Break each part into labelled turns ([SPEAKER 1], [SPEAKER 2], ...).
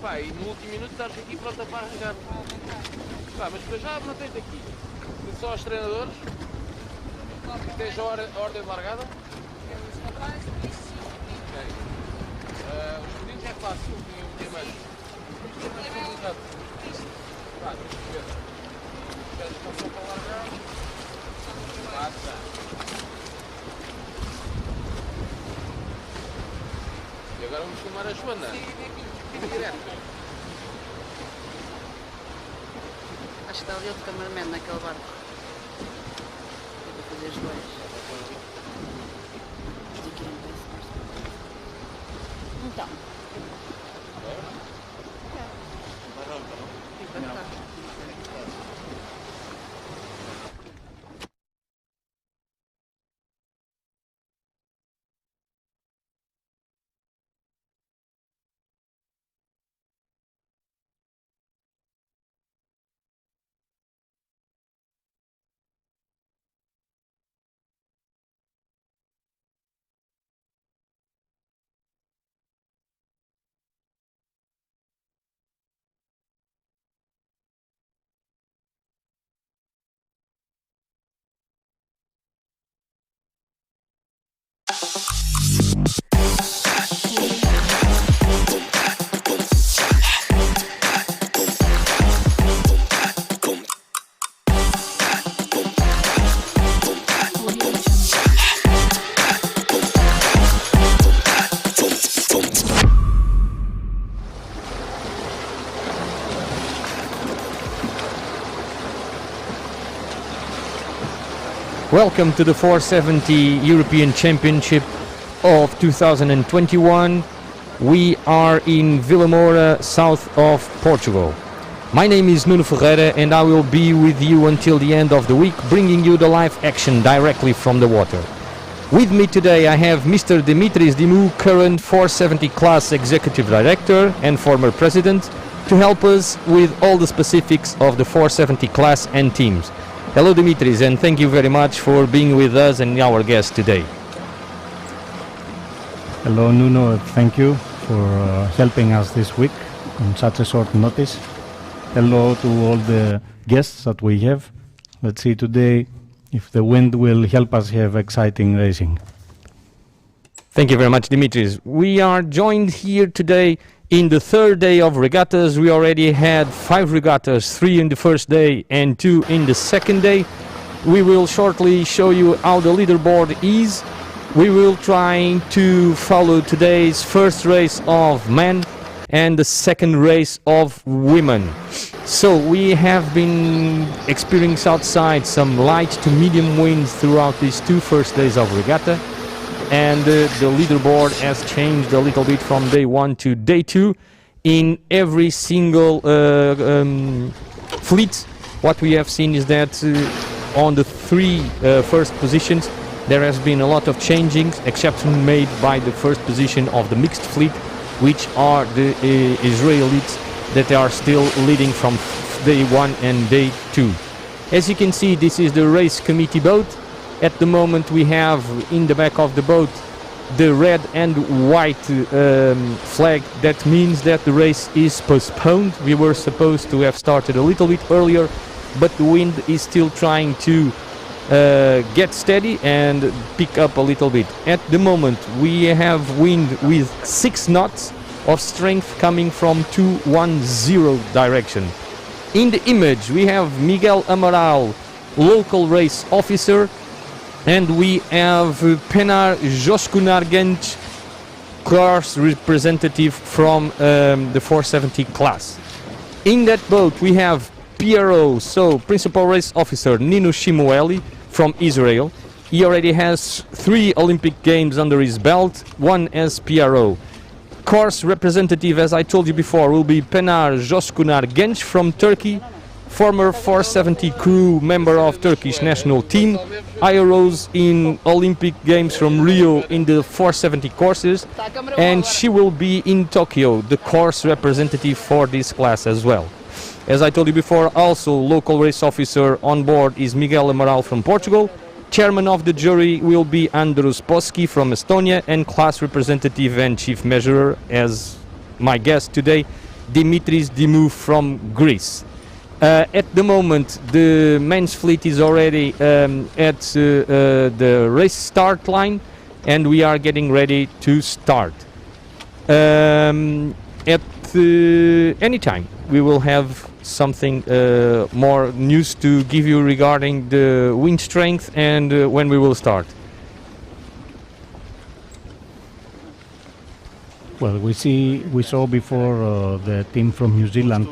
[SPEAKER 1] Pá, e no último minuto estás aqui pronta para arrancar. Pá, mas para já não tens aqui. Tem só os treinadores. Tens a ordem de largada. Ok. Os pedidos é fácil, tem mais. Exato. Pá, deixa eu ver. Queres só para largar? Passa. E agora vamos filmar a Joana. Direto.
[SPEAKER 2] Acho que está ali outro cameraman naquele barco. Vou fazer os dois. Então.
[SPEAKER 3] Welcome to the 470 European Championship of 2021. We are in Vilamoura, south of Portugal. My name is Nuno Ferreira and I will be with you until the end of the week, bringing you the live action directly from the water. With me today I have Mr. Dimitris Dimou, current 470 class executive director and former president, to help us with all the specifics of the 470 class and teams. Hello Dimitris, and thank you very much for being with us and our guest today.
[SPEAKER 4] Hello Nuno, thank you for helping us this week on such a short notice. Hello to all the guests that we have. Let's see today if the wind will help us have exciting racing.
[SPEAKER 3] Thank you very much, Dimitris. We are joined here today in the third day of regattas. We already had 5 regattas, 3 in the first day and 2 in the second day. We will shortly show you how the leaderboard is. We will try to follow today's first race of men and the second race of women. So we have been experiencing outside some light to medium winds throughout these 2 first days of regatta. And the leaderboard has changed a little bit from day 1 to day 2 in every single fleet. What we have seen is that on the 3 first positions there has been a lot of changing, exception made by the first position of the mixed fleet, which are the Israelis that are still leading from day 1 and day 2. As you can see, this is the race committee boat. At the moment we have in the back of the boat the red and white flag. That means that the race is postponed. We were supposed to have started a little bit earlier, but the wind is still trying to get steady and pick up a little bit. At the moment we have wind with 6 knots of strength coming from 210 direction. In the image we have Miguel Amaral, local race officer, and we have Penar Joskunargenc, course representative from the 470 class. In that boat we have PRO, so Principal Race Officer Nino Shimueli from Israel. He already has 3 Olympic Games under his belt, 1 as PRO. Course representative, as I told you before, will be Penar Joskunargenc from Turkey, former 470 crew member of Turkish national team. I arose in Olympic Games from Rio in the 470 courses, and she will be in Tokyo, the course representative for this class as well. As I told you before, also local race officer on board is Miguel Amaral from Portugal. Chairman of the jury will be Andrus Poski from Estonia, and class representative and chief measurer as my guest today Dimitris Dimou from Greece. At the moment, the men's fleet is already at the race start line, and we are getting ready to start. At any time, we will have something more news to give you regarding the wind strength and when we will start.
[SPEAKER 4] Well, we saw before the team from New Zealand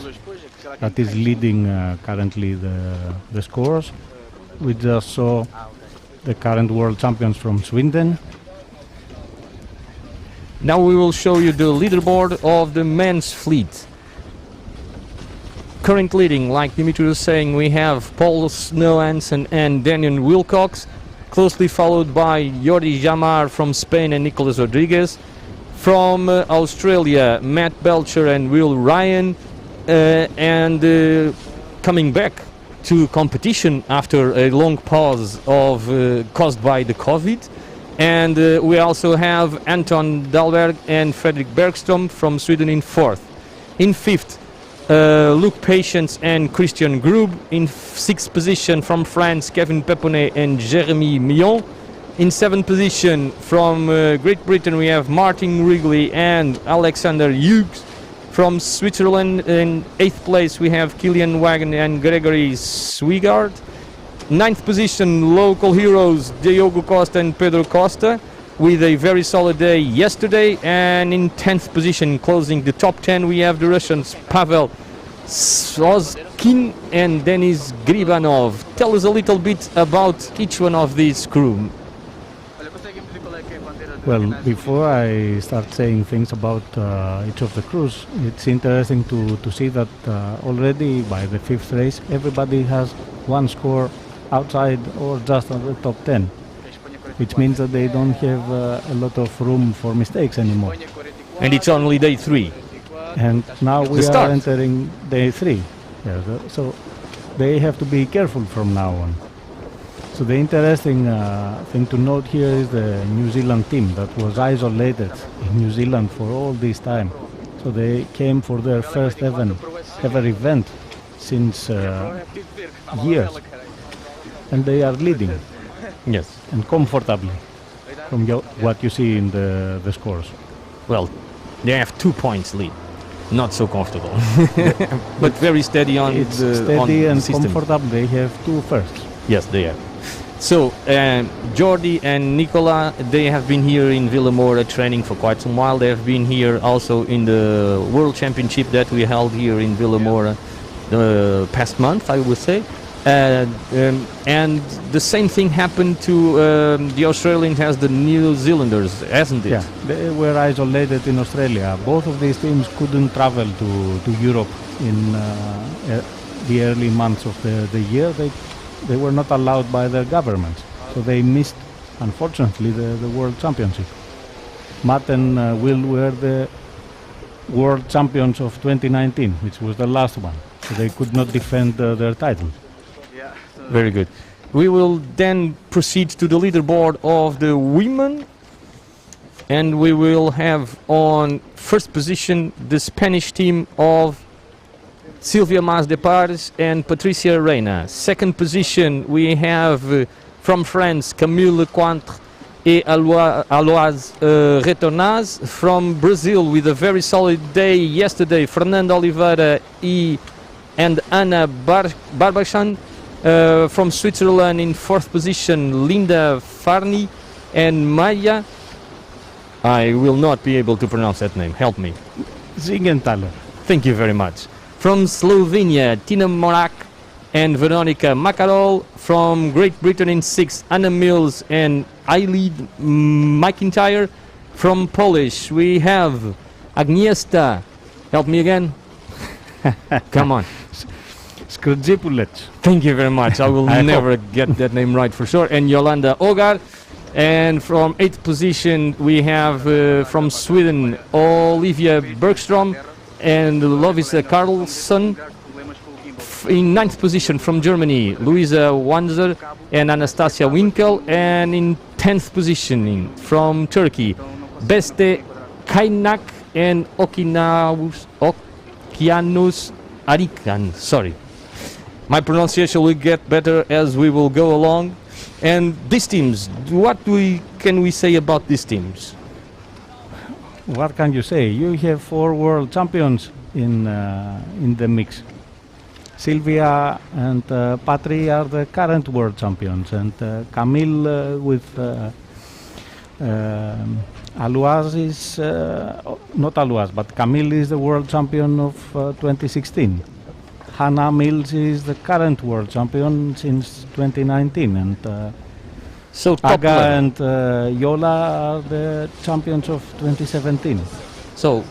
[SPEAKER 4] that is leading currently the scores. We just saw the current world champions from Sweden.
[SPEAKER 3] Now we will show you the leaderboard of the men's fleet. Current leading, like Dimitri was saying, we have Paul Snow-Hansen and Daniel Wilcox, closely followed by Jordi Jamar from Spain and Nicolas Rodriguez. From Australia, Matt Belcher and Will Ryan, and coming back to competition after a long pause caused by the COVID. And we also have Anton Dahlberg and Fredrik Bergström from Sweden in fourth. In fifth, Luc Patience and Christian Grub. In sixth position from France, Kevin Peponet and Jeremy Millon. In seventh position from Great Britain, we have Martin Wrigley and Alexander Hughes. From Switzerland, in eighth place, we have Kilian Wagen and Gregory Swigard. Ninth position, local heroes Diogo Costa and Pedro Costa, with a very solid day yesterday. And in 10th position, closing the top 10, we have the Russians Pavel Sozkin and Denis Gribanov. Tell us a little bit about each one of these crew.
[SPEAKER 4] Well, before I start saying things about each of the crews, it's interesting to see that already by the fifth race, everybody has one score outside or just on the top 10, which means that they don't have a lot of room for mistakes anymore.
[SPEAKER 3] And it's only day 3.
[SPEAKER 4] And now we are entering day 3. Yeah, so they have to be careful from now on. So the interesting thing to note here is the New Zealand team that was isolated in New Zealand for all this time. So they came for their first ever event since years. And they are leading.
[SPEAKER 3] Yes.
[SPEAKER 4] And comfortably from what you see in the scores.
[SPEAKER 3] Well, they have 2 points lead. Not so comfortable. But very steady on
[SPEAKER 4] it's
[SPEAKER 3] the
[SPEAKER 4] steady
[SPEAKER 3] on
[SPEAKER 4] and
[SPEAKER 3] the system.
[SPEAKER 4] comfortable. They have 2 firsts.
[SPEAKER 3] Yes, they are. So, Jordi and Nicola, they have been here in Vilamoura training for quite some while. They have been here also in the World Championship that we held here in Vilamoura the past month, I would say. And the same thing happened to the Australians as the New Zealanders, hasn't it?
[SPEAKER 4] Yeah, they were isolated in Australia. Both of these teams couldn't travel to Europe in the early months of the year. They were not allowed by their governments, so they missed, unfortunately, the World Championship. Matt and Will were the World Champions of 2019, which was the last one, so they could not defend their title.
[SPEAKER 3] Very good. We will then proceed to the leaderboard of the women, and we will have on first position the Spanish team of Silvia Mas de Pares and Patricia Reina. Second position we have from France Camille Lecointre et Aloise Retornaz. From Brazil with a very solid day yesterday, Fernanda Oliveira and Ana Barbachan. From Switzerland in fourth position Linda Farni and Maya. I will not be able to pronounce that name, help me.
[SPEAKER 4] Zingenthaler.
[SPEAKER 3] Thank you very much. From Slovenia, Tina Morak and Veronica Makarol. From Great Britain in sixth, Anna Mills and Eileen McIntyre. From Polish we have Agnieszka, help me again. Come on.
[SPEAKER 4] Skrzypulec.
[SPEAKER 3] Thank you very much. I will never get that name right for sure. And Yolanda Ogar. And from 8th position we have from Sweden Olivia Bergström and Lovisa Carlsson. In 9th position from Germany Luisa Wanzer and Anastasia Winkel. And in 10th position from Turkey Beste Kaynak and Kianus Arikan. Sorry. My pronunciation will get better as we will go along. And these teams, can we say about these teams?
[SPEAKER 4] What can you say? You have 4 world champions in the mix. Sylvia and Patri are the current world champions, and Camille with Aloise is not Aloise, but Camille is the world champion of 2016. Hannah Mills is the current world champion since 2019, and
[SPEAKER 3] So top
[SPEAKER 4] Aga
[SPEAKER 3] level.
[SPEAKER 4] and Yola are the champions of 2017.
[SPEAKER 3] So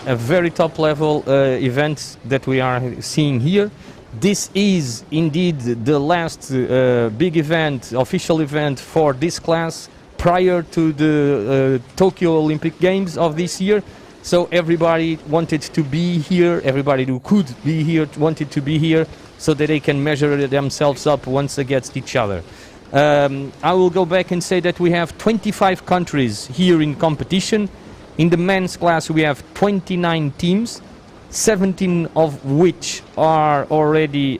[SPEAKER 3] a very top level event that we are seeing here. This is indeed the last big event, official event for this class prior to the Tokyo Olympic Games of this year. So everybody wanted to be here, everybody who could be here wanted to be here so that they can measure themselves up once against each other. I will go back and say that we have 25 countries here in competition. In the men's class we have 29 teams, 17 of which are already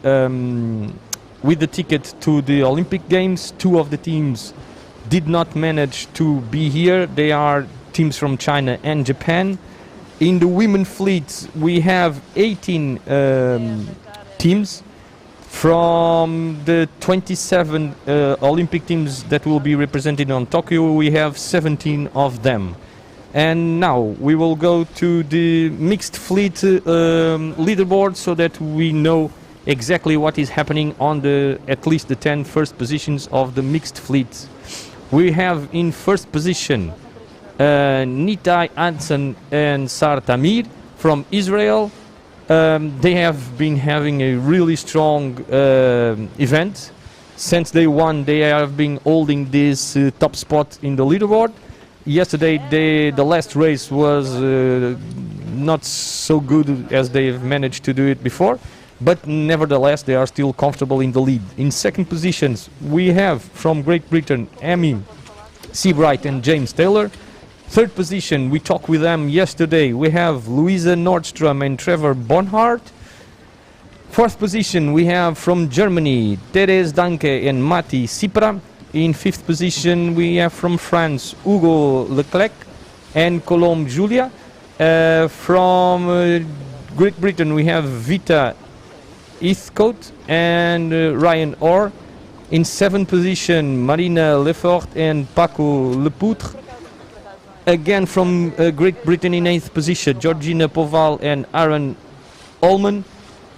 [SPEAKER 3] with the ticket to the Olympic Games. 2 of the teams did not manage to be here. They are teams from China and Japan. In the women fleet we have 18 teams. From the 27 Olympic teams that will be represented on Tokyo, we have 17 of them. And now we will go to the mixed fleet leaderboard so that we know exactly what is happening on at least the 10 first positions of the mixed fleet. We have in first position Nitai Anson and Sar Tamir from Israel. They have been having a really strong event. Since day one, they have been holding this top spot in the leaderboard. Yesterday, the last race was not so good as they've managed to do it before, but nevertheless, they are still comfortable in the lead. In second positions, we have from Great Britain, Amy Seabright and James Taylor. Third position, we talked with them yesterday. We have Louisa Nordstrom and Trevor Bonhart. Fourth position, we have from Germany, Therese Danke and Mati Sipra. In fifth position, we have from France, Hugo Leclerc and Colombe Julia. From Great Britain, we have Vita Heathcote and Ryan Orr. In seventh position, Marina Lefort and Paco Lepoutre. Again from Great Britain in 8th position, Georgina Poval and Aaron Ullman.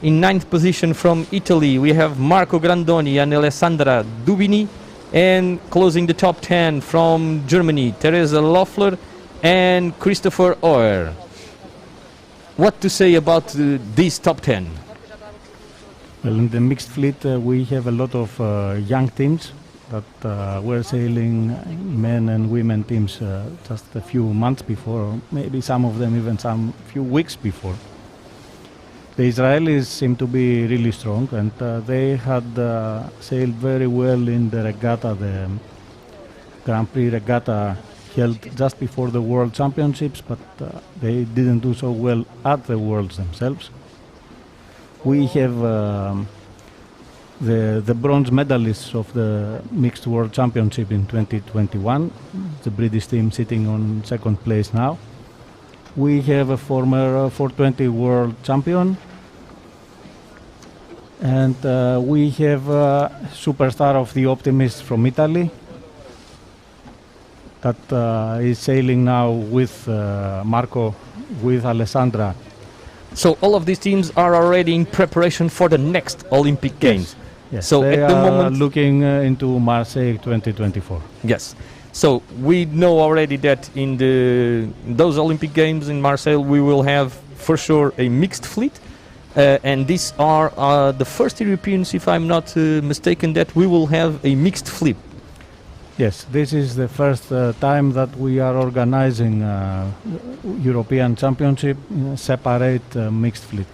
[SPEAKER 3] In 9th position from Italy, we have Marco Grandoni and Alessandra Dubini. And closing the top 10 from Germany, Teresa Loeffler and Christopher Oer. What to say about these top 10?
[SPEAKER 4] Well, in the mixed fleet we have a lot of young teams that were sailing, men and women teams just a few months before, or maybe some of them even some few weeks before. The Israelis seem to be really strong, and they had sailed very well in the regatta, the Grand Prix regatta held just before the World Championships, but they didn't do so well at the Worlds themselves. We have the bronze medalists of the Mixed World Championship in 2021, the British team sitting on second place now. We have a former 420 world champion, and we have a superstar of the Optimist from Italy that is sailing now with Marco, with Alessandra.
[SPEAKER 3] So all of these teams are already in preparation for the next Olympic Games.
[SPEAKER 4] Yes,
[SPEAKER 3] so
[SPEAKER 4] they
[SPEAKER 3] at the
[SPEAKER 4] are
[SPEAKER 3] moment,
[SPEAKER 4] looking into Marseille 2024.
[SPEAKER 3] yes. So we know already that in those Olympic Games in Marseille we will have for sure a mixed fleet, and these are the first Europeans, if I'm not mistaken, that we will have a mixed fleet.
[SPEAKER 4] Yes, this is the first time that we are organizing European Championship in a separate mixed fleet.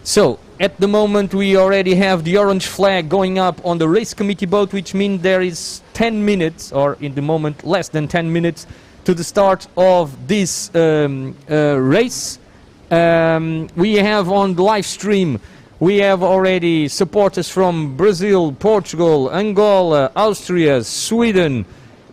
[SPEAKER 3] So at the moment we already have the orange flag going up on the race committee boat, which means there is 10 minutes, or in the moment less than 10 minutes, to the start of this race. We have on the live stream, we have already supporters from Brazil, Portugal, Angola, Austria, Sweden,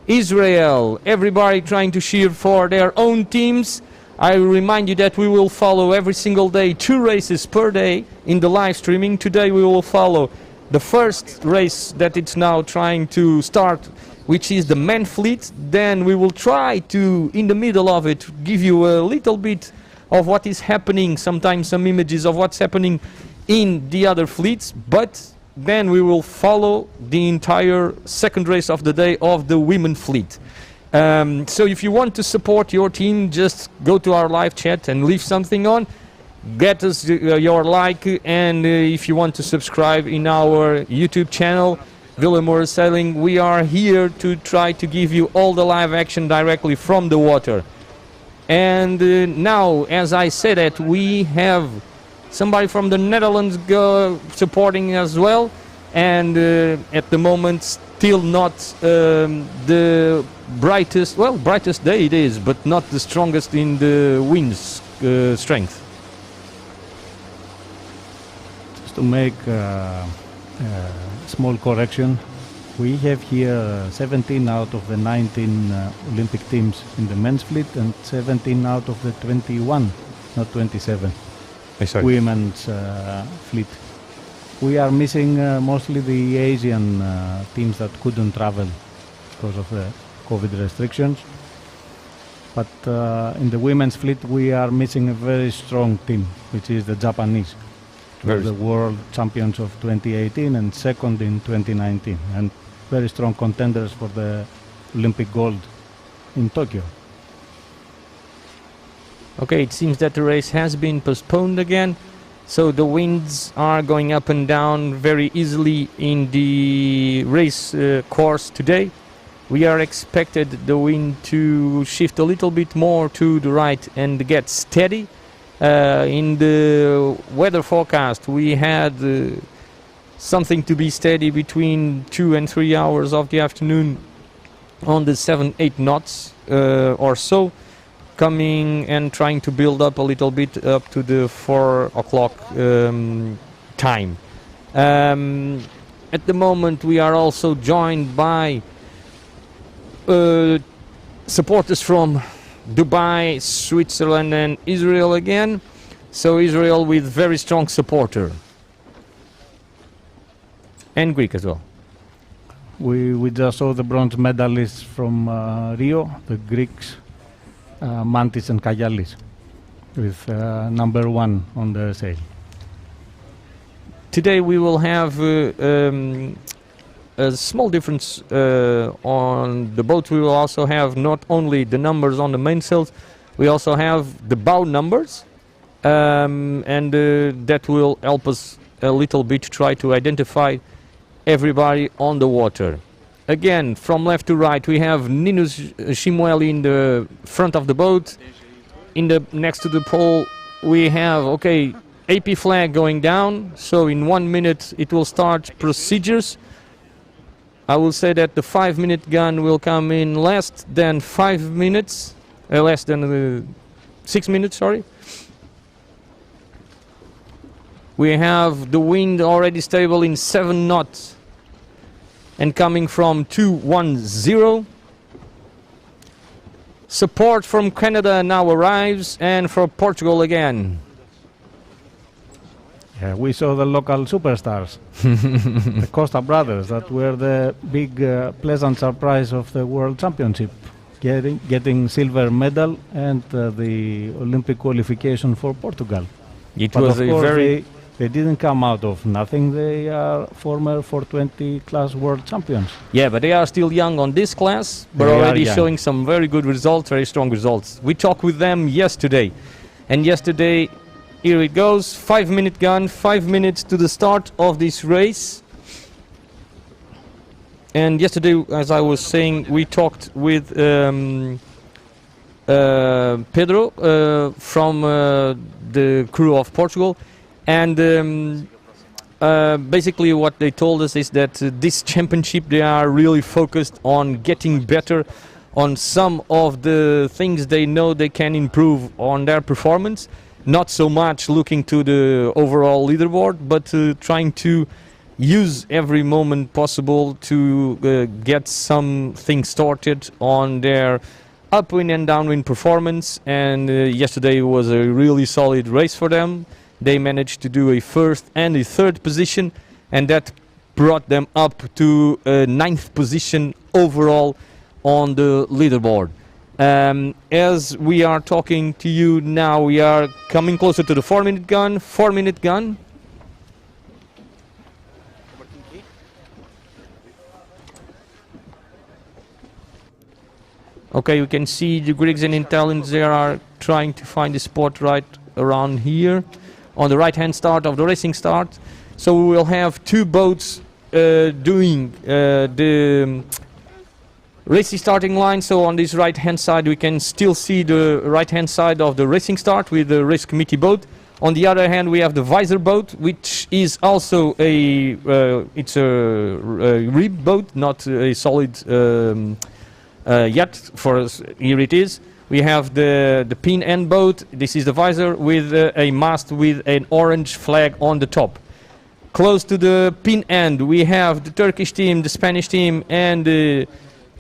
[SPEAKER 3] Israel, everybody trying to cheer for their own teams. I remind you that we will follow every single day 2 races per day in the live streaming. Today we will follow the first race that it's now trying to start, which is the men fleet. Then we will try to, in the middle of it, give you a little bit of what is happening, sometimes some images of what's happening in the other fleets, but then we will follow the entire second race of the day of the women fleet. So if you want to support your team, just go to our live chat and leave something on, get us your like, and if you want to subscribe in our YouTube channel, Vilamoura Sailing, we are here to try to give you all the live action directly from the water. And now, as I said that, we have somebody from the Netherlands supporting as well, and at the moment still not the brightest day it is, but not the strongest in the wind's strength.
[SPEAKER 4] Just to make a small correction, we have here 17 out of the 19 Olympic teams in the men's fleet and 17 out of the 21, not 27, women's fleet. We are missing mostly the Asian teams that couldn't travel because of the COVID restrictions. But in the women's fleet we are missing a very strong team, which is the Japanese. The world champions of 2018 and second in 2019, and very strong contenders for the Olympic gold in Tokyo.
[SPEAKER 3] Okay, it seems that the race has been postponed again, so the winds are going up and down very easily in the race course today. We are expected the wind to shift a little bit more to the right and get steady. In the weather forecast we had something to be steady between 2 and 3 hours of the afternoon on the 7-8 knots or so, coming and trying to build up a little bit up to the 4 o'clock time. At the moment we are also joined by supporters from Dubai, Switzerland and Israel again. So Israel with very strong supporter. And Greek as well.
[SPEAKER 4] We just saw the bronze medalists from Rio, the Greeks, Mantis and Kayalis, with number 1 on their sail.
[SPEAKER 3] Today we will have a small difference on the boat. We will also have not only the numbers on the mainsails, we also have the bow numbers, and that will help us a little bit to try to identify everybody on the water. Again, from left to right we have Ninus Shimueli in the front of the boat. In the next to the pole we have AP flag going down, so in 1 minute it will start procedures. I will say that the 5-minute gun will come in less than 5 minutes, less than 6 minutes, sorry. We have the wind already stable in 7 knots and coming from 210. Support from Canada now arrives, and from Portugal again.
[SPEAKER 4] Yeah, we saw the local superstars, the Costa brothers, that were the big pleasant surprise of the World Championship, getting silver medal and the Olympic qualification for Portugal.
[SPEAKER 3] It
[SPEAKER 4] but
[SPEAKER 3] was
[SPEAKER 4] of
[SPEAKER 3] a
[SPEAKER 4] course
[SPEAKER 3] very...
[SPEAKER 4] They didn't come out of nothing. They are former 420 class world champions.
[SPEAKER 3] Yeah, but they are still young on this class, but
[SPEAKER 4] They
[SPEAKER 3] already
[SPEAKER 4] are young.
[SPEAKER 3] showing some very good results, very strong results. We talked with them yesterday, and yesterday, here it goes, 5-minute gun, 5 minutes to the start of this race. And yesterday, as I was saying, we talked with Pedro from the crew of Portugal, and basically what they told us is that this championship, they are really focused on getting better on some of the things they know they can improve on their performance. Not so much looking to the overall leaderboard, but trying to use every moment possible to get something started on their upwind and downwind performance. And yesterday was a really solid race for them. They managed to do a first and a third position, and that brought them up to a 9th position overall on the leaderboard. As we are talking to you now, we are coming closer to the 4-minute gun. 4-minute gun. Okay, you can see the Greeks and Italians, they are trying to find the spot right around here on the right hand start of the racing start. So we will have two boats doing the racing starting line. So on this right hand side we can still see the right hand side of the racing start with the race committee boat. On the other hand we have the visor boat, which is also a it's a rib boat, not a solid yet. For us here it is. We have the pin end boat. This is the visor with a mast with an orange flag on the top. Close to the pin end we have the Turkish team, the Spanish team and the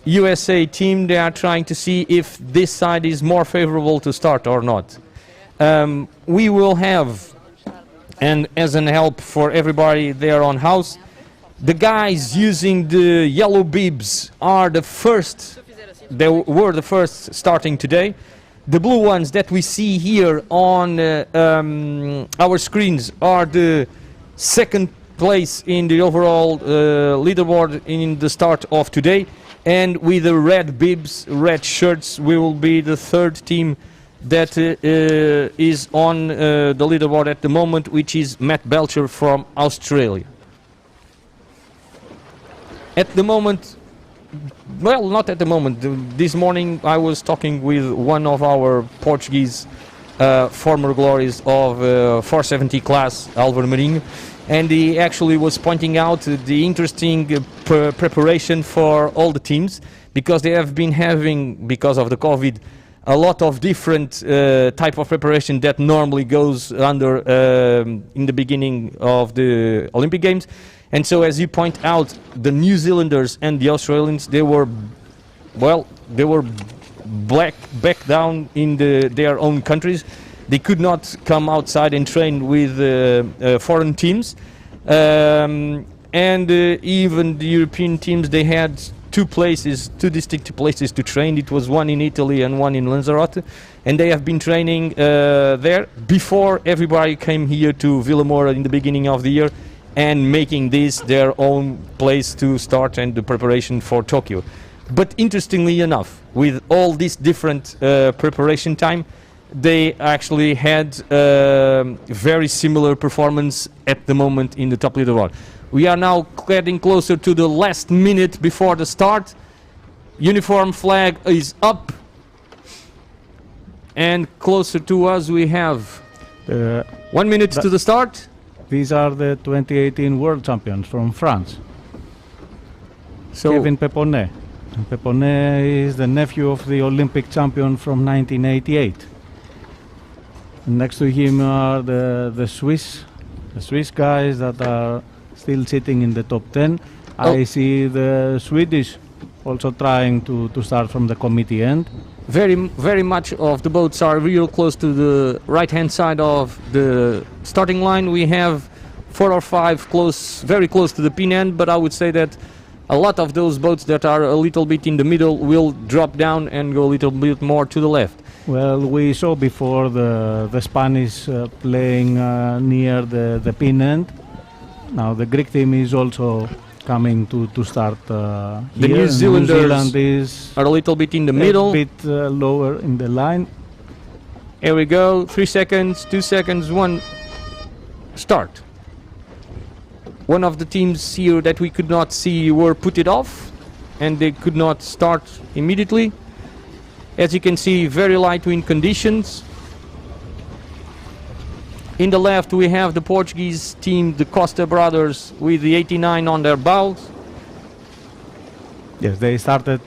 [SPEAKER 3] USA team. They are trying to see if this side is more favorable to start or not. We will have, and as an help for everybody there on house, the guys using the yellow bibs are the first. They were the first starting today. The blue ones that we see here on our screens are the second place in the overall leaderboard in the start of today. And with the red bibs, red shirts, we will be the third team that is on the leaderboard at the moment, which is Matt Belcher from Australia. At the moment, well, not at the moment. This morning I was talking with one of our Portuguese former glories of 470 class, Álvaro Marinho, and he actually was pointing out the interesting preparation for all the teams, because they have been having, because of the COVID, a lot of different type of preparation that normally goes under in the beginning of the Olympic Games. And so, as you point out, the New Zealanders and the Australians, they were, well, they were back down in their own countries. They could not come outside and train with foreign teams. And even the European teams, they had two distinct places to train. It was one in Italy and one in Lanzarote. And they have been training there before everybody came here to Vilamoura in the beginning of the year, and making this their own place to start and the preparation for Tokyo. But interestingly enough, with all this different preparation time, they actually had very similar performance at the moment in the top leaderboard. We are now getting closer to the last minute before the start. Uniform flag is up, and closer to us we have 1 minute to the start.
[SPEAKER 4] These are the 2018 World Champions from France.
[SPEAKER 3] So
[SPEAKER 4] Kevin Peponnet. And Peponnet is the nephew of the Olympic champion from 1988. And next to him are the Swiss guys that are still sitting in the top 10. I see the Swedish also trying to start from the committee end.
[SPEAKER 3] very much of the boats are real close to the right hand side of the starting line. We have 4 or 5 very close to the pin end, but I would say that a lot of those boats that are a little bit in the middle will drop down and go a little bit more to the left.
[SPEAKER 4] Well, we saw before the Spanish playing near the pin end. Now the Greek team is also coming to start here.
[SPEAKER 3] The New Zealanders
[SPEAKER 4] is
[SPEAKER 3] are a little bit in the middle.
[SPEAKER 4] A bit lower in the line.
[SPEAKER 3] Here we go, 3 seconds, 2 seconds, 1, start. One of the teams here that we could not see were put it off, and they could not start immediately. As you can see, very light wind conditions. In the left we have the Portuguese team, the Costa brothers, with the 89 on their bows.
[SPEAKER 4] Yes, they started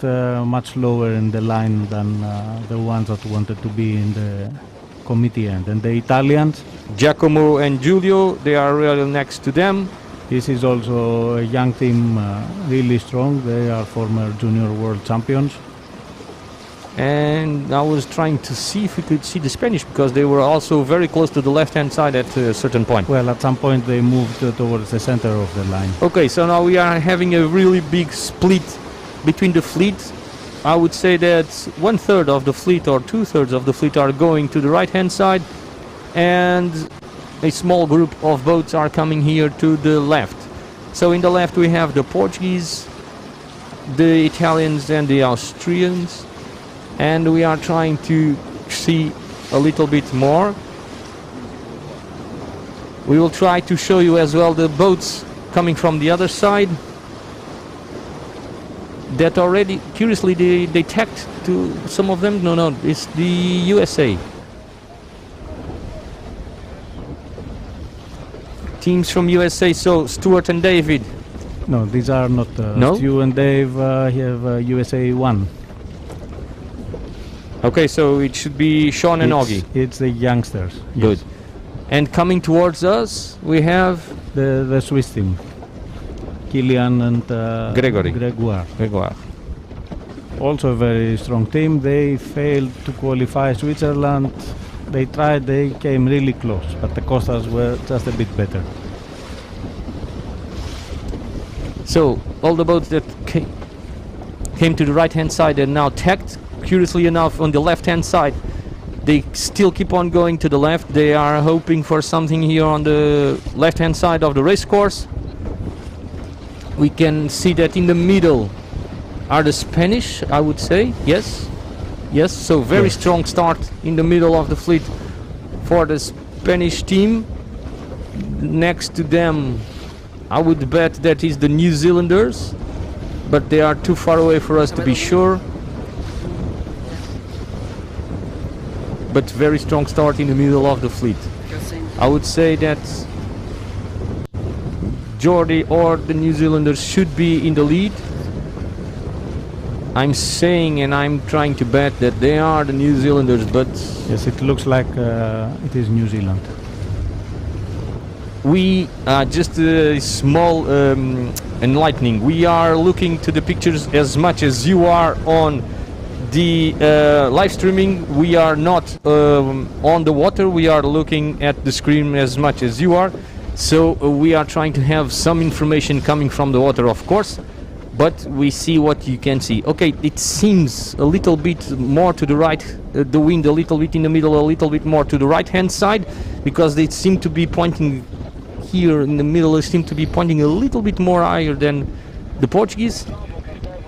[SPEAKER 4] much lower in the line than the ones that wanted to be in the committee end. And the Italians,
[SPEAKER 3] Giacomo and Giulio, they are really next to them.
[SPEAKER 4] this is also a young team, really strong. They are former junior world champions.
[SPEAKER 3] And I was trying to see if we could see the Spanish, because they were also very close to the left-hand side at a certain point.
[SPEAKER 4] Well, at some point they moved towards the center of the line.
[SPEAKER 3] Okay, so now we are having a really big split between the fleet. I would say that 1/3 of the fleet or 2/3 of the fleet are going to the right-hand side, and a small group of boats are coming here to the left. So in the left we have the Portuguese, the Italians and the Austrians, and we are trying to see a little bit more. We will try to show you as well the boats coming from the other side that already, curiously, they tacked to some of them. No, it's the USA. Teams from USA, so Stuart and David.
[SPEAKER 4] No, these are not.
[SPEAKER 3] No?
[SPEAKER 4] Stu and Dave have USA 1.
[SPEAKER 3] Okay, so it should be Sean and Augie.
[SPEAKER 4] It's the youngsters.
[SPEAKER 3] Good.
[SPEAKER 4] Yes.
[SPEAKER 3] And coming towards us, we have
[SPEAKER 4] The Swiss team. Kilian and
[SPEAKER 3] Gregory.
[SPEAKER 4] Gregoire. Also a very strong team. They failed to qualify Switzerland. They tried, they came really close, but the Costas were just a bit better.
[SPEAKER 3] So all the boats that came to the right-hand side are now tacked. Curiously enough, on the left-hand side, they still keep on going to the left. They are hoping for something here on the left-hand side of the race course. We can see that in the middle are the Spanish, I would say. Yes, so very
[SPEAKER 4] Yes.
[SPEAKER 3] strong start in the middle of the fleet for the Spanish team. Next to them, I would bet that is the New Zealanders, but they are too far away for us to be sure. But very strong start in the middle of the fleet. I would say that Jordi or the New Zealanders should be in the lead. I'm saying, and I'm trying to bet that they are the New Zealanders, but
[SPEAKER 4] Yes, it looks like it is New Zealand.
[SPEAKER 3] we just a small enlightening. We are looking to the pictures as much as you are on the live streaming. We are not on the water. We are looking at the screen as much as you are. So we are trying to have some information coming from the water, of course, but we see what you can see. Okay, it seems a little bit more to the right, the wind a little bit in the middle, a little bit more to the right hand side, because they seem to be pointing here in the middle, they seem to be pointing a little bit more higher than the Portuguese.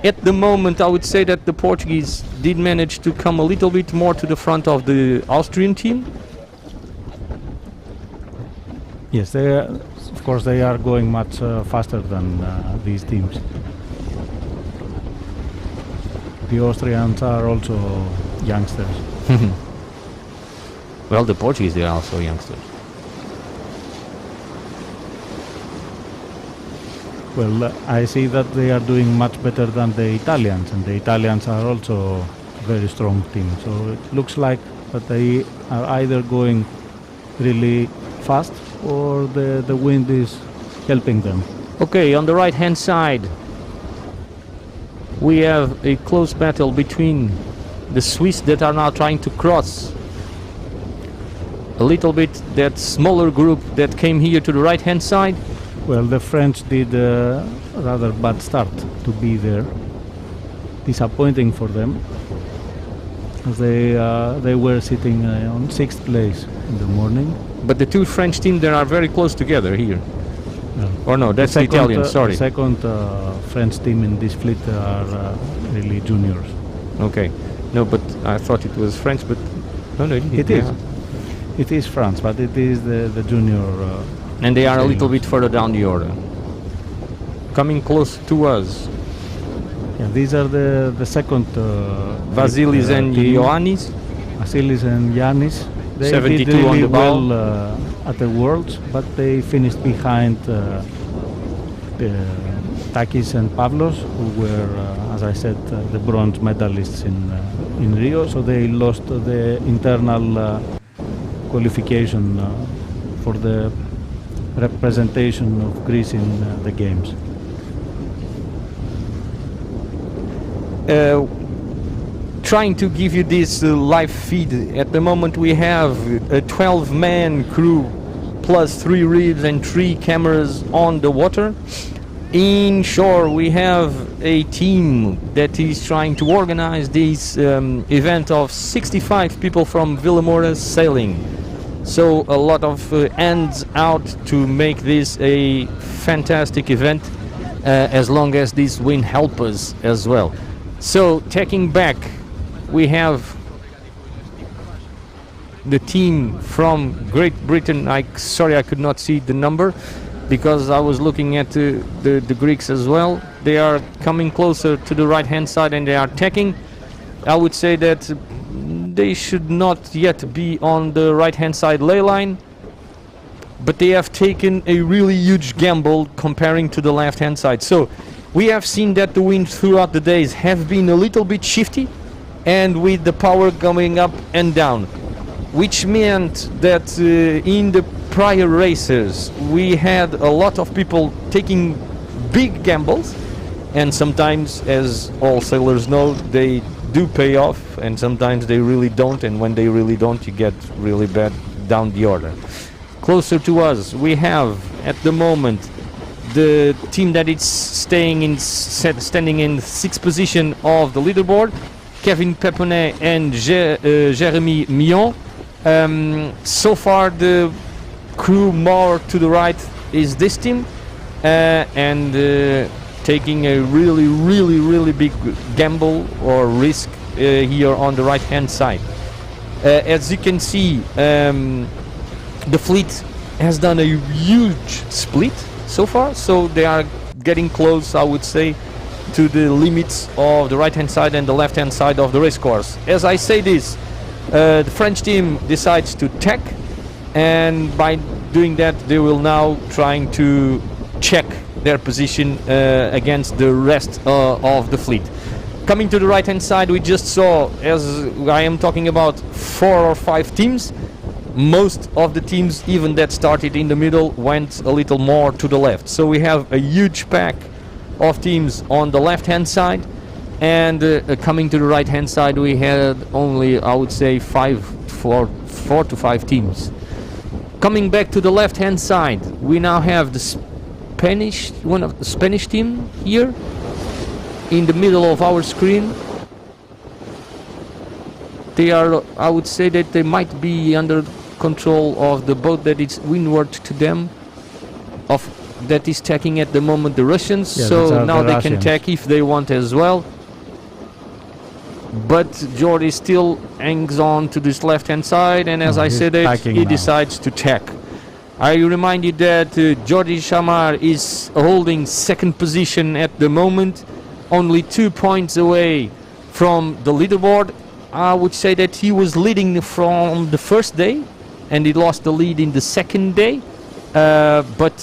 [SPEAKER 3] At the moment, I would say that the Portuguese did manage to come a little bit more to the front of the Austrian team.
[SPEAKER 4] Yes, they are, of course they are going much faster than these teams. The Austrians are also youngsters.
[SPEAKER 3] Well, the Portuguese, they are also youngsters.
[SPEAKER 4] Well, I see that they are doing much better than the Italians, and the Italians are also a very strong team. So it looks like that they are either going really fast or the wind is helping them.
[SPEAKER 3] Okay, on the right hand side we have a close battle between the Swiss that are now trying to cross a little bit that smaller group that came here to the right hand side.
[SPEAKER 4] Well, the French did a rather bad start to be there. Disappointing for them, as they were sitting on 6th place in the morning.
[SPEAKER 3] But the two French teams, they are very close together here.
[SPEAKER 4] Yeah.
[SPEAKER 3] Or no, that's the Italian, sorry.
[SPEAKER 4] The second French team in this fleet are really juniors.
[SPEAKER 3] Okay. No, but I thought it was French, but no,
[SPEAKER 4] It is. It is France, but it is the junior.
[SPEAKER 3] And they are a
[SPEAKER 4] sailors.
[SPEAKER 3] little bit further down the order. Coming close to us.
[SPEAKER 4] Yeah, these are the second.
[SPEAKER 3] Vasilis and
[SPEAKER 4] team.
[SPEAKER 3] Ioannis.
[SPEAKER 4] Vasilis and Yannis. They
[SPEAKER 3] 72
[SPEAKER 4] did really
[SPEAKER 3] on the bow.
[SPEAKER 4] well at the Worlds, but they finished behind Takis and Pavlos, who were as I said, the bronze medalists in Rio, so they lost the internal qualification for the representation of Greece in the games.
[SPEAKER 3] Trying to give you this live feed. At the moment we have a 12-man crew plus 3 ribs and 3 cameras on the water. Inshore we have a team that is trying to organize this event of 65 people from Vilamoura Sailing. So a lot of hands out to make this a fantastic event, as long as this wind helps us as well. So taking back, we have the team from Great Britain. Sorry I could not see the number because I was looking at the Greeks as well. They are coming closer to the right hand side and they are attacking. I would say that they should not yet be on the right hand side ley line, but they have taken a really huge gamble comparing to the left hand side. So we have seen that the winds throughout the days have been a little bit shifty, and with the power going up and down, which meant that in the prior races we had a lot of people taking big gambles, and sometimes, as all sailors know, they do pay off, and sometimes they really don't, and when they really don't, you get really bad down the order. Closer to us we have at the moment the team that is standing in 6th position of the leaderboard, Kevin Peponet and Jeremy Millon. So far the crew more to the right is this team, and taking a really big gamble or risk here on the right hand side. As you can see, the fleet has done a huge split so far, so they are getting close, I would say, to the limits of the right hand side and the left hand side of the race course. As I say this, the French team decides to tack, and by doing that they will now trying to check their position against the rest of the fleet. Coming to the right hand side, we just saw, as I am talking about, 4 or 5 teams. Most of the teams, even that started in the middle, went a little more to the left. So we have a huge pack of teams on the left hand side, and coming to the right hand side we had only, I would say, 4 to 5 teams. Coming back to the left hand side, we now have the Spanish team here in the middle of our screen. They are, I would say that they might be under control of the boat that is windward to them, that is tacking at the moment the Russians.
[SPEAKER 4] Yeah,
[SPEAKER 3] so now they
[SPEAKER 4] Russians
[SPEAKER 3] can tack if they want as well. But Jordi still hangs on to this left hand side, and as I said it, he decides to tack. I remind you that Jordi Chamar is holding 2nd position at the moment, only 2 points away from the leaderboard. I would say that he was leading from the first day, and he lost the lead in the 2nd day, but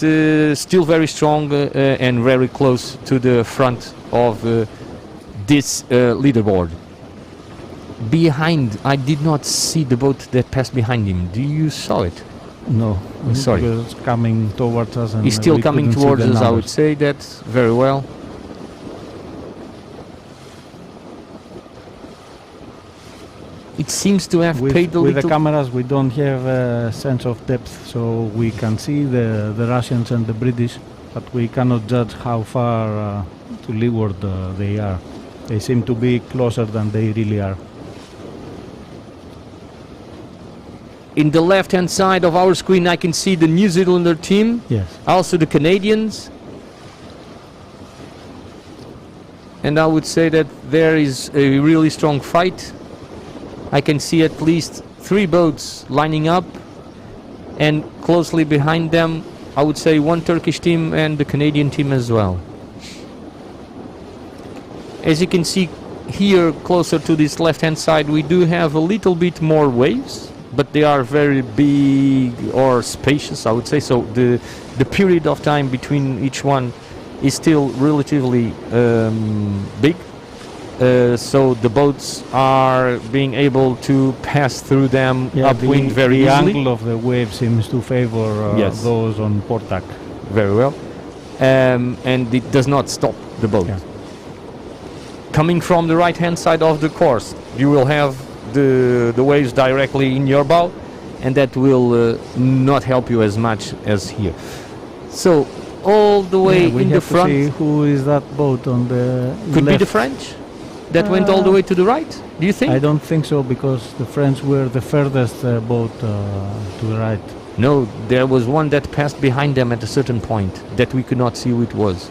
[SPEAKER 3] still very strong and very close to the front of this leaderboard. Behind, I did not see the boat that passed behind him. Do you saw it?
[SPEAKER 4] No,
[SPEAKER 3] sorry.
[SPEAKER 4] It was coming towards us. And
[SPEAKER 3] he's still
[SPEAKER 4] we
[SPEAKER 3] coming
[SPEAKER 4] couldn't see
[SPEAKER 3] towards
[SPEAKER 4] the
[SPEAKER 3] us, I would
[SPEAKER 4] numbers.
[SPEAKER 3] say that very well. It seems to have paid a
[SPEAKER 4] with
[SPEAKER 3] little.
[SPEAKER 4] the cameras we don't have a sense of depth, so we can see the Russians and the British, but we cannot judge how far to leeward they are. They seem to be closer than they really are.
[SPEAKER 3] In the left hand side of our screen I can see the New Zealander team,
[SPEAKER 4] Yes.
[SPEAKER 3] also the Canadians, and I would say that there is a really strong fight. I can see at least 3 boats lining up, and closely behind them I would say 1 Turkish team and the Canadian team as well. As you can see here closer to this left hand side, we do have a little bit more waves, but they are very big or spacious, I would say, so the period of time between each one is still relatively big. so the boats are being able to pass through them upwind very
[SPEAKER 4] the
[SPEAKER 3] easily.
[SPEAKER 4] angle of the wave seems to favor
[SPEAKER 3] Yes.
[SPEAKER 4] those on port tack.
[SPEAKER 3] Very well. And it does not stop the boat.
[SPEAKER 4] Yeah.
[SPEAKER 3] Coming from the right hand side of the course, you will have the waves directly in your bow, and that will not help you as much as here. So all the way
[SPEAKER 4] we
[SPEAKER 3] in the
[SPEAKER 4] have to
[SPEAKER 3] front
[SPEAKER 4] see who is that boat on the
[SPEAKER 3] could be the
[SPEAKER 4] left.
[SPEAKER 3] French that went all the way to the right. Do you think?
[SPEAKER 4] I don't think so, because the French were the furthest boat to the right.
[SPEAKER 3] No, there was one that passed behind them at a certain point that we could not see who it was.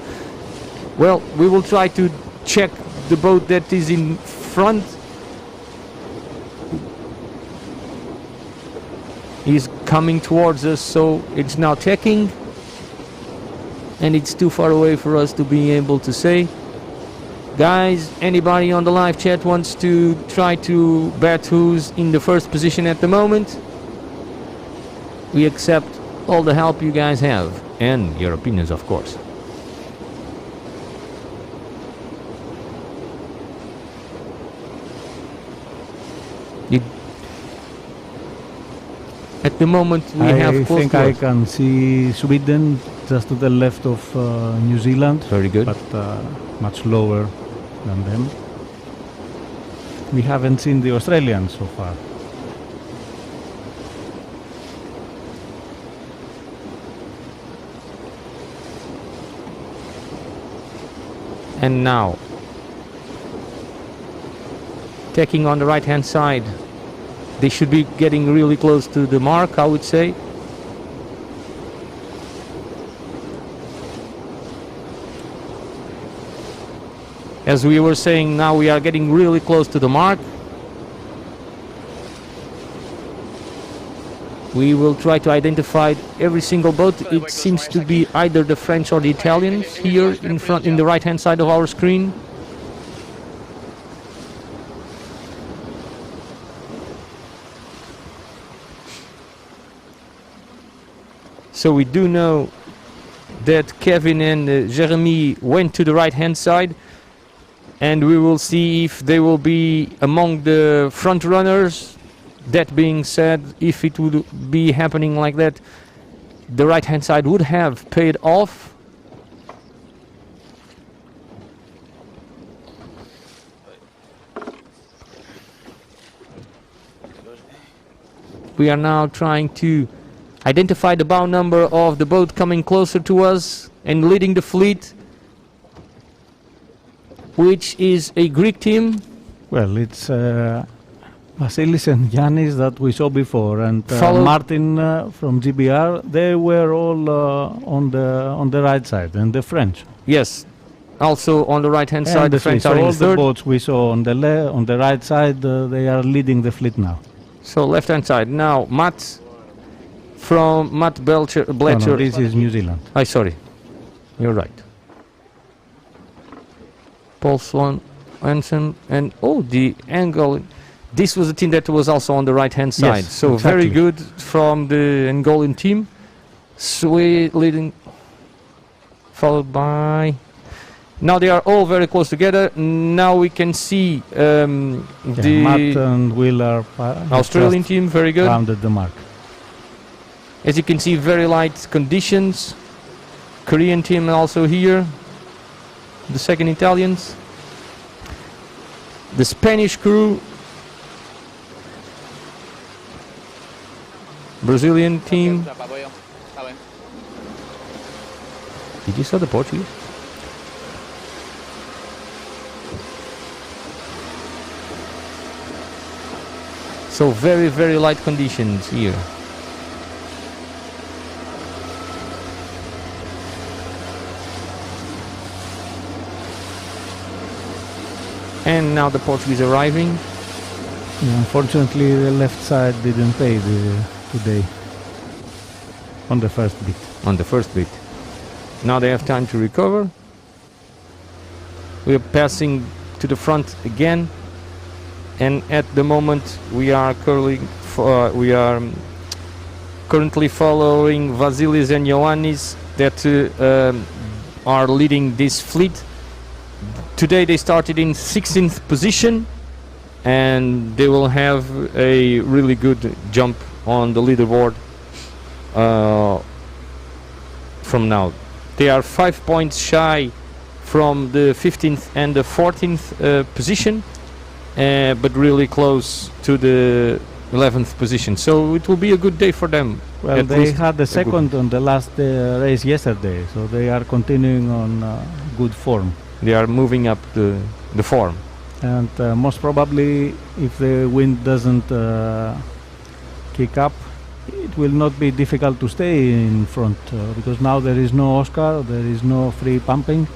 [SPEAKER 3] Well, we will try to check the boat that is in front. He's coming towards us, so it's now checking. And it's too far away for us to be able to say. Guys, anybody on the live chat wants to try to bet who's in the first position at the moment? We accept all the help you guys have, and your opinions, of course. At the moment, we have
[SPEAKER 4] I
[SPEAKER 3] close
[SPEAKER 4] think
[SPEAKER 3] to
[SPEAKER 4] I
[SPEAKER 3] us.
[SPEAKER 4] can see Sweden just to the left of New Zealand,
[SPEAKER 3] Very good.
[SPEAKER 4] but much lower than them. We haven't seen the Australians so far.
[SPEAKER 3] And now, taking on the right hand side, they should be getting really close to the mark, I would say. As we were saying, now we are getting really close to the mark. We will try to identify every single boat. It seems to be either the French or the Italians here in front, in the right hand side of our screen. So we do know that Kevin and Jeremy went to the right hand side, and we will see if they will be among the front runners. That being said, if it would be happening like that, the right hand side would have paid off. We are now trying to identify the bow number of the boat coming closer to us and leading the fleet, which is a Greek team.
[SPEAKER 4] Well, it's Vasilis and Yannis that we saw before, and
[SPEAKER 3] Followed-
[SPEAKER 4] Martin from GBR. They were all on the right side, and the French.
[SPEAKER 3] Yes, also on the right hand
[SPEAKER 4] And
[SPEAKER 3] side, the
[SPEAKER 4] Swiss.
[SPEAKER 3] French
[SPEAKER 4] So
[SPEAKER 3] are in
[SPEAKER 4] all the
[SPEAKER 3] third.
[SPEAKER 4] boats we saw on the right side, they are leading the fleet now.
[SPEAKER 3] So left hand side. Now Matt Belcher.
[SPEAKER 4] No, this is New Zealand.
[SPEAKER 3] Sorry, you're right. Paul Swan, Hansen, and the angle. This was the team that was also on the right hand side.
[SPEAKER 4] Yes,
[SPEAKER 3] So very
[SPEAKER 4] exactly.
[SPEAKER 3] good from the Angolan team. Sway leading, followed by. Now they are all very close together. Now we can see
[SPEAKER 4] Matt and Will are
[SPEAKER 3] Australian team, very good.
[SPEAKER 4] rounded the mark.
[SPEAKER 3] As you can see, very light conditions. Korean team also here. The second Italians. The Spanish crew. Brazilian team. Did you saw the Portuguese? So very, very light conditions here. And now the Portuguese arriving.
[SPEAKER 4] Yeah, unfortunately, the left side didn't pay today on the first bit.
[SPEAKER 3] On the first bit. Now they have time to recover. We are passing to the front again, and at the moment we are currently following Vasilis and Ioannis that are leading this fleet Today they started in 16th position, and they will have a really good jump on the leaderboard from now. They are 5 points shy from the 15th and the 14th position, but really close to the 11th position. So it will be a good day for them.
[SPEAKER 4] Well,
[SPEAKER 3] At
[SPEAKER 4] they
[SPEAKER 3] least
[SPEAKER 4] had the
[SPEAKER 3] a good-
[SPEAKER 4] second on the last race yesterday, so they are continuing on good form.
[SPEAKER 3] They are moving up the form.
[SPEAKER 4] And most probably, if the wind doesn't kick up, it will not be difficult to stay in front because now there is no Oscar, there is no free pumping.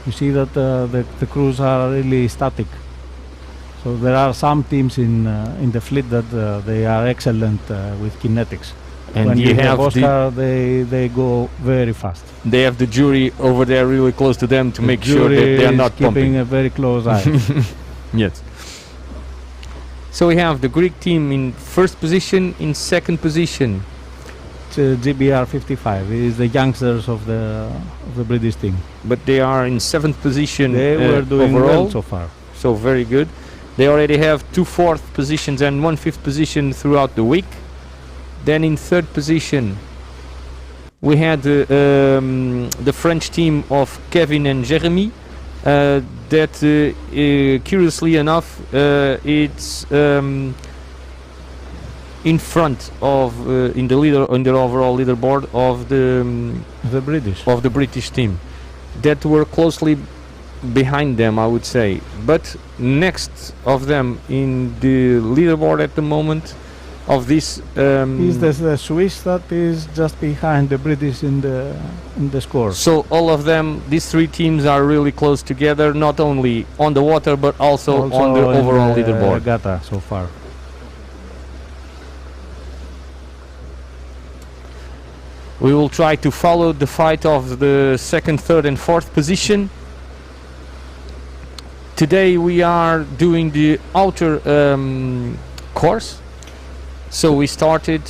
[SPEAKER 4] You see that the crews are really static. So there are some teams in the fleet that they are excellent with kinetics.
[SPEAKER 3] And
[SPEAKER 4] when
[SPEAKER 3] you have
[SPEAKER 4] Oscar, they go very fast.
[SPEAKER 3] they have the jury over there really close to them to
[SPEAKER 4] The
[SPEAKER 3] make sure that
[SPEAKER 4] jury
[SPEAKER 3] they are
[SPEAKER 4] is
[SPEAKER 3] not
[SPEAKER 4] keeping
[SPEAKER 3] pumping.
[SPEAKER 4] a very close eye.
[SPEAKER 3] Yes. So we have the Greek team in first position, in second position.
[SPEAKER 4] It's GBR 55. It is the youngsters of the British team.
[SPEAKER 3] But they are in seventh position
[SPEAKER 4] They were doing
[SPEAKER 3] overall.
[SPEAKER 4] well so far.
[SPEAKER 3] So very good. They already have 2 fourth positions and 1 fifth position throughout the week. Then in third position we had the French team of Kevin and Jeremy. That curiously enough it's in front of in the overall leaderboard of
[SPEAKER 4] The
[SPEAKER 3] British team that were closely behind them, I would say, but next of them in the leaderboard at the moment of this
[SPEAKER 4] Is the Swiss that is just behind the British in the score.
[SPEAKER 3] so all of them, these 3 teams are really close together, not only on the water but also on the
[SPEAKER 4] in
[SPEAKER 3] overall
[SPEAKER 4] the
[SPEAKER 3] leaderboard.
[SPEAKER 4] regatta so far.
[SPEAKER 3] We will try to follow the fight of the second, third and fourth position. Today we are doing the outer course. So we started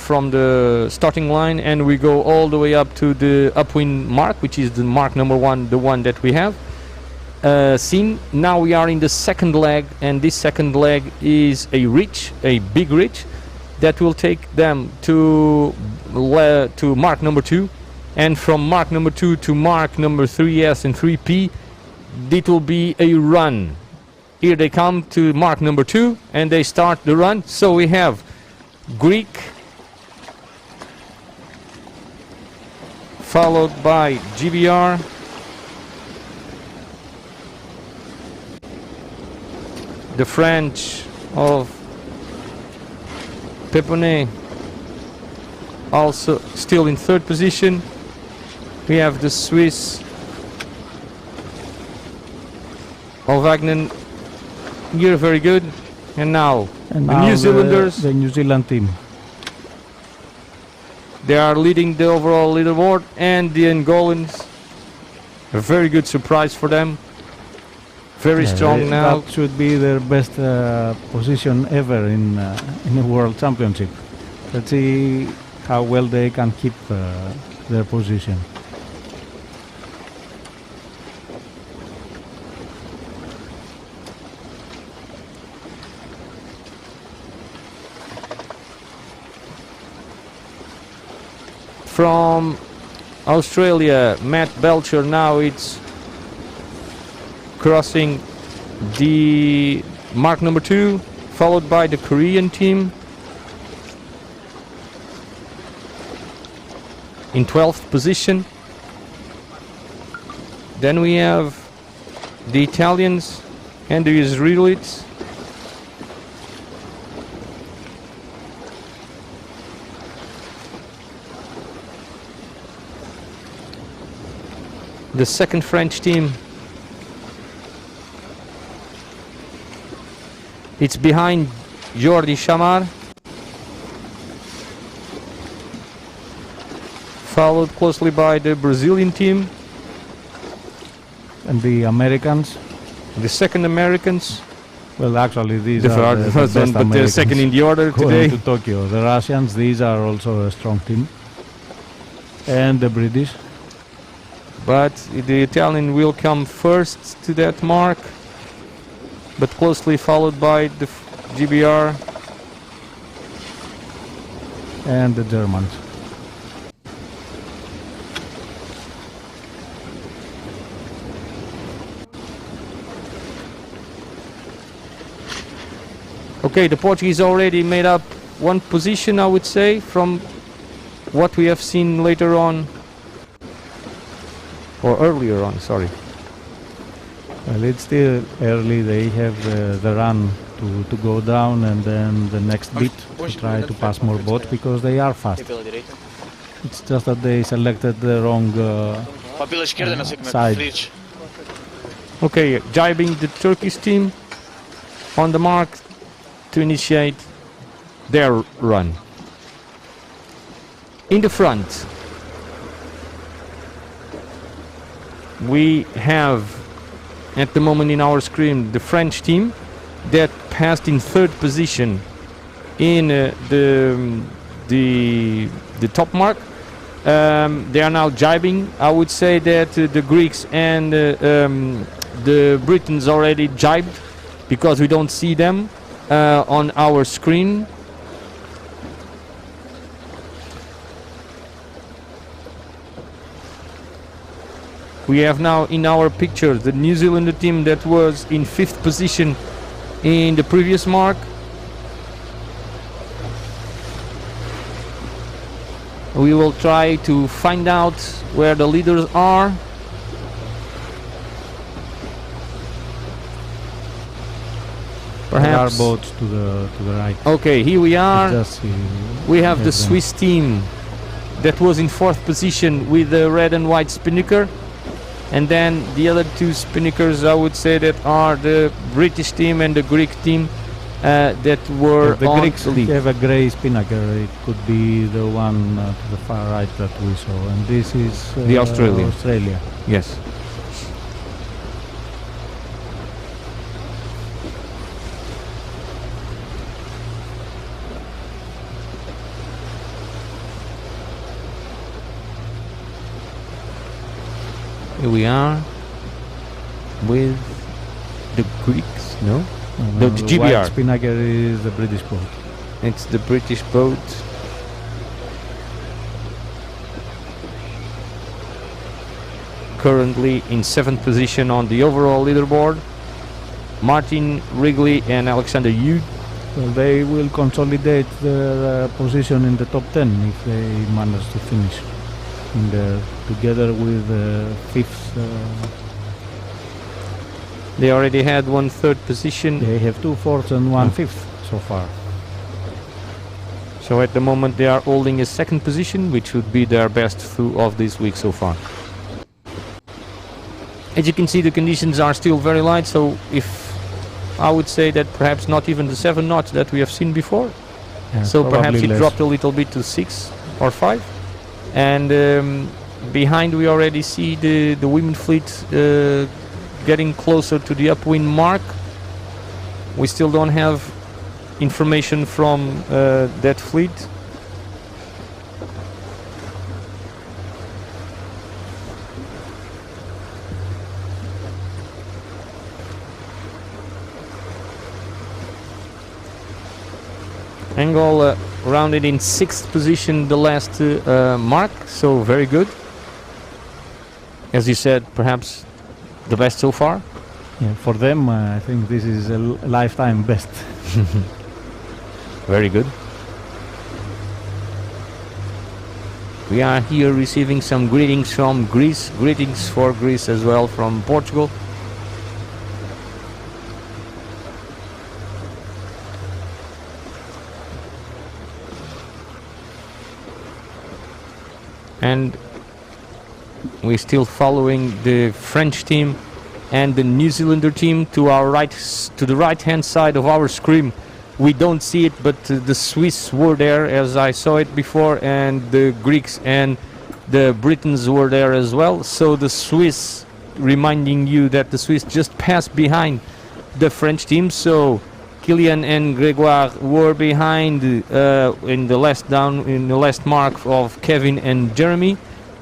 [SPEAKER 3] from the starting line and we go all the way up to the upwind mark, which is the mark number 1, the one that we have seen. Now we are in the second leg, and this second leg is a ridge, a big ridge that will take them to mark number 2, and from mark number 2 to mark number 3S and 3P it will be a run. Here they come to mark number 2 and they start the run. So we have Greek followed by GBR, the French of Peponet also still in third position. We have the Swiss of Wagner here, very good. And now
[SPEAKER 4] And
[SPEAKER 3] the
[SPEAKER 4] now
[SPEAKER 3] New Zealanders,
[SPEAKER 4] the New Zealand team.
[SPEAKER 3] they are leading the overall leaderboard, and the Angolans, a very good surprise for them. Very strong now.
[SPEAKER 4] That should be their best position ever in a World Championship. Let's see how well they can keep their position.
[SPEAKER 3] From Australia, Matt Belcher, now it's crossing the mark number 2, followed by the Korean team in 12th position. Then we have the Italians and the Israelis. The second French team, it's behind Jordi Chamar, followed closely by the Brazilian team,
[SPEAKER 4] And the Americans,
[SPEAKER 3] the second Americans,
[SPEAKER 4] well, actually these
[SPEAKER 3] the
[SPEAKER 4] are the
[SPEAKER 3] first
[SPEAKER 4] best
[SPEAKER 3] one, but they're
[SPEAKER 4] Americans
[SPEAKER 3] second in the order
[SPEAKER 4] going
[SPEAKER 3] today.
[SPEAKER 4] to Tokyo. The Russians, these are also a strong team. And the British.
[SPEAKER 3] but the Italian will come first to that mark, but closely followed by the GBR
[SPEAKER 4] and the Germans.
[SPEAKER 3] Okay, the Portuguese already made up one position, I would say, from what we have seen later on, or earlier on, sorry.
[SPEAKER 4] Well, it's still early. They have the run to go down, and then the next bit to try to pass more boats because they are fast. It's just that they selected the wrong side.
[SPEAKER 3] Okay, jibing the Turkish team on the mark to initiate their run. In the front, we have at the moment in our screen the French team that passed in third position in the top mark. They are now jibing. I would say that the Greeks and the Britons already jibed because we don't see them on our screen. We have now in our picture the New Zealand team that was in fifth position in the previous mark. We will try to find out where the leaders are. Perhaps
[SPEAKER 4] There are boats to the right.
[SPEAKER 3] Okay, here we are.
[SPEAKER 4] Just,
[SPEAKER 3] we have the
[SPEAKER 4] them.
[SPEAKER 3] Swiss team that was in fourth position with the red and white spinnaker, and then the other two spinnakers, I would say, that are the British team and the Greek team that were
[SPEAKER 4] the
[SPEAKER 3] on
[SPEAKER 4] Greeks
[SPEAKER 3] the lead.
[SPEAKER 4] have a grey spinnaker. It could be the one to the far right that we saw, and this is
[SPEAKER 3] The Australian.
[SPEAKER 4] Australia.
[SPEAKER 3] Yes. Here we are with the Greeks, no? The
[SPEAKER 4] The
[SPEAKER 3] GBR.
[SPEAKER 4] white spinnaker is the British boat.
[SPEAKER 3] It's the British boat. Currently in seventh position on the overall leaderboard. Martin Wrigley and Alexander Yu.
[SPEAKER 4] Well, they will consolidate their position in the top 10 if they manage to finish in the, together with the fifth.
[SPEAKER 3] They already had one third position.
[SPEAKER 4] They have 2 fourths and 1 fifth so far.
[SPEAKER 3] So at the moment they are holding a second position, which would be their best through of this week so far. As you can see, the conditions are still very light, so if I would say that perhaps not even the 7 knots that we have seen before.
[SPEAKER 4] Yeah,
[SPEAKER 3] So perhaps
[SPEAKER 4] probably
[SPEAKER 3] it
[SPEAKER 4] less.
[SPEAKER 3] dropped a little bit to 6 or 5. And behind we already see the women fleet getting closer to the upwind mark. We still don't have information from that fleet. Angola rounded in 6th position the last mark, so very good. As you said, perhaps the best so far.
[SPEAKER 4] Yeah, for them, I think this is a lifetime best.
[SPEAKER 3] Very good. We are here receiving some greetings from Greece, greetings for Greece as well from Portugal. And we're still following the French team and the New Zealander team to our right, to the right hand side of our screen. We don't see it, but the Swiss were there as I saw it before, and the Greeks and the Britons were there as well. So the Swiss, reminding you that the Swiss just passed behind the French team. So Kilian and Gregoire were behind in the last mark of Kevin and Jeremy.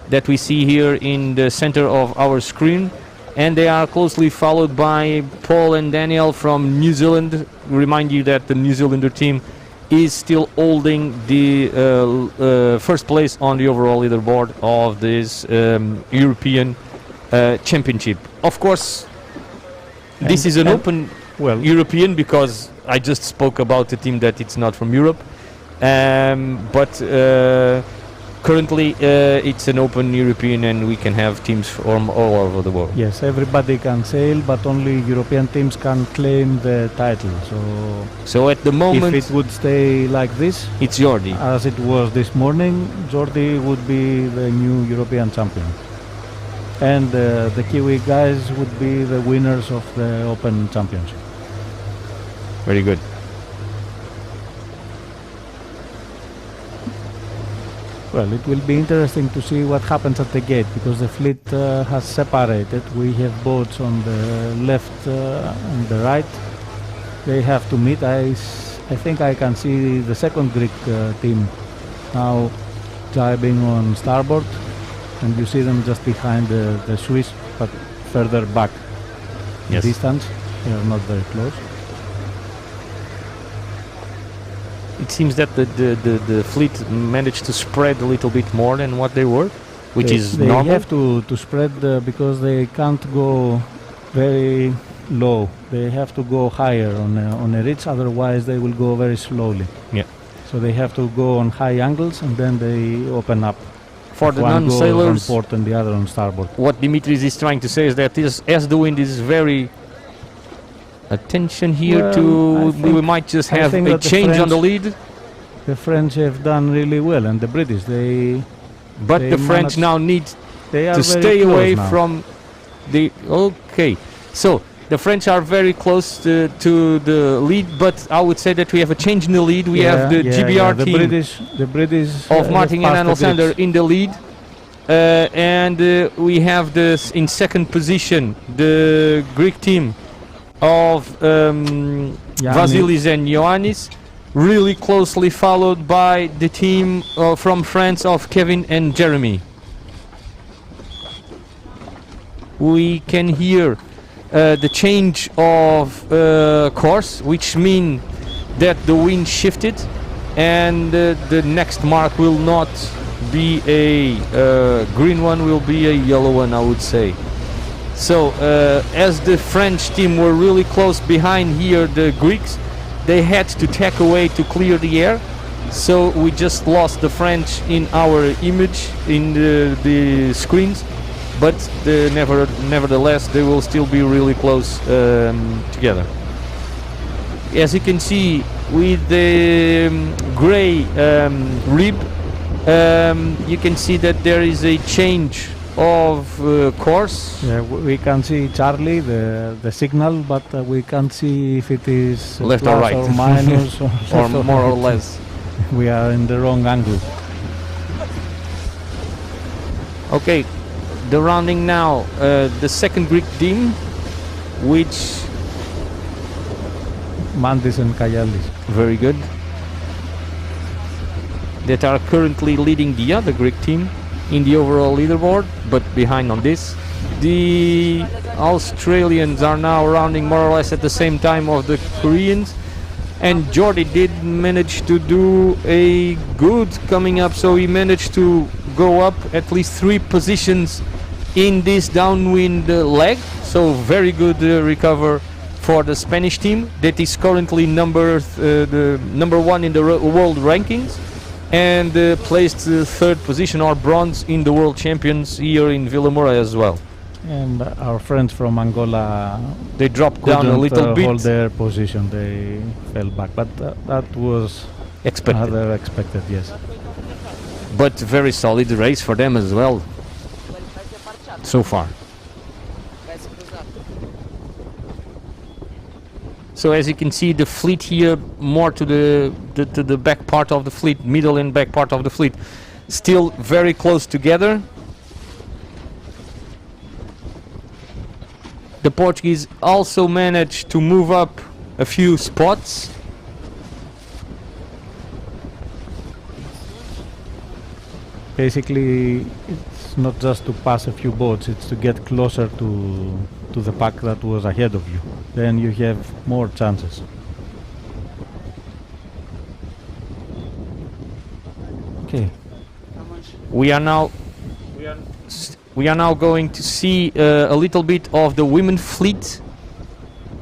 [SPEAKER 3] that we see here in the center of our screen, and they are closely followed by Paul and Daniel from New Zealand. Remind you that the New Zealander team is still holding the first place on the overall leaderboard of this European championship. Of course, this is an open European, because I just spoke about a team that it's not from Europe, but currently it's an open European, and we can have teams from all over the world.
[SPEAKER 4] Yes, everybody can sail, but only European teams can claim the title.
[SPEAKER 3] So at the moment,
[SPEAKER 4] if it would stay like this,
[SPEAKER 3] it's Jordi.
[SPEAKER 4] As it was this morning, Jordi would be the new European champion. And the Kiwi guys would be the winners of the Open Championship.
[SPEAKER 3] Very good.
[SPEAKER 4] Well, it will be interesting to see what happens at the gate, because the fleet has separated. We have boats on the left and the right. They have to meet. I think I can see the second Greek team now jibing on starboard, and you see them just behind the Swiss, but further back in distance. They are not very close.
[SPEAKER 3] It seems that the fleet managed to spread a little bit more than what they were, which is normal.
[SPEAKER 4] They have to spread because they can't go very low. They have to go higher on a ridge, otherwise they will go very slowly.
[SPEAKER 3] Yeah.
[SPEAKER 4] So they have to go on high angles, and then they open up.
[SPEAKER 3] For the
[SPEAKER 4] one
[SPEAKER 3] non-sailors,
[SPEAKER 4] goes on port and the other on starboard.
[SPEAKER 3] What Dimitris is trying to say is that as the wind is very... Attention here we might just have a change on the lead.
[SPEAKER 4] The French have done really well, and the British,
[SPEAKER 3] But the French now need to stay away from the... Okay, so the French are very close to the lead, but I would say that we have a change in the lead. We have the GBR team
[SPEAKER 4] the British
[SPEAKER 3] of Martin and Alexander in the lead. And we have this in second position, the Greek team of Vasilis and Ioannis, really closely followed by the team from France of Kevin and Jeremy. We can hear the change of course, which means that the wind shifted, and the next mark will not be a green one, will be a yellow one, I would say. So as the French team were really close behind here, the Greeks, they had to tack away to clear the air. So we just lost the French in our image in the screens, but nevertheless they will still be really close together. As you can see with the gray rib, you can see that there is a change of course.
[SPEAKER 4] Yeah, we can see Charlie, the signal, but we can't see if it is
[SPEAKER 3] left
[SPEAKER 4] plus
[SPEAKER 3] or right
[SPEAKER 4] or minus
[SPEAKER 3] or more or less.
[SPEAKER 4] We are in the wrong angle.
[SPEAKER 3] Okay, the rounding now, the second Greek team, which
[SPEAKER 4] Mandis and Kayalis.
[SPEAKER 3] Very good. That are currently leading the other Greek team in the overall leaderboard, but behind on this. The Australians are now rounding more or less at the same time of the Koreans, and Jordi did manage to do a good coming up, so he managed to go up at least 3 positions in this downwind leg, so very good recover for the Spanish team that is currently the number 1 in the world rankings, and placed third position or bronze in the world champions here in Vilamoura as well.
[SPEAKER 4] And our friends from Angola,
[SPEAKER 3] they dropped down a little bit.
[SPEAKER 4] Hold their position, they fell back, but that was expected, yes.
[SPEAKER 3] But very solid race for them as well so far. So as you can see, the fleet here, more to the back part of the fleet, middle and back part of the fleet, still very close together. The Portuguese also managed to move up a few spots.
[SPEAKER 4] basically it's not just to pass a few boats, it's to get closer to the pack that was ahead of you. Then you have more chances. Okay.
[SPEAKER 3] We are now going to see a little bit of the women fleet.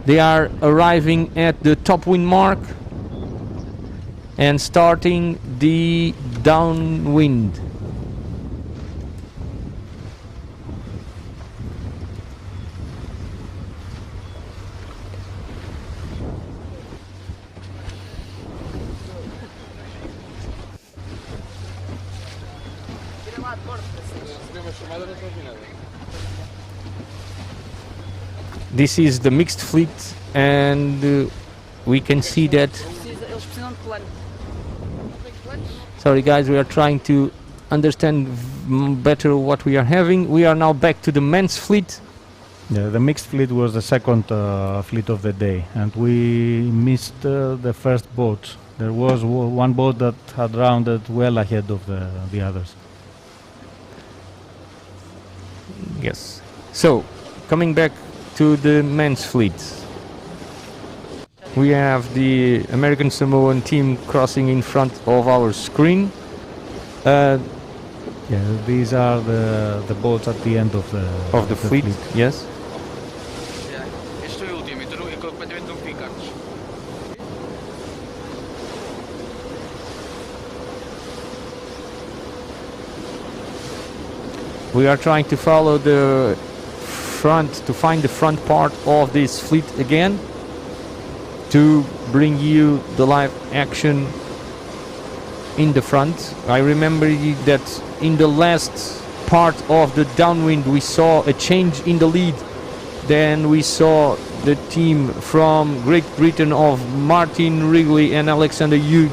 [SPEAKER 3] They are arriving at the top wind mark and starting the downwind. This is the mixed fleet, and we can see that.
[SPEAKER 2] Eles precisam de plano.
[SPEAKER 3] Sorry guys, we are trying to understand better what we are having. We are now back to the men's fleet.
[SPEAKER 4] Yeah, the mixed fleet was the second fleet of the day, and we missed the first boat. There was one boat that had rounded well ahead of the others.
[SPEAKER 3] Yes. So, coming back to the men's fleet. We have the American Samoan team crossing in front of our screen.
[SPEAKER 4] Yeah, these are the boats at the end of the
[SPEAKER 3] fleet. Yes.
[SPEAKER 1] Este é o último, então é completamente não picantes.
[SPEAKER 3] We are trying to follow the front, to find the front part of this fleet again, to bring you the live action in the front. I remember that in the last part of the downwind we saw a change in the lead. Then we saw the team from Great Britain of Martin Wrigley and Alexander Hughes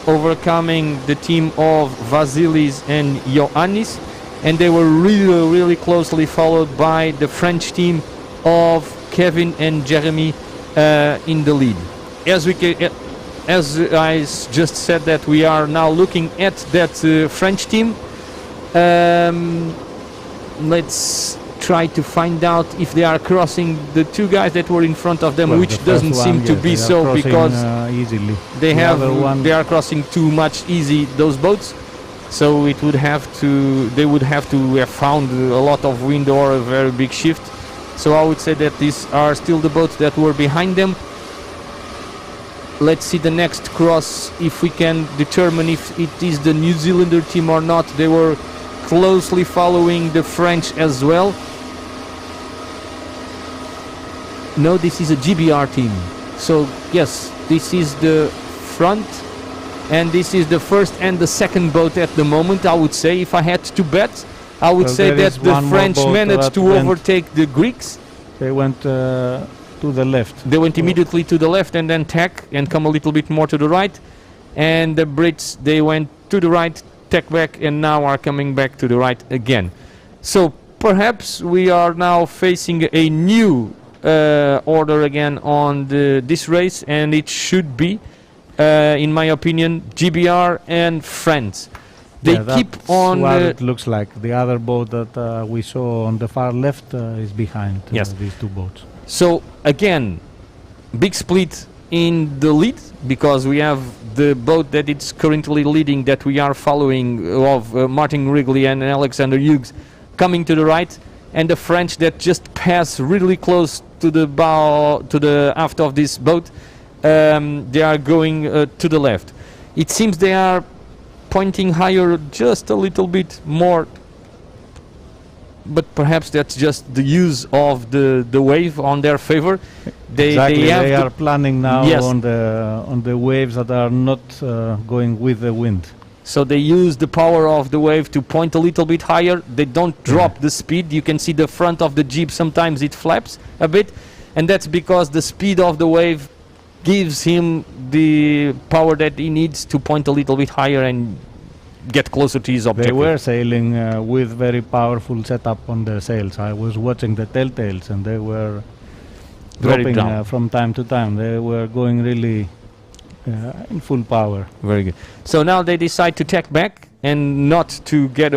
[SPEAKER 3] overcoming the team of Vasilis and Ioannis, and they were really closely followed by the French team of Kevin and Jeremy in the lead. As I just said, that we are now looking at that French team. Let's try to find out if they are crossing the two guys that were in front of them, which doesn't seem to be so, because
[SPEAKER 4] easily.
[SPEAKER 3] they are crossing too much easy those boats. So it would have to, they would have to have found a lot of wind or a very big shift. So I would say that these are still the boats that were behind them. Let's see the next cross, if we can determine if it is the New Zealander team or not. They were closely following the French as well. No, this is a GBR team. So yes, this is the front, and this is the first and the second boat at the moment. I would say, if I had to bet, I would say that the French managed to overtake the Greeks.
[SPEAKER 4] They went to the left.
[SPEAKER 3] They went immediately to the left and then tack and come a little bit more to the right. And the Brits, they went to the right, tack back, and now are coming back to the right again. So perhaps we are now facing a new order again on this race, and it should be, in my opinion, GBR and France. They keep on.
[SPEAKER 4] What it looks like. The other boat that we saw on the far left is behind these two boats.
[SPEAKER 3] So again, big split in the lead, because we have the boat that it's currently leading, that we are following, of Martin Wrigley and Alexander Hughes, coming to the right, and the French that just pass really close to the bow, to the aft of this boat. They are going to the left. It seems they are pointing higher just a little bit more, but perhaps that's just the use of the wave on their favor. They
[SPEAKER 4] are planning now on the waves that are not going with the wind.
[SPEAKER 3] So they use the power of the wave to point a little bit higher. They don't drop the speed. You can see the front of the Jeep, sometimes it flaps a bit, and that's because the speed of the wave gives him the power that he needs to point a little bit higher and get closer to his objective.
[SPEAKER 4] They were sailing with very powerful setup on their sails. I was watching the telltales, and they were dropping from time to time. They were going really in full power.
[SPEAKER 3] Very good. So now they decide to tack back, and not to get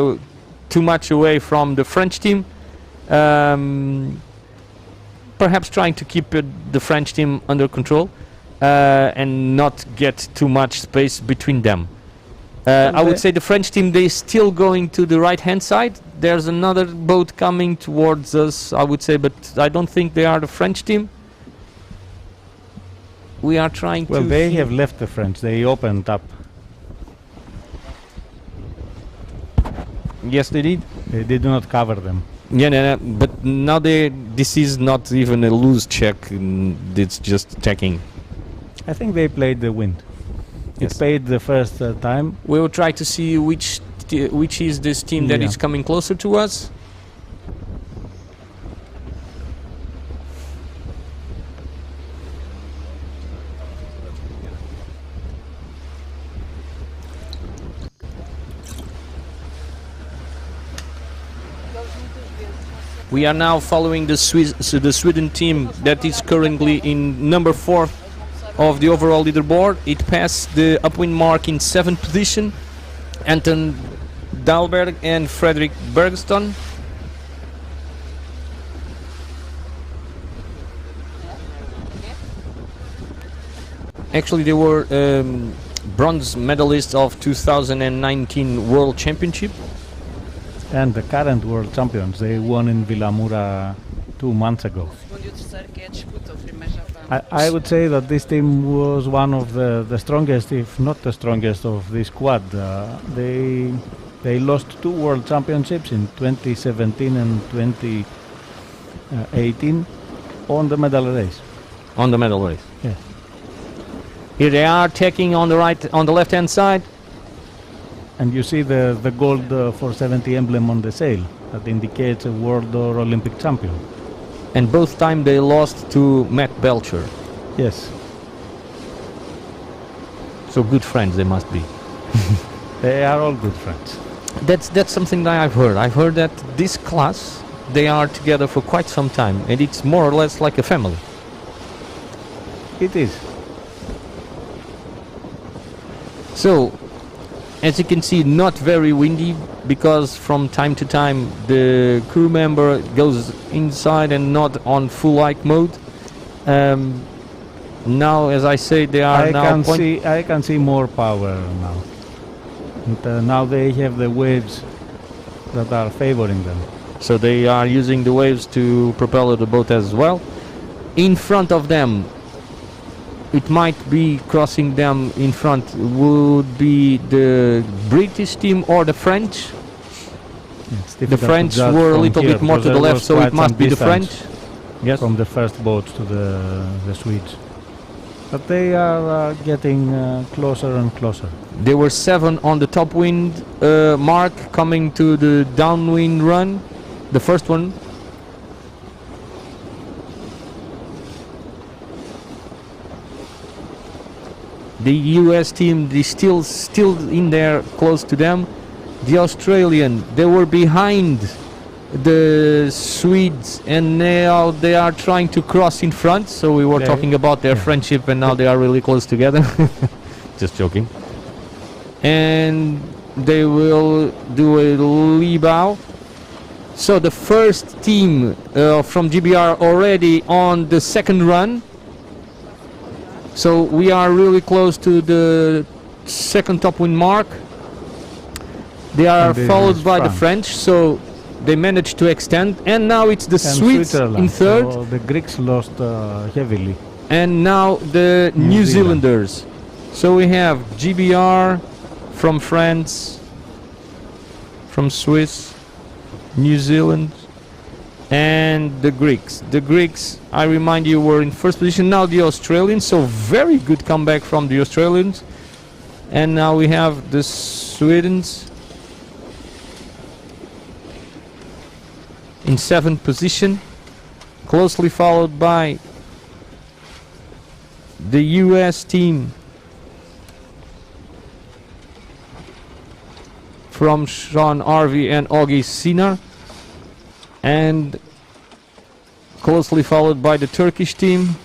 [SPEAKER 3] too much away from the French team. Perhaps trying to keep the French team under control and not get too much space between them. I would say the French team, they still going to the right hand side. There's another boat coming towards us, I would say, but I don't think they are the French team. We are trying to...
[SPEAKER 4] Well, they have left the French. They opened up.
[SPEAKER 3] Yes, they did.
[SPEAKER 4] They did not cover them.
[SPEAKER 3] Yeah, no, but now this is not even a loose check. It's just checking.
[SPEAKER 4] I think they played the wind.
[SPEAKER 3] Yes.
[SPEAKER 4] It paid the first time.
[SPEAKER 3] We will try to see which is this team that is coming closer to us. We are now following the Sweden team that is currently in number 4 of the overall leaderboard. It passed the upwind mark in 7th position. Anton Dahlberg and Fredrik Bergston. Actually, they were bronze medalists of 2019 World Championship.
[SPEAKER 4] And the current world champions, they won in Vilamoura 2 months ago. I would say that this team was one of the strongest, if not the strongest, of this squad. They lost 2 world championships in 2017 and 2018 on the medal race.
[SPEAKER 3] On the medal race.
[SPEAKER 4] Yeah.
[SPEAKER 3] Here they are taking on the left hand side.
[SPEAKER 4] And you see the gold 470 emblem on the sail that indicates a world or Olympic champion.
[SPEAKER 3] And both times they lost to Matt Belcher.
[SPEAKER 4] Yes.
[SPEAKER 3] So good friends they must be.
[SPEAKER 4] They are all good friends.
[SPEAKER 3] That's something that I've heard. I've heard that this class, they are together for quite some time, and it's more or less like a family.
[SPEAKER 4] It is.
[SPEAKER 3] So, as you can see, not very windy, because from time to time the crew member goes inside and not on full hike mode. Now, as I say, they are
[SPEAKER 4] I can see more power now. And, now they have the waves that are favoring them.
[SPEAKER 3] So they are using the waves to propel the boat as well. In front of them, it might be crossing them in front, would be the British team or the French. The French were a little bit more to the left, so it must be the French.
[SPEAKER 4] Yes. From the first boat to the Swedes. But they are getting closer and closer.
[SPEAKER 3] There were 7 on the top wind mark coming to the downwind run, the first one. The US team is still in there close to them. The Australian, they were behind the Swedes, and now they are trying to cross in front. So we were talking about their friendship, and now they are really close together. Just joking. And they will do a lee bow. So the first team from GBR already on the second run. So we are really close to the second top wind mark. They are followed by the French, so they managed to extend, and now it's the Swedes in third.
[SPEAKER 4] So the Greeks lost heavily.
[SPEAKER 3] And now the New Zealanders. So we have GBR from France, from Swiss, New Zealand, and the Greeks. The Greeks, I remind you, were in first position. Now the Australians, so very good comeback from the Australians. And now we have the Swedes in 7th position, closely followed by the US team from Sean Harvey and Augie Sinar, and closely followed by the Turkish team.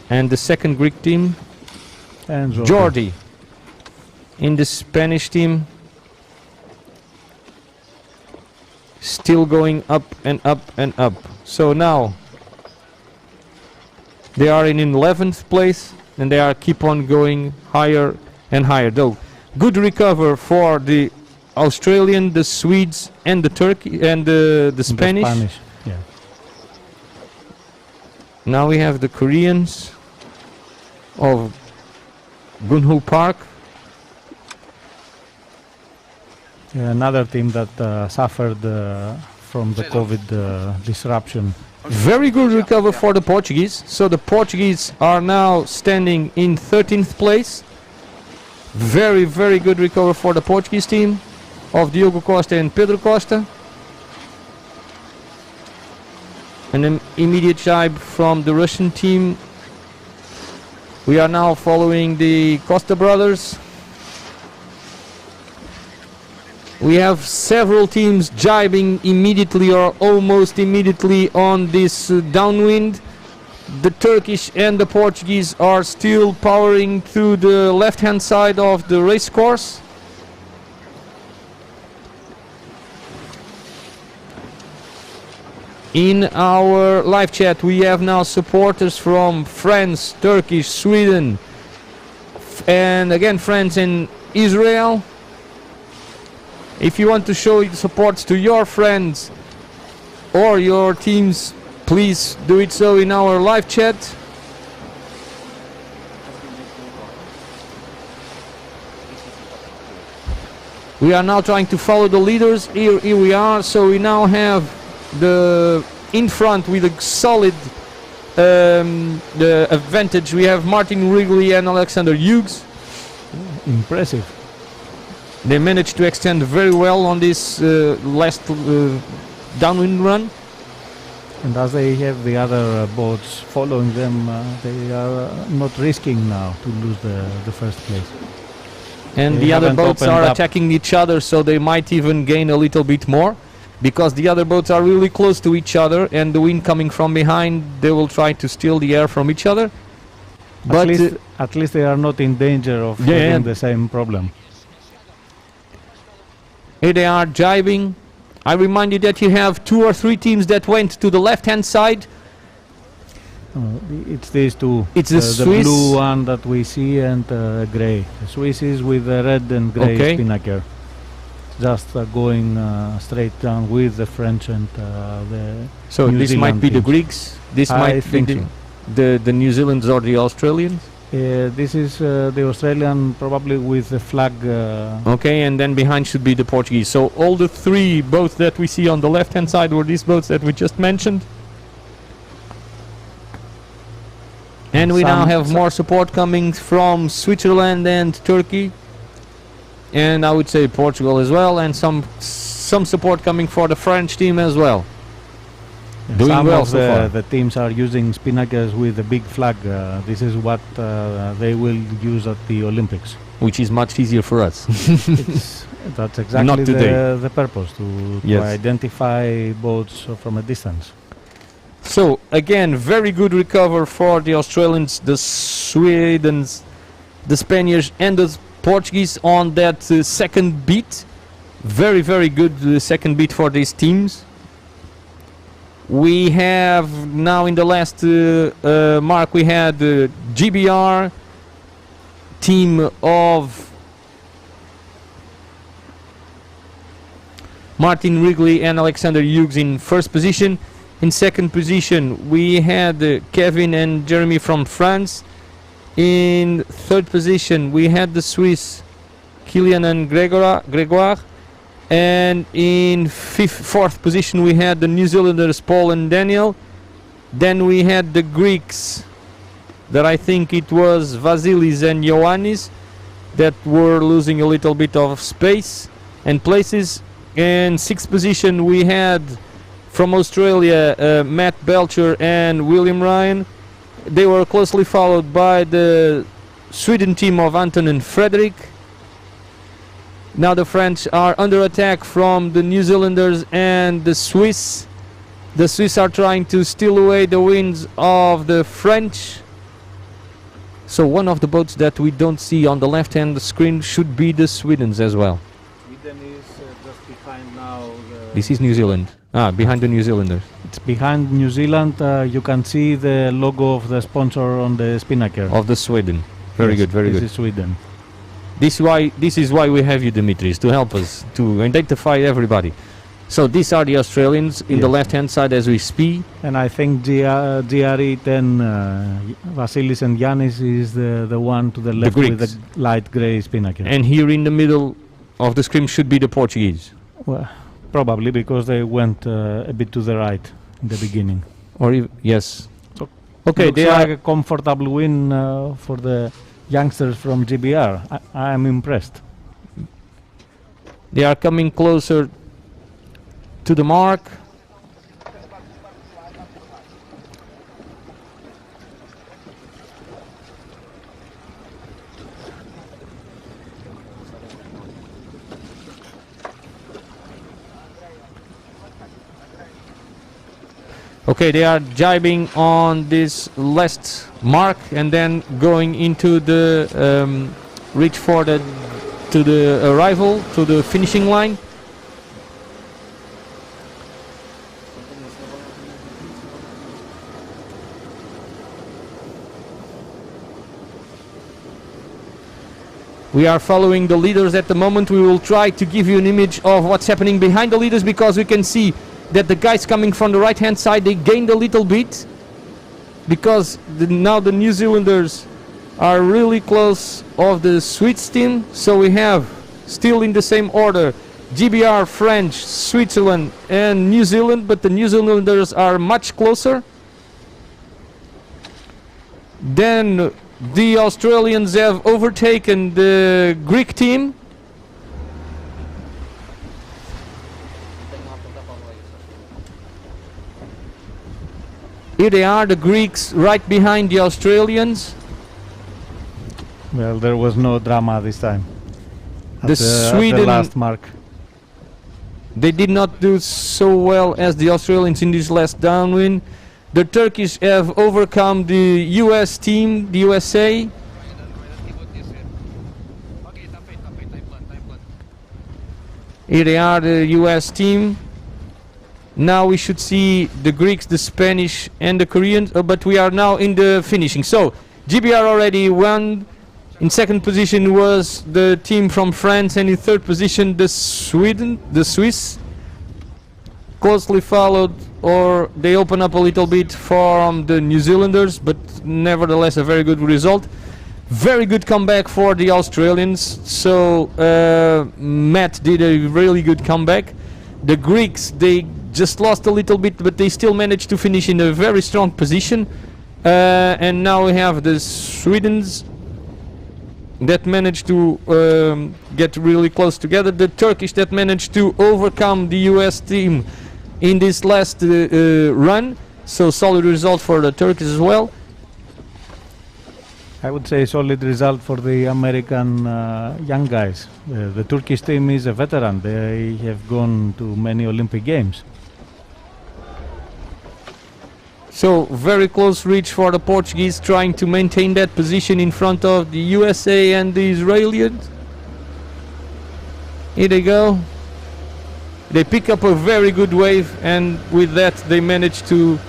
[SPEAKER 3] And the second Greek team,
[SPEAKER 4] And
[SPEAKER 3] Jordi. In the Spanish team, still going up and up and up. So now they are in 11th place and they are keep on going higher and higher. Though good recover for the Australian, the Swedes, and the Turkey and the Spanish.
[SPEAKER 4] Yeah.
[SPEAKER 3] Now we have the Koreans of Gunho Park.
[SPEAKER 4] Another team that suffered from the COVID disruption.
[SPEAKER 3] Very good recover for the Portuguese. So the Portuguese are now standing in 13th place. Very, very good recover for the Portuguese team of Diogo Costa and Pedro Costa. An immediate jibe from the Russian team. We are now following the Costa brothers. We have several teams jibing immediately or almost immediately on this downwind. The Turkish and the Portuguese are still powering through the left-hand side of the race course. In our live chat we have now supporters from France, Turkey, Sweden, and again France and Israel. If you want to show your support to your friends or your teams, please do it so in our live chat. We are now trying to follow the leaders. Here we are. So we now have the in front with a solid the advantage. We have Martin Wrigley and Alexander Hughes.
[SPEAKER 4] Impressive.
[SPEAKER 3] They managed to extend very well on this last downwind run.
[SPEAKER 4] And as they have the other boats following them, they are not risking now to lose the first place.
[SPEAKER 3] And
[SPEAKER 4] They
[SPEAKER 3] the other
[SPEAKER 4] haven't
[SPEAKER 3] boats
[SPEAKER 4] opened
[SPEAKER 3] are
[SPEAKER 4] up.
[SPEAKER 3] attacking each other, so they might even gain a little bit more, because the other boats are really close to each other, and the wind coming from behind, they will try to steal the air from each other. But
[SPEAKER 4] At least they are not in danger of
[SPEAKER 3] Yeah,
[SPEAKER 4] having
[SPEAKER 3] yeah.
[SPEAKER 4] the same problem.
[SPEAKER 3] here they are jibing. I remind you that you have 2 or 3 teams that went to the left-hand side.
[SPEAKER 4] It's these two.
[SPEAKER 3] It's the
[SPEAKER 4] the
[SPEAKER 3] Swiss.
[SPEAKER 4] blue one that we see and grey. The Swiss is with the red and grey
[SPEAKER 3] Okay.
[SPEAKER 4] spinnaker. Just going straight down with the French and the
[SPEAKER 3] So
[SPEAKER 4] New
[SPEAKER 3] this might
[SPEAKER 4] Zealand
[SPEAKER 3] be the
[SPEAKER 4] teams.
[SPEAKER 3] Greeks. This
[SPEAKER 4] I
[SPEAKER 3] might be
[SPEAKER 4] think so.
[SPEAKER 3] the New Zealanders or the Australians.
[SPEAKER 4] This is the Australian, probably with the flag.
[SPEAKER 3] Okay, and then behind should be the Portuguese. So all the 3 boats that we see on the left-hand side were these boats that we just mentioned. And we now have more support coming from Switzerland and Turkey, and I would say Portugal as well, and some support coming for the French team as well. Doing
[SPEAKER 4] Some
[SPEAKER 3] well
[SPEAKER 4] of
[SPEAKER 3] so far.
[SPEAKER 4] the teams are using spinnakers with a big flag. This is what they will use at the Olympics.
[SPEAKER 3] Which is much easier for us.
[SPEAKER 4] That's exactly
[SPEAKER 3] today.
[SPEAKER 4] the purpose, to
[SPEAKER 3] Yes.
[SPEAKER 4] identify boats from a distance.
[SPEAKER 3] So again, very good recover for the Australians, the Swedes, the Spaniards, and the Portuguese on that second beat. Very, very good second beat for these teams. We have now in the last mark we had the GBR team of Martin Wrigley and Alexander Hughes in first position. In second position we had Kevin and Jeremy from France. In third position we had the Swiss Kilian and Gregoire. And in fourth position we had the New Zealanders Paul and Daniel. Then we had the Greeks, that I think it was Vasilis and Ioannis, that were losing a little bit of space and places. In sixth position we had from Australia Matt Belcher and William Ryan. They were closely followed by the Sweden team of Anton and Frederick. Now the French are under attack from the New Zealanders and the Swiss. The Swiss are trying to steal away the winds of the French. So one of the boats that we don't see on the left-hand screen should be the Sweden's as well.
[SPEAKER 4] Sweden is just behind now.
[SPEAKER 3] This is New Zealand. Ah, behind the New Zealanders.
[SPEAKER 4] It's behind New Zealand. You can see the logo of the sponsor on the spinnaker.
[SPEAKER 3] Of the Sweden. Very
[SPEAKER 4] Yes,
[SPEAKER 3] good, very
[SPEAKER 4] this
[SPEAKER 3] good.
[SPEAKER 4] is Sweden.
[SPEAKER 3] This is why we have you, Dimitris, to help us to identify everybody. So these are the Australians in the
[SPEAKER 4] Yes.
[SPEAKER 3] left-hand side as we speak.
[SPEAKER 4] And I think GRE 10, Vasilis and Yanis is the one to the left with
[SPEAKER 3] Greeks.
[SPEAKER 4] the light grey spinnaker.
[SPEAKER 3] And here in the middle of the screen should be the Portuguese.
[SPEAKER 4] Well, probably because they went a bit to the right in the beginning.
[SPEAKER 3] Or yes.
[SPEAKER 4] So
[SPEAKER 3] Okay,
[SPEAKER 4] looks
[SPEAKER 3] they
[SPEAKER 4] like
[SPEAKER 3] are.
[SPEAKER 4] a comfortable win for the youngsters from GBR. I am impressed.
[SPEAKER 3] They are coming closer to the mark. Okay, they are jibing on this last mark and then going into the reach for the arrival to the finishing line. We are following the leaders at the moment. We will try to give you an image of what's happening behind the leaders, because we can see that the guys coming from the right hand side, they gained a little bit, because now the New Zealanders are really close of the Swiss team. So we have still in the same order GBR, French, Switzerland and New Zealand, but the New Zealanders are much closer. Then the Australians have overtaken the Greek team. Here they are, the Greeks right behind the Australians.
[SPEAKER 4] Well, there was no drama this time.
[SPEAKER 3] The
[SPEAKER 4] At the
[SPEAKER 3] Sweden,
[SPEAKER 4] last mark.
[SPEAKER 3] they did not do so well as the Australians in this last downwind. The Turkish have overcome the US team, the USA. Here they are, the US team. Now we should see the Greeks, the Spanish and the Koreans, but we are now in the finishing. So GBR already won. In second position was the team from France, and in third position the Swiss. Closely followed, or they open up a little bit from the New Zealanders, but nevertheless a very good result. Very good comeback for the Australians. So Matt did a really good comeback. The Greeks, they just lost a little bit, but they still managed to finish in a very strong position. And now we have the Swedes that managed to get really close together. The Turkish that managed to overcome the US team in this last run. So solid result for the Turkish as well.
[SPEAKER 4] I would say solid result for the American young guys. The Turkish team is a veteran. They have gone to many Olympic Games.
[SPEAKER 3] So very close reach for the Portuguese, trying to maintain that position in front of the USA and the Israelis. Here they go. They pick up a very good wave, and with that they manage to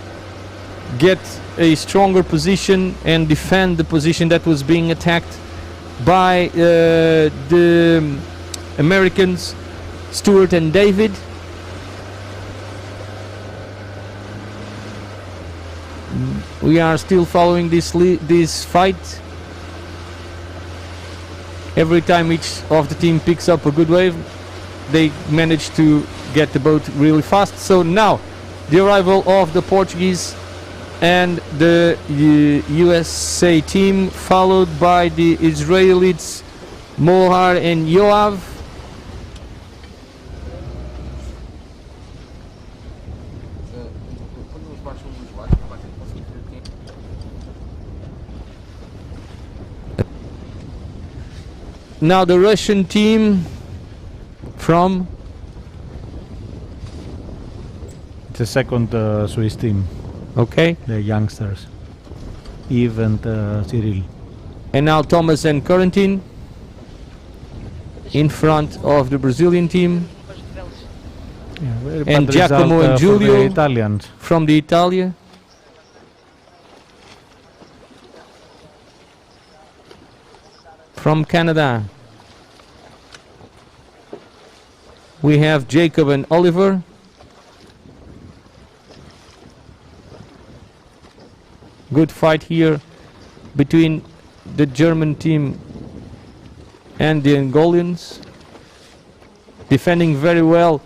[SPEAKER 3] get a stronger position and defend the position that was being attacked by the Americans, Stuart and David. We are still following this fight. Every time each of the team picks up a good wave, they manage to get the boat really fast. So now the arrival of the Portuguese and the USA team, followed by the Israelis Mohar and Yoav. Now the Russian team from
[SPEAKER 4] It's the second Swiss team,
[SPEAKER 3] okay,
[SPEAKER 4] the youngsters, Yves and Cyril.
[SPEAKER 3] And now Thomas and Corentin in front of the Brazilian team.
[SPEAKER 4] Yeah, very
[SPEAKER 3] And
[SPEAKER 4] bad
[SPEAKER 3] Giacomo
[SPEAKER 4] result,
[SPEAKER 3] and
[SPEAKER 4] for the
[SPEAKER 3] Giulio
[SPEAKER 4] Italians.
[SPEAKER 3] from the Italia. From Canada, we have Jacob and Oliver. Good fight here between the German team and the Angolians. Defending very well.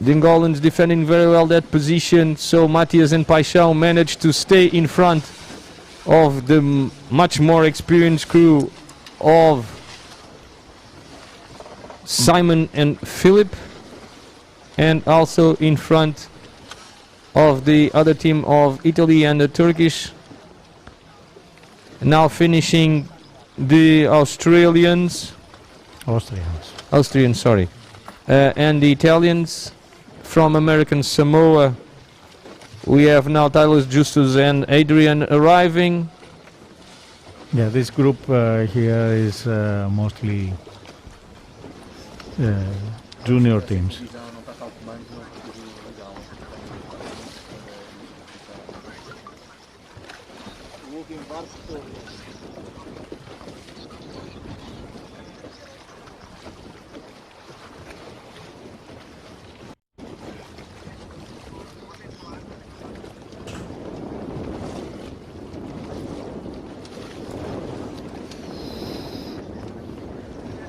[SPEAKER 3] The Angolans defending very well that position, so Matias and Paixão managed to stay in front of the much more experienced crew of Simon and Philip, and also in front of the other team of Italy and the Turkish. Now finishing the Austrians, sorry, and the Italians. From American Samoa, we have now Tyler Justus and Adrian arriving.
[SPEAKER 4] Yeah, this group here is mostly junior teams.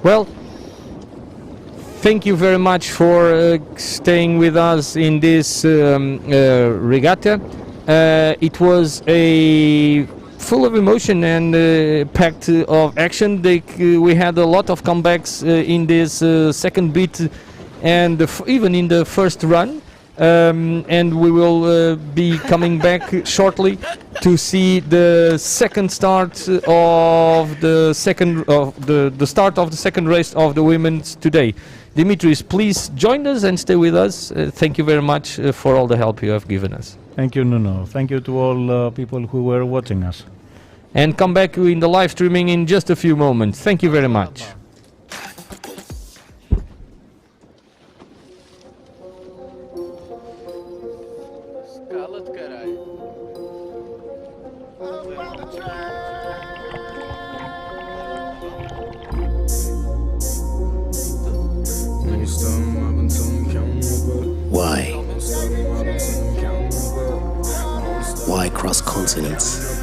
[SPEAKER 3] Well, thank you very much for staying with us in this regatta. It was a full of emotion and packed of action. We had a lot of comebacks in this second bit and even in the first run. And we will be coming back shortly to see the second start of the start of the second race of the women's today. Dimitris, please join us and stay with us. Thank you very much for all the help you have given us.
[SPEAKER 4] Thank you, Nuno. Thank you to all people who were watching us.
[SPEAKER 3] And come back in the live streaming in just a few moments. Thank you very much.
[SPEAKER 5] Why? Why cross continents?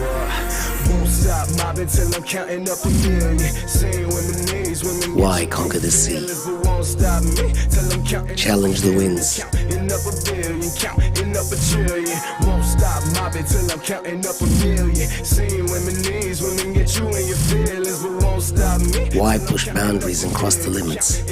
[SPEAKER 5] Why conquer the sea? Challenge the winds. Why push boundaries and cross the limits?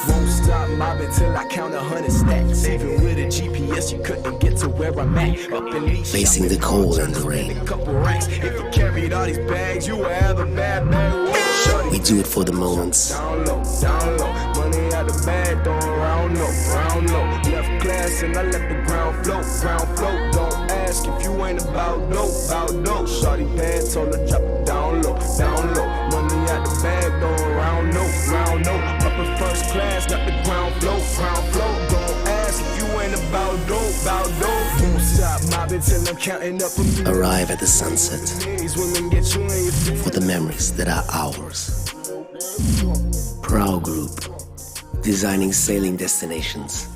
[SPEAKER 6] Won't stop mobbing till I count 100 stacks. Even with a GPS, you couldn't get to where I'm at. Up in Lee,
[SPEAKER 5] Facing the cold and the rain.
[SPEAKER 6] if you carried all these bags, you would have a bad bag.
[SPEAKER 5] We do it for the moments.
[SPEAKER 6] Down low, money out the bag, throwing round low. Left class and I let the ground float. Don't ask if you ain't about dope. Shorty bad, told her drop it down low. Money out the bag, throwing round note. Up in first class, got the ground float. Don't ask if you ain't about dope. Won't stop mobbing till I'm counting up a million.
[SPEAKER 5] Arrive at the sunset for the memories that are ours. Proud Group, designing sailing destinations.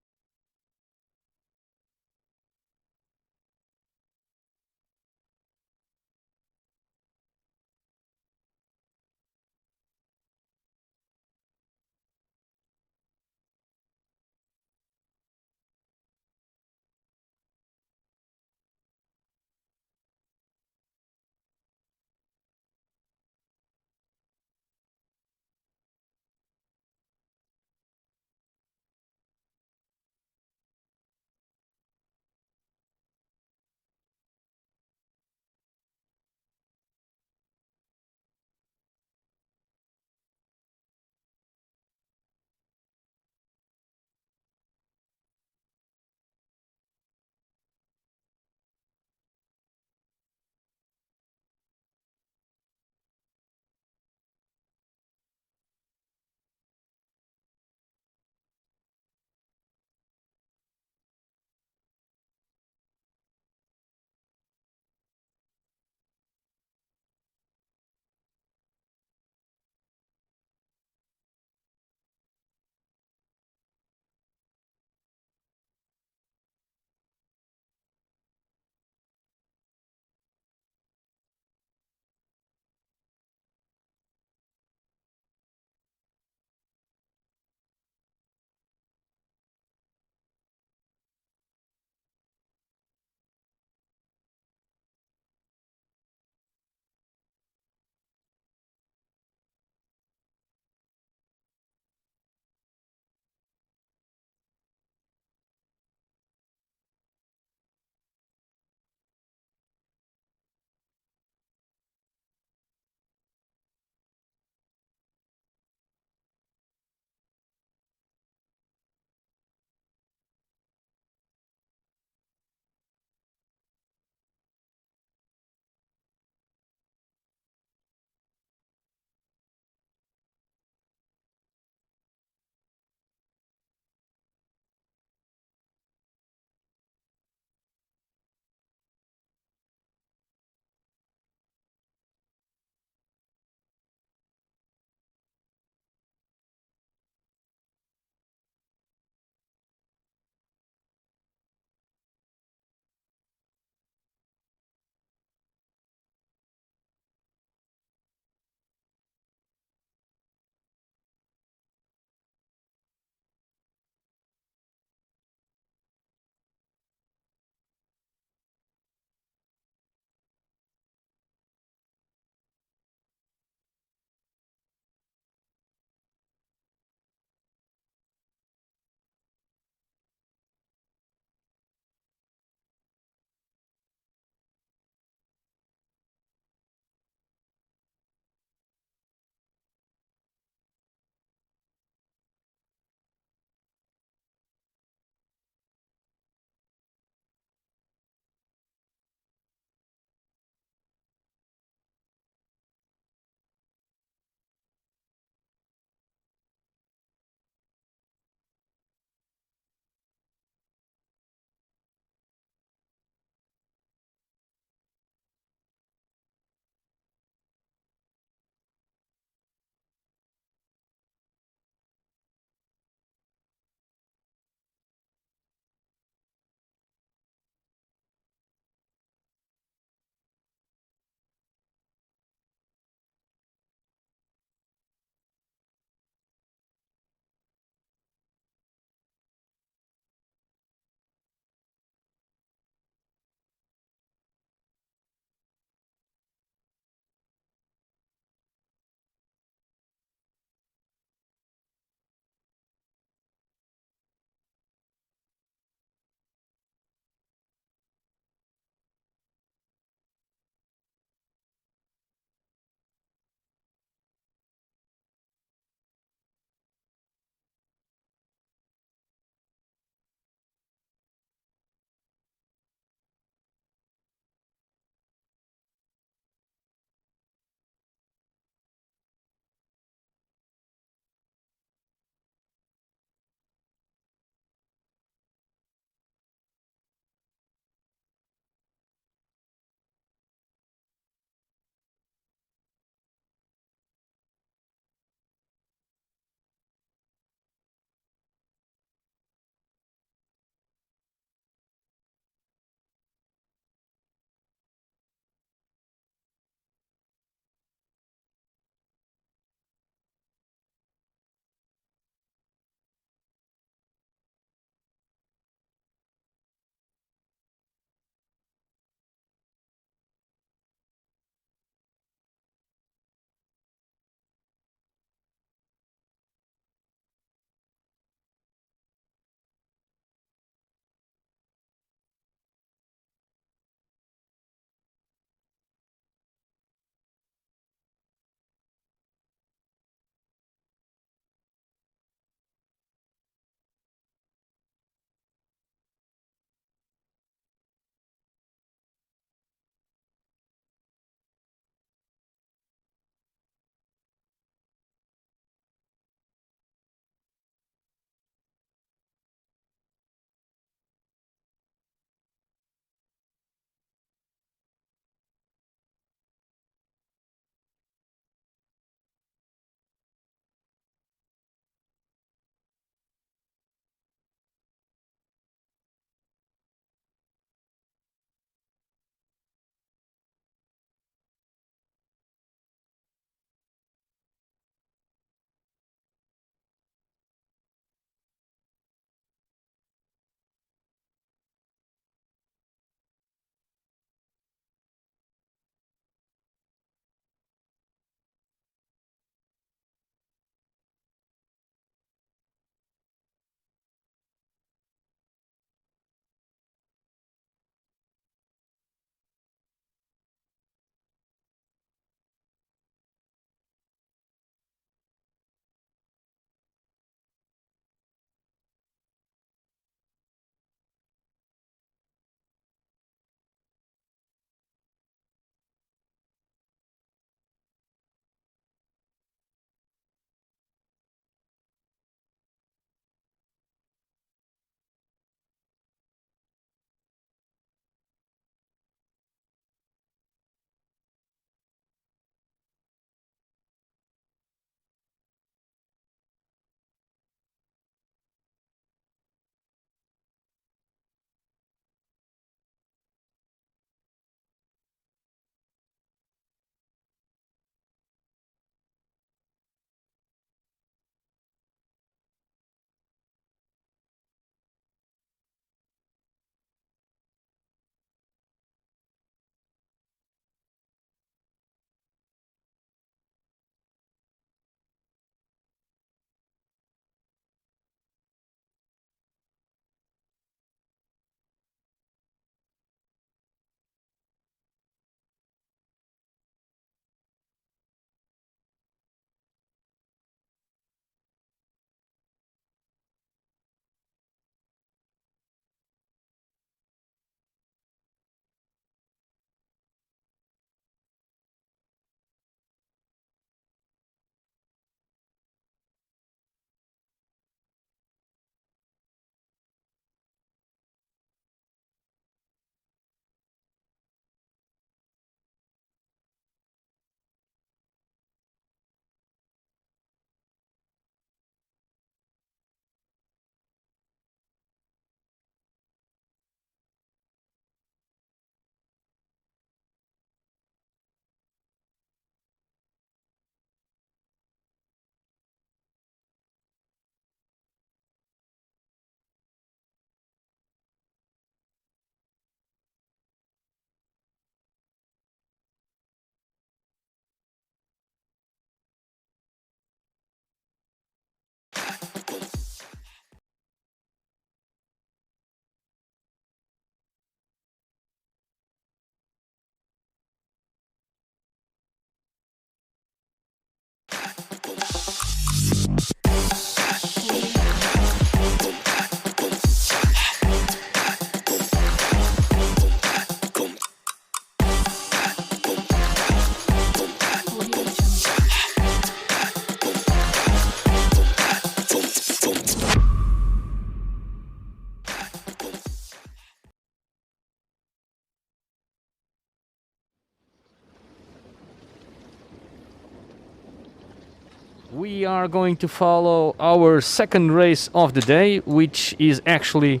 [SPEAKER 3] we are going to follow our second race of the day, which is actually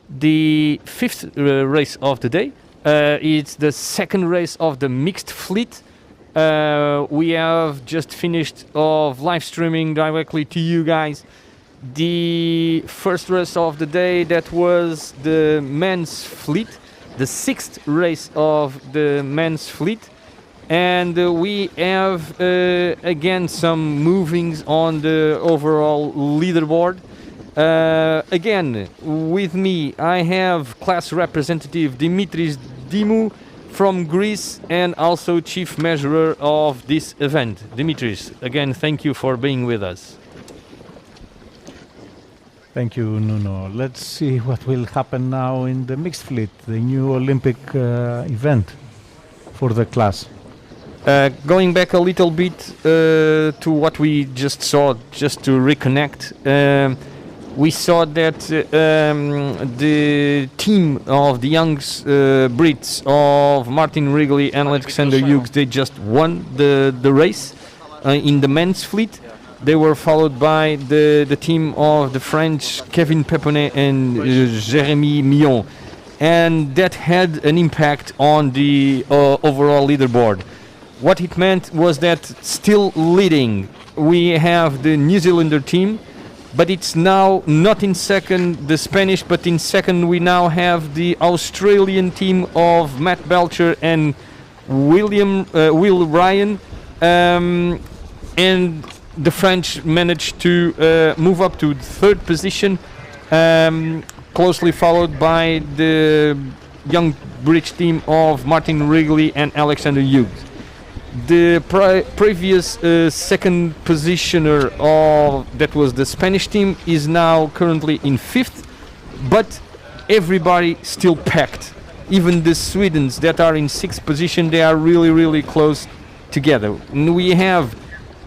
[SPEAKER 3] the fifth race of the day. It's the second race of the mixed fleet. We have just finished of live streaming directly to you guys the first race of the day, that was the men's fleet, the sixth race of the men's fleet. And we have again some movings on the overall leaderboard. Again, with me I have class representative Dimitris Dimou from Greece and also chief measurer of this event. Dimitris, again, thank you for being with us.
[SPEAKER 4] Thank you, Nuno. Let's see what will happen now in the mixed fleet, the new Olympic event for the class.
[SPEAKER 3] Going back a little bit to what we just saw, just to reconnect, we saw that the team of the young Brits of Martin Wrigley and Alexander Hughes, they just won the race in the men's fleet. They were followed by the team of the French Kevin Peponnet and Jérémy Millon, and that had an impact on the overall leaderboard. What it meant was that still leading we have the New Zealander team, but it's now not in second the Spanish, but in second we now have the Australian team of Matt Belcher and Will Ryan, and the French managed to move up to third position, closely followed by the young British team of Martin Wrigley and Alexander Hughes. The previous second positioner that was the Spanish team is now currently in fifth, but everybody still packed. Even the Swedes that are in sixth position, they are really close together. And we have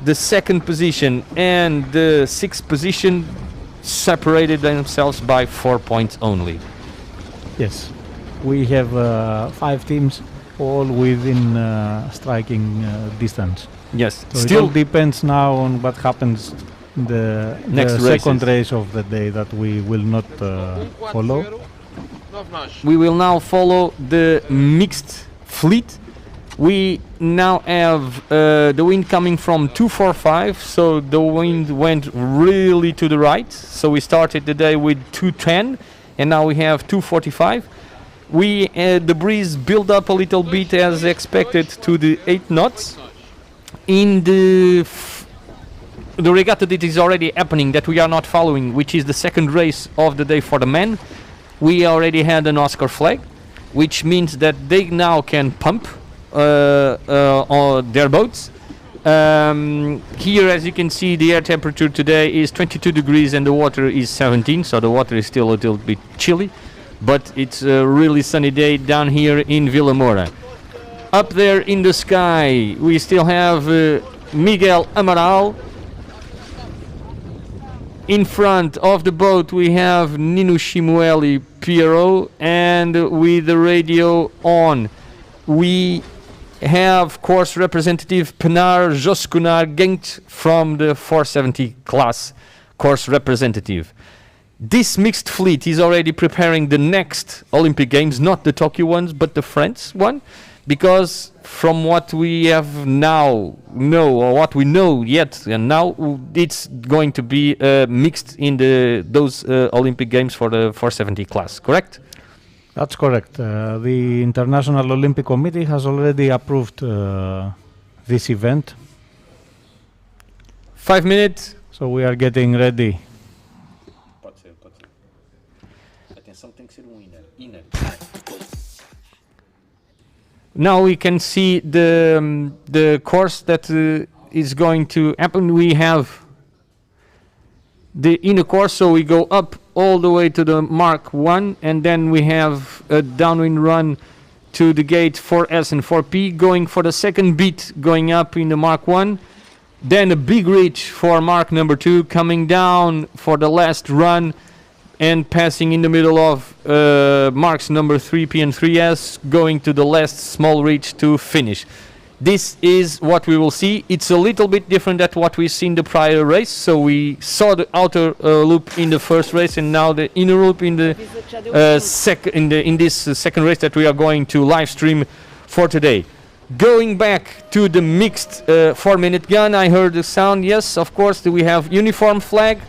[SPEAKER 3] the second position and the sixth position separated themselves by 4 points only.
[SPEAKER 4] Yes, we have 5 teams, all within striking distance.
[SPEAKER 3] Yes,
[SPEAKER 4] so
[SPEAKER 3] still
[SPEAKER 4] it all depends now on what happens in the second race of the day that we will not follow.
[SPEAKER 3] We will now follow the mixed fleet. We now have the wind coming from 245, so the wind went really to the right. So we started the day with 210, and now we have 245. The breeze built up a little bit as expected to the 8 knots. In the regatta that is already happening, that we are not following, which is the second race of the day for the men, we already had an Oscar flag, which means that they now can pump on their boats. Here, as you can see, the air temperature today is 22 degrees and the water is 17, so the water is still a little bit chilly, but it's a really sunny day down here in Vilamoura. Up there in the sky we still have Miguel Amaral. In front of the boat we have Nino Shimueli Piero, and with the radio on we have course representative Pinar Joskunar Gengt from the 470 class course representative. This mixed fleet is already preparing the next Olympic Games, not the Tokyo ones, but the France one, because from what we have now or what we know yet, and now it's going to be mixed in those Olympic Games for the 470 class, correct?
[SPEAKER 4] That's correct. The International Olympic Committee has already approved this event.
[SPEAKER 3] 5 minutes.
[SPEAKER 4] So we are getting ready.
[SPEAKER 3] Now we can see the course that is going to happen. We have the inner course, so we go up all the way to the Mark 1, and then we have a downwind run to the gate 4S and 4P, going for the second beat, going up in the Mark 1, then a big reach for Mark number 2, coming down for the last run and passing in the middle of Marks number 3P and 3S, going to the last small reach to finish. this is what we will see. It's a little bit different than what we see in the prior race. So we saw the outer loop in the first race, and now the inner loop in the in this second race that we are going to live stream for today. Going back to the mixed 4-minute gun, I heard the sound. Yes, of course, we have uniform flag.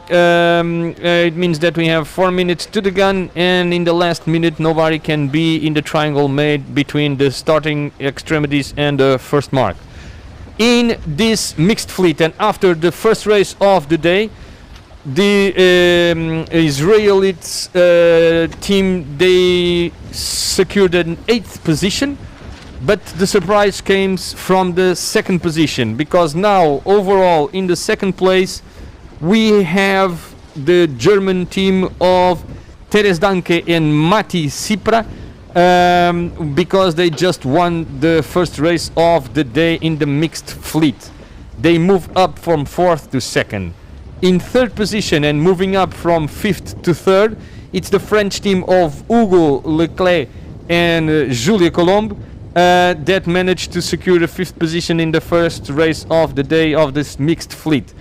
[SPEAKER 3] It means that we have 4 minutes to the gun, and in the last minute nobody can be in the triangle made between the starting extremities and the first mark. In this mixed fleet, and after the first race of the day, the Israeli team, they secured an 8th position, but the surprise came from the 2nd position, because now overall in the 2nd place we have the German team of Teres Danke and Mati Sipra, because they just won the first race of the day in the mixed fleet. They move up from 4th to 2nd. In 3rd position, and moving up from 5th to 3rd, it's the French team of Hugo Leclerc and Julia Colombe that managed to secure the 5th position in the first race of the day of this mixed fleet.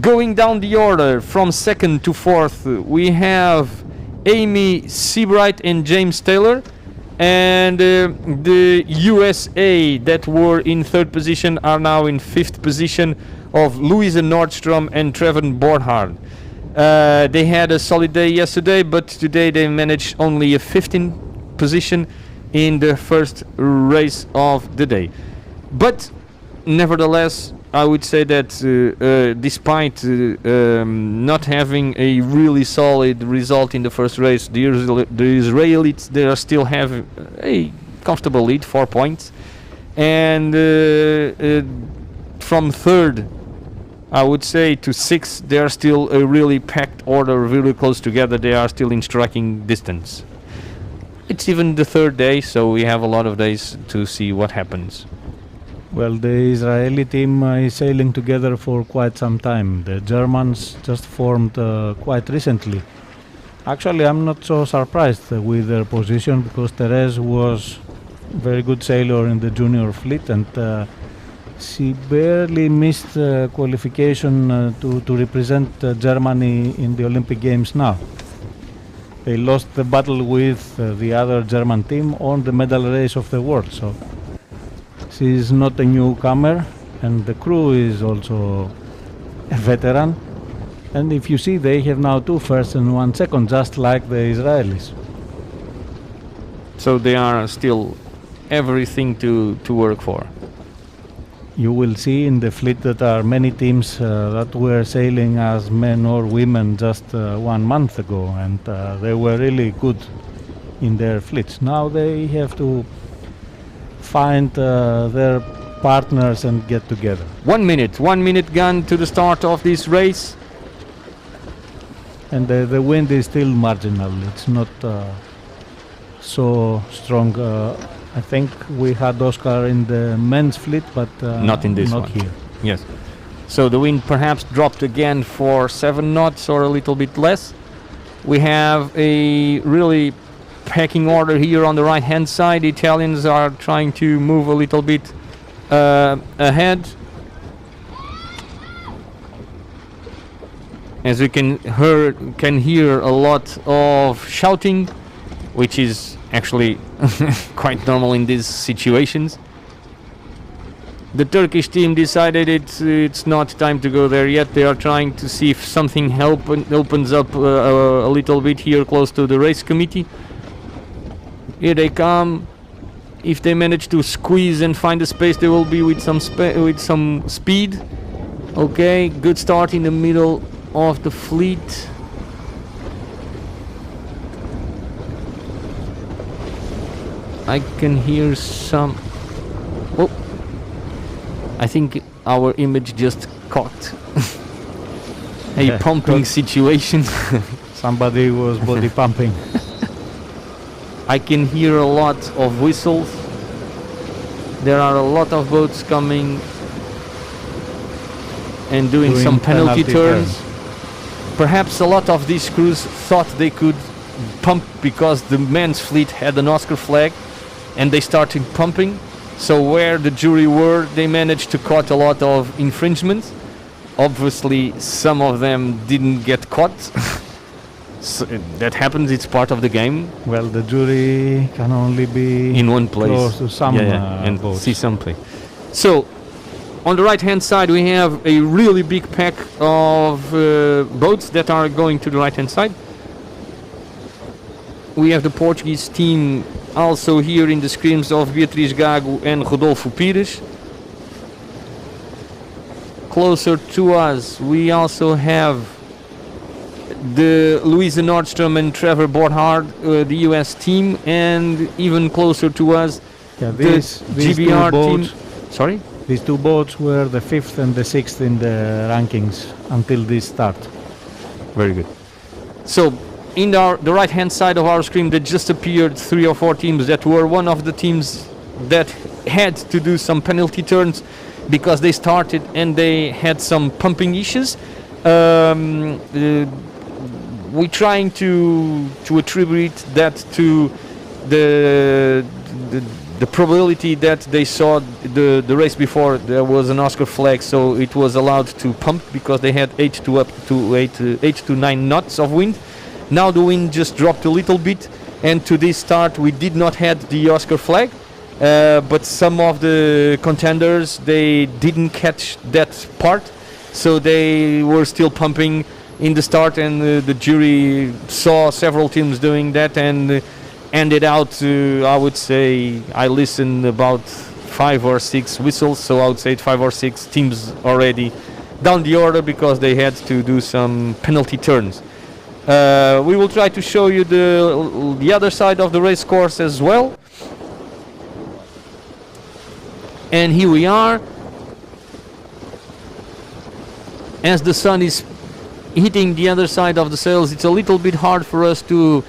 [SPEAKER 3] Going down the order from 2nd to 4th, we have Amy Seabright and James Taylor, and the USA that were in 3rd position are now in 5th position of Louisa Nordstrom and Trevor Bornhard. They had a solid day yesterday, but today they managed only a 15th position in the first race of the day. But nevertheless, I would say that despite not having a really solid result in the first race, the Israelis, they are still have a comfortable lead, 4 points, and from 3rd, I would say, to 6th, they are still a really packed order, really close together. They are still in striking distance. It's even the 3rd day, so we have a lot of days to see what happens.
[SPEAKER 4] Well, the Israeli team is sailing together for quite some time. The Germans just formed quite recently. Actually, I'm not so surprised with their position, because Therese was a very good sailor in the junior fleet, and she barely missed qualification to represent Germany in the Olympic Games now. They lost the battle with the other German team on the medal race of the world. So she is not a newcomer, and the crew is also a veteran. And if you see, they have now 2 firsts and 1 second, just like the Israelis.
[SPEAKER 3] So they are still everything to work for.
[SPEAKER 4] You will see in the fleet that are many teams that were sailing as men or women just 1 month ago, and they were really good in their fleets. Now they have to find their partners and get together.
[SPEAKER 3] 1 minute gun to the start of this race.
[SPEAKER 4] And the wind is still marginal. It's not so strong. I think we had Oscar in the men's fleet, but
[SPEAKER 3] not in this
[SPEAKER 4] not
[SPEAKER 3] one.
[SPEAKER 4] Here.
[SPEAKER 3] Yes. So the wind perhaps dropped again for 7 knots or a little bit less. We have a really packing order here on the right hand side. The Italians are trying to move a little bit ahead. As we can hear a lot of shouting, which is actually quite normal in these situations. The Turkish team decided it's not time to go there yet. They are trying to see if something opens up a little bit here close to the race committee. Here they come. If they manage to squeeze and find a space, they will be with some speed. Okay, good start in the middle of the fleet. I can hear some. Oh, I think our image just caught a pumping situation.
[SPEAKER 4] Somebody was body pumping.
[SPEAKER 3] I can hear a lot of whistles. There are a lot of boats coming and doing some penalty turns. Perhaps a lot of these crews thought they could pump because the men's fleet had an Oscar flag, and they started pumping. So where the jury were, they managed to caught a lot of infringements. Obviously, some of them didn't get caught. So that happens, it's part of the game.
[SPEAKER 4] Well, the jury can only be
[SPEAKER 3] In one place.
[SPEAKER 4] close to some
[SPEAKER 3] and
[SPEAKER 4] boats.
[SPEAKER 3] see some play. So, on the right hand side, we have a really big pack of boats that are going to the right hand side. We have the Portuguese team also here in the screens of Beatriz Gago and Rodolfo Pires. Closer to us, we also have the Louisa Nordstrom and Trevor Borhard, the US team, and even closer to us,
[SPEAKER 4] Yeah,
[SPEAKER 3] the
[SPEAKER 4] these two
[SPEAKER 3] GBR
[SPEAKER 4] boats,
[SPEAKER 3] team. Sorry?
[SPEAKER 4] these two boats were the 5th and the 6th in the rankings until this start.
[SPEAKER 3] Very good. So, in the right hand side of our screen, there just appeared 3 or 4 teams that were one of the teams that had to do some penalty turns because they started and they had some pumping issues. We're trying to attribute that to the probability that they saw the race before there was an Oscar flag, so it was allowed to pump because they had 8 to 9 knots of wind. Now the wind just dropped a little bit, and to this start we did not have the Oscar flag, but some of the contenders, they didn't catch that part, so they were still pumping in the start, and the jury saw several teams doing that and ended out, I would say, I listened about 5 or 6 whistles, so I would say 5 or 6 teams already down the order because they had to do some penalty turns. We will try to show you the other side of the race course as well. And here we are. As the sun is hitting the other side of the sails, it's a little bit hard for us to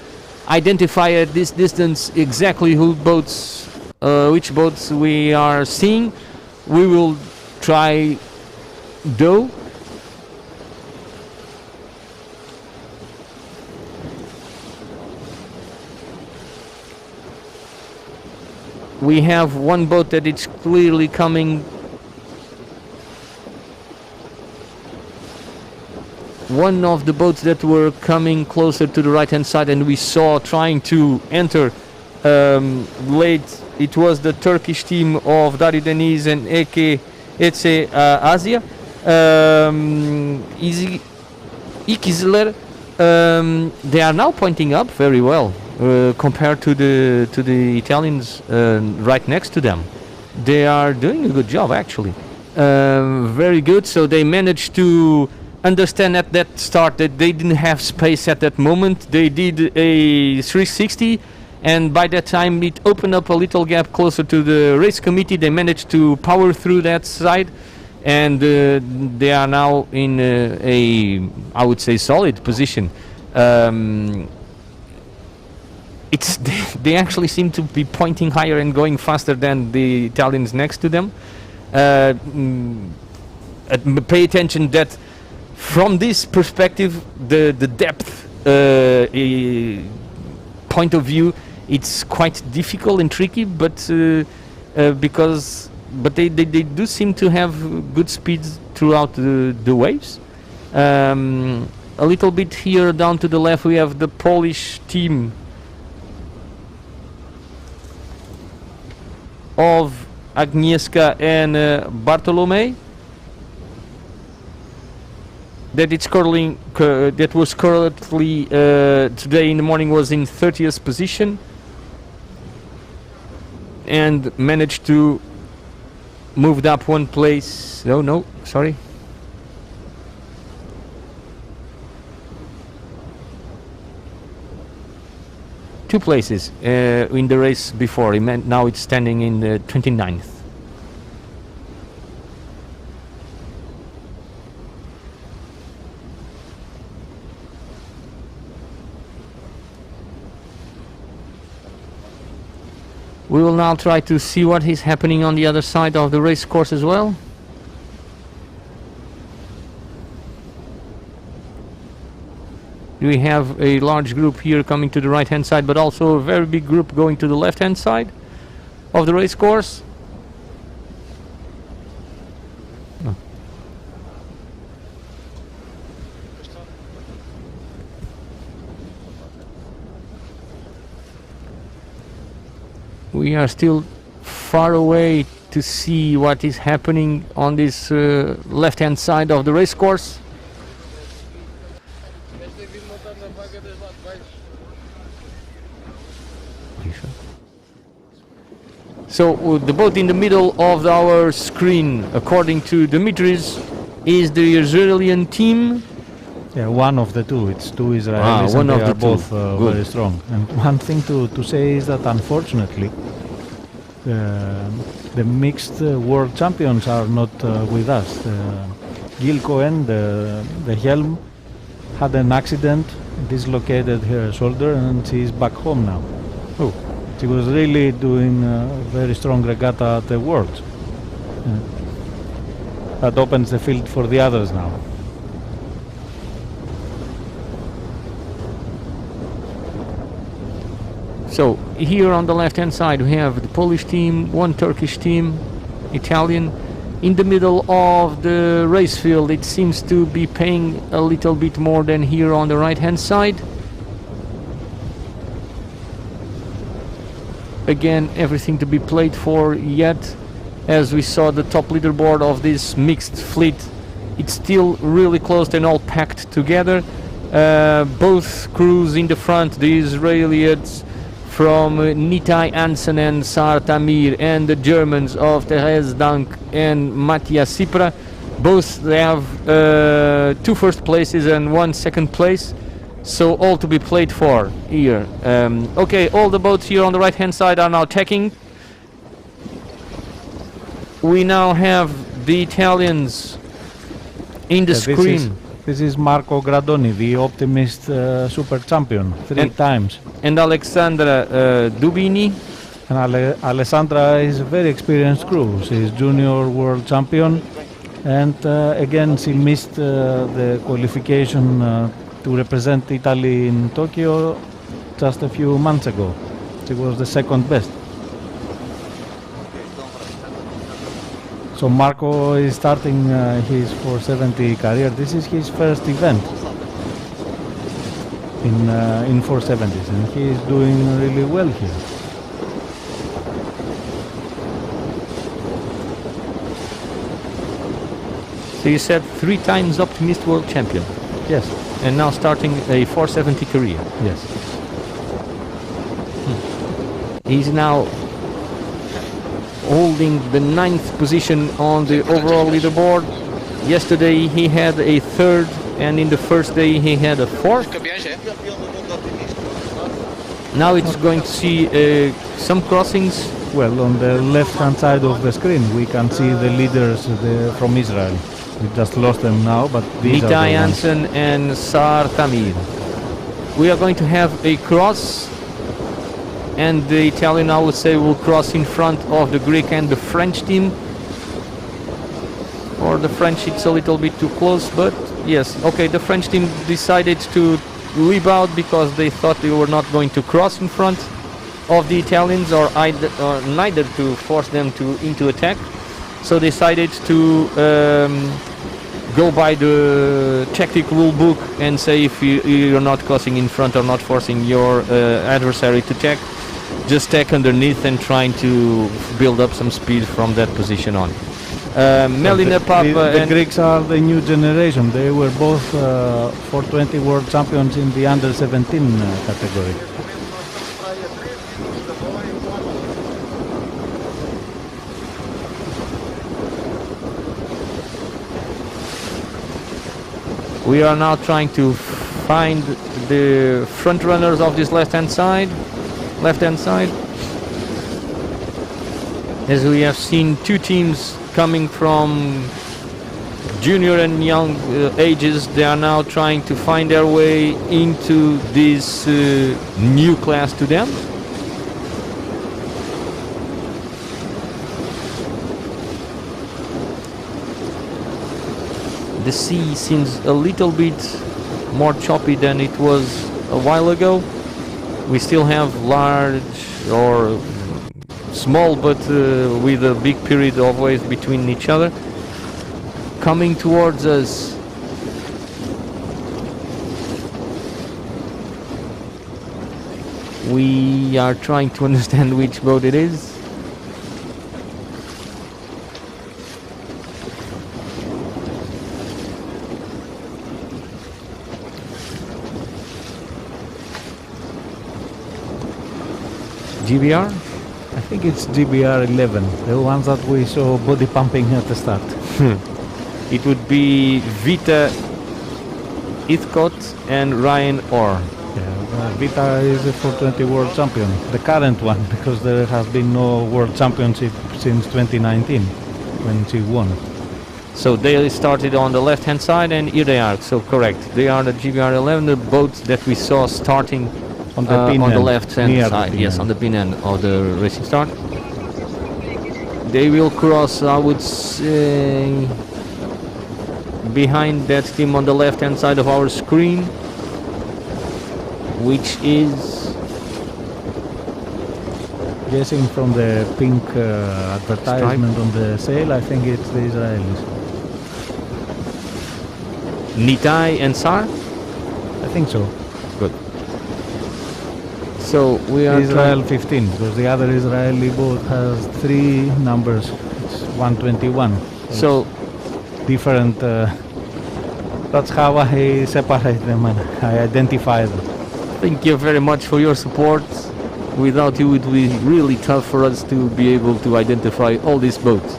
[SPEAKER 3] identify at this distance exactly which boats we are seeing. We will try though. We have one boat that is clearly coming. One of the boats that were coming closer to the right hand side and we saw trying to enter late, it was the Turkish team of Dario Deniz and Ece Asia. İkizler, they are now pointing up very well compared to the Italians right next to them. They are doing a good job actually. Very good. So they managed to understand at that start that they didn't have space at that moment. They did a 360, and by that time it opened up a little gap closer to the race committee. They managed to power through that side, and they are now in I would say, solid position. They actually seem to be pointing higher and going faster than the Italians next to them. Pay attention that from this perspective, the depth point of view, it's quite difficult and tricky, but they do seem to have good speeds throughout the waves. A little bit here down to the left, we have the Polish team of Agnieszka and Bartolomei. That was currently today in the morning was in 30th position and managed to move up one place. No, sorry. Two places in the race before. Now it's standing in the 29th. We will now try to see what is happening on the other side of the race course as well. We have a large group here coming to the right hand side, but also a very big group going to the left hand side of the race course. We are still far away to see what is happening on this left-hand side of the race course. So the boat in the middle of our screen, according to Dimitris, is the Israeli team.
[SPEAKER 4] Yeah, one of the two. It's two Israelis,
[SPEAKER 3] one
[SPEAKER 4] and
[SPEAKER 3] of
[SPEAKER 4] they
[SPEAKER 3] the
[SPEAKER 4] are both
[SPEAKER 3] two.
[SPEAKER 4] very strong. And one thing to say is that unfortunately, the mixed world champions are not with us. Gil Cohen, the helm, had an accident, dislocated her shoulder, and she is back home now.
[SPEAKER 3] Oh.
[SPEAKER 4] She was really doing a very strong regatta at the Worlds. That opens the field for the others now.
[SPEAKER 3] So here on the left hand side we have the Polish team, one Turkish team, Italian. In the middle of the race field it seems to be paying a little bit more than here on the right hand side. Again, everything to be played for yet. As we saw the top leaderboard of this mixed fleet, it's still really close and all packed together. Both crews in the front, the Israelis from Nitai Hansen and Sar Tamir, and the Germans of Therese Dank and Matthias Sipra, both they have 2 first places and 1 second place. So all to be played for here. Okay, all the boats here on the right hand side are now tacking. We now have the Italians in the screen.
[SPEAKER 4] This is Marco Gradoni, the Optimist super champion, 3 times.
[SPEAKER 3] And Alexandra Dubini.
[SPEAKER 4] And Alessandra is a very experienced crew. She is junior world champion, and again she missed the qualification to represent Italy in Tokyo just a few months ago. She was the second best. So Marco is starting his 470 career. This is his first event in 470s, and he is doing really well here.
[SPEAKER 3] So you said 3 times Optimist world champion.
[SPEAKER 4] Yes.
[SPEAKER 3] And now starting a 470 career.
[SPEAKER 4] Yes.
[SPEAKER 3] He's now holding the 9th position on the overall leaderboard. Yesterday he had a 3rd, and in the first day he had a 4th. Now it's going to see some crossings.
[SPEAKER 4] Well, on the left-hand side of the screen we can see the leaders from Israel. We just lost them now, but these are
[SPEAKER 3] Nitai
[SPEAKER 4] the ones.
[SPEAKER 3] Hansen and Sar Tamir. We are going to have a cross, and the Italian, I would say, will cross in front of the Greek and the French team. For the French it's a little bit too close, but yes, okay, the French team decided to leave out because they thought they were not going to cross in front of the Italians, or neither to force them into attack. So decided to go by the tactic rule book and say if you're not crossing in front or not forcing your adversary to tack, just tack underneath and trying to build up some speed from that position on. Melina Papa
[SPEAKER 4] the Greeks are the new generation. They were both 420 world champions in the under 17 category.
[SPEAKER 3] We are now trying to find the front runners of this left-hand side. As we have seen 2 teams coming from junior and young ages, they are now trying to find their way into this new class to them. The sea seems a little bit more choppy than it was a while ago. We still have large or small, but with a big period of waves between each other coming towards us. We are trying to understand which boat it is. GBR?
[SPEAKER 4] I think it's GBR 11, the ones that we saw body pumping at the start.
[SPEAKER 3] It would be Vita Ithcot and Ryan Orr.
[SPEAKER 4] Yeah, Vita is a 420 world champion, the current one, because there has been no world championship since 2019 when she won.
[SPEAKER 3] So they started on the left hand side and here they are, so correct. They are the GBR 11, the boats that we saw starting
[SPEAKER 4] On the pin
[SPEAKER 3] on the
[SPEAKER 4] end,
[SPEAKER 3] left hand
[SPEAKER 4] near the
[SPEAKER 3] side,
[SPEAKER 4] pin
[SPEAKER 3] yes,
[SPEAKER 4] end.
[SPEAKER 3] on the pin end of the racing start. They will cross, I would say, behind that team on the left hand side of our screen, which is
[SPEAKER 4] Guessing from the pink advertisement on the sail, I think it's the Israelis.
[SPEAKER 3] Nitai and Sar.
[SPEAKER 4] I think so.
[SPEAKER 3] Good. So we are
[SPEAKER 4] Israel 15, because the other Israeli boat has 3 numbers. It's 121.
[SPEAKER 3] So
[SPEAKER 4] Different. That's how I separate them and I identify them.
[SPEAKER 3] thank you very much for your support. Without you, it would be really tough for us to be able to identify all these boats.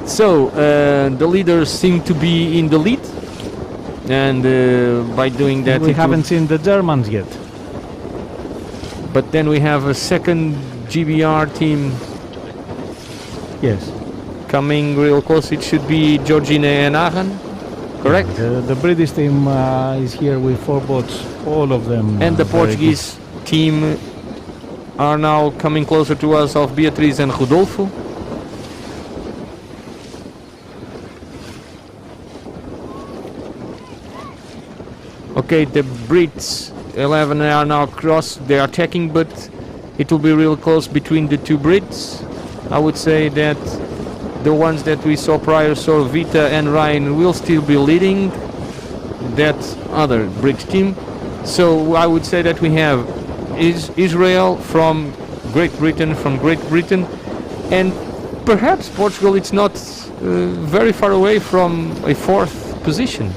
[SPEAKER 3] So the leaders seem to be in the lead, and by doing that,
[SPEAKER 4] We
[SPEAKER 3] it
[SPEAKER 4] haven't
[SPEAKER 3] will-
[SPEAKER 4] seen the Germans yet.
[SPEAKER 3] But then we have a second GBR team
[SPEAKER 4] Yes.
[SPEAKER 3] coming real close. It should be Georgina and Aachen, correct?
[SPEAKER 4] The British team is here with 4 boats, all of them.
[SPEAKER 3] And the
[SPEAKER 4] very
[SPEAKER 3] Portuguese team are now coming closer to us of Beatriz and Rodolfo. Okay, the Brits 11 are now crossed. They are attacking, but it will be real close between the 2 Brits. I would say that the ones that we saw prior, so Vita and Ryan, will still be leading that other Brit team. So I would say that we have Israel from Great Britain, and perhaps Portugal. It's not very far away from a 4th position,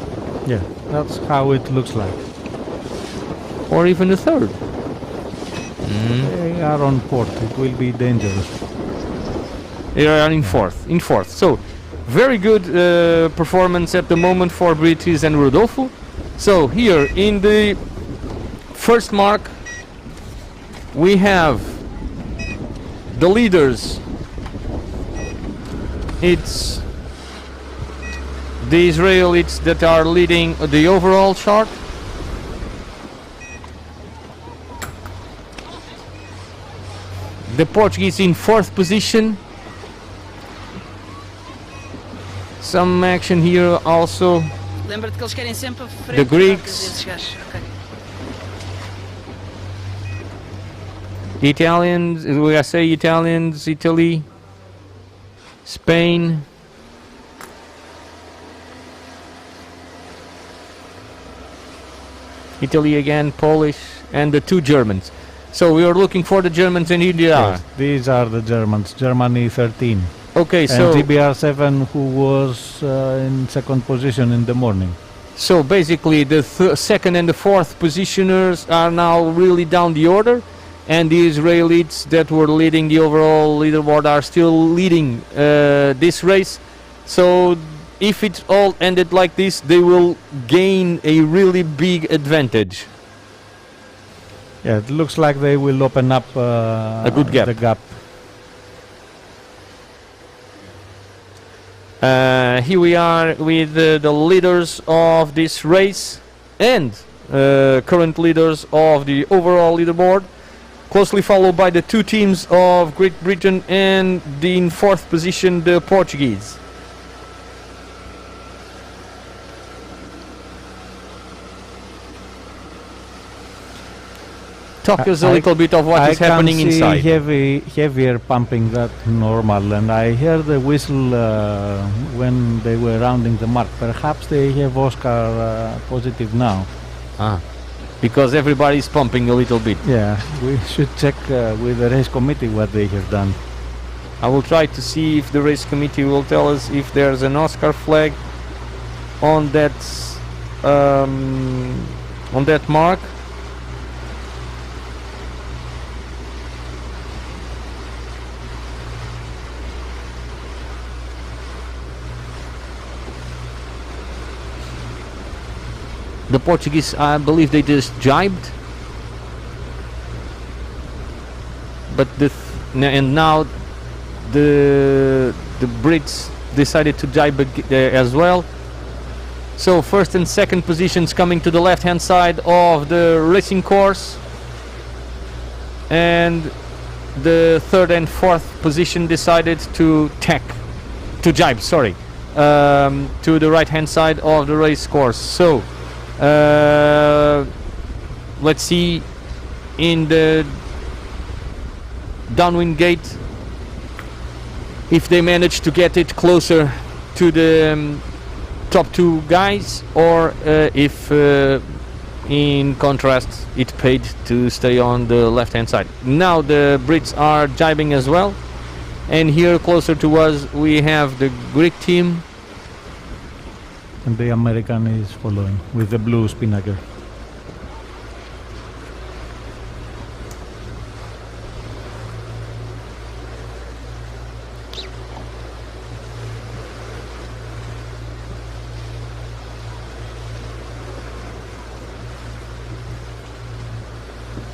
[SPEAKER 4] Yeah, that's how it looks like.
[SPEAKER 3] or even a 3rd.
[SPEAKER 4] They are on port. It will be dangerous.
[SPEAKER 3] They are in fourth. So very good performance at the moment for Beatriz and Rodolfo. So here in the first mark we have the leaders. It's the Israelis that are leading the overall chart. The Portuguese in 4th position. Some action here also.
[SPEAKER 2] Lembra-te que eles querem sempre frente
[SPEAKER 3] The Greeks.
[SPEAKER 2] esses gajos. Ok.
[SPEAKER 3] The Italians, we say Italians, Italy, Spain, Italy again, Polish, and the 2 Germans. So we are looking for the Germans, and here they are.
[SPEAKER 4] Yes, these are the Germans. Germany 13.
[SPEAKER 3] Okay, so
[SPEAKER 4] And GBR 7, who was in 2nd position in the morning.
[SPEAKER 3] so basically the 2nd and the 4th positioners are now really down the order, and the Israelis that were leading the overall leaderboard are still leading this race. So if it all ended like this, they will gain a really big advantage.
[SPEAKER 4] Yeah, it looks like they will open up
[SPEAKER 3] A good gap.
[SPEAKER 4] the gap.
[SPEAKER 3] Here we are with the leaders of this race and current leaders of the overall leaderboard, closely followed by the 2 teams of Great Britain and in 4th position the Portuguese. Talk us a little bit of what is happening
[SPEAKER 4] I can
[SPEAKER 3] inside.
[SPEAKER 4] see heavier pumping than normal, and I heard the whistle when they were rounding the mark. Perhaps they have Oscar positive now.
[SPEAKER 3] Ah. because everybody's pumping a little bit.
[SPEAKER 4] Yeah, we should check with the race committee what they have done.
[SPEAKER 3] I will try to see if the race committee will tell us if there's an Oscar flag on that mark. The Portuguese, I believe they just jibed, but and now the Brits decided to jibe as well. So first and second positions coming to the left hand side of the racing course, and the third and fourth position decided to jibe, sorry, to the right hand side of the race course. So let's see in the downwind gate if they manage to get it closer to the top two guys, or if in contrast it paid to stay on the left hand side. Now the Brits are jibing as well, and here closer to us we have the Greek team,
[SPEAKER 4] and the American is following with the blue spinnaker.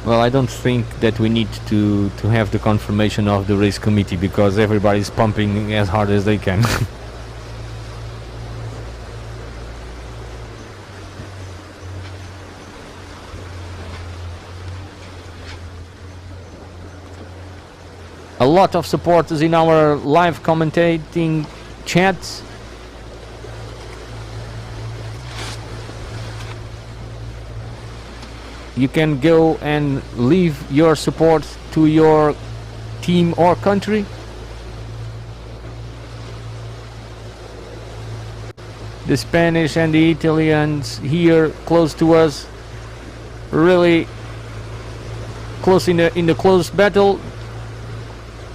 [SPEAKER 3] Well, I don't think that we need to have the confirmation of the race committee, because everybody's pumping as hard as they can. A lot of supporters in our live commentating chat. You can go and leave your support to your team or country. The Spanish and the Italians here close to us, really close in the close battle.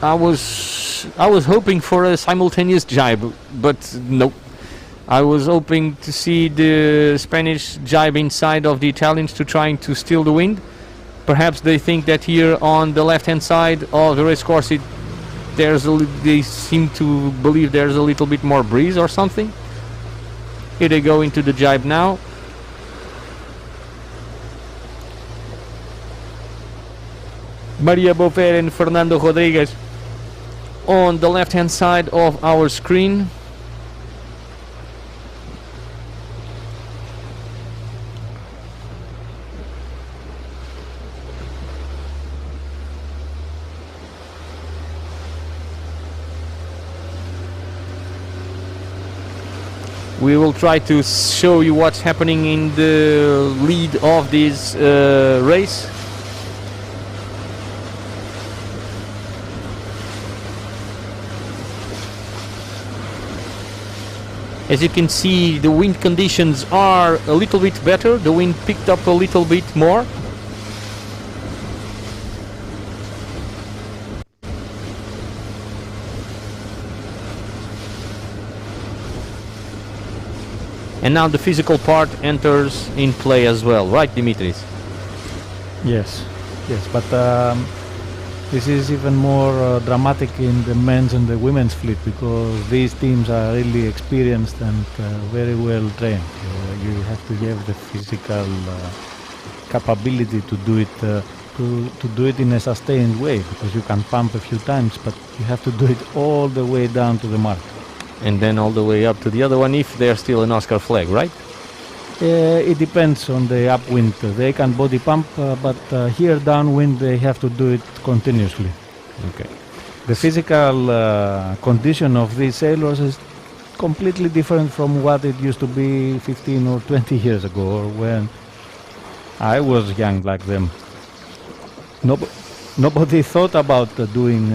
[SPEAKER 3] I was hoping for a simultaneous jibe, but nope. I was hoping to see the Spanish jibe inside of the Italians to trying to steal the wind. Perhaps they think that here on the left hand side of the race course they seem to believe there's a little bit more breeze or something. Here they go into the jibe now. Maria Bofer and Fernando Rodriguez on the left hand side of our screen. We will try to show you what's happening in the lead of this race. As you can see, the wind conditions are a little bit better. The wind picked up a little bit more. And now the physical part enters in play as well, right, Dimitris?
[SPEAKER 4] Yes, but this is even more dramatic in the men's and the women's fleet, because these teams are really experienced and very well trained. You have to have the physical capability to do it to do it in a sustained way, because you can pump a few times, but you have to do it all the way down to the mark.
[SPEAKER 3] And then all the way up to the other one, if there's still an Oscar flag, right?
[SPEAKER 4] It depends on the upwind. They can body pump, but here downwind they have to do it continuously.
[SPEAKER 3] Okay.
[SPEAKER 4] The physical condition of these sailors is completely different from what it used to be 15 or 20 years ago, or when I was young like them. Nobody thought about doing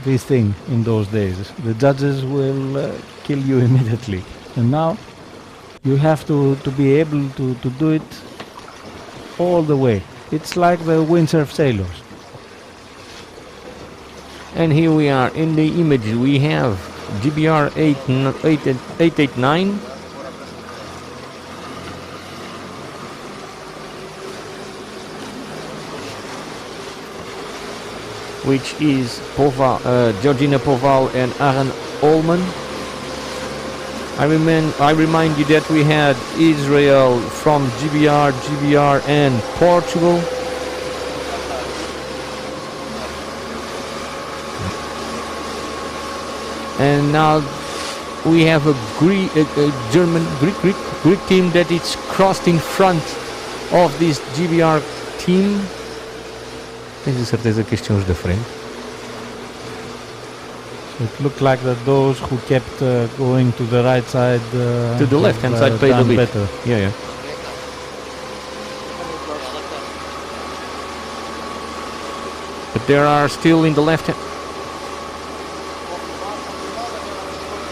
[SPEAKER 4] this thing in those days. The judges will kill you immediately. And now you have to be able to do it all the way. It's like the windsurf sailors.
[SPEAKER 3] And here we are in the image. We have GBR 889, which is Georgina Poval and Aaron Ullman. I remind you that we had Israel from GBR and Portugal. And now we have a Greek team that is crossed in front of this GBR team. Tenho certeza que estes são os da frente.
[SPEAKER 4] So it looked like that those who kept going to the right side
[SPEAKER 3] to the left hand side paid a bit
[SPEAKER 4] better.
[SPEAKER 3] Yeah. But there are still in the left hand.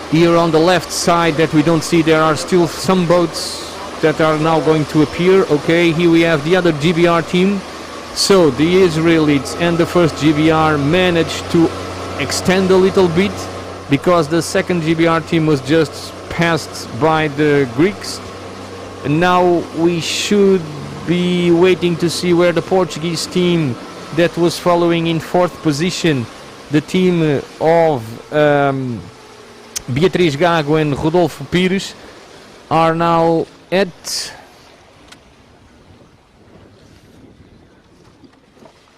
[SPEAKER 3] Here on the left side that we don't see, there are still some boats that are now going to appear. Okay, here we have the other GBR team. So the Israelites and the first GBR managed to extend a little bit because the second GBR team was just passed by the Greeks. And now we should be waiting to see where the Portuguese team that was following in fourth position, the team of Beatriz Gago and Rodolfo Pires, are now at.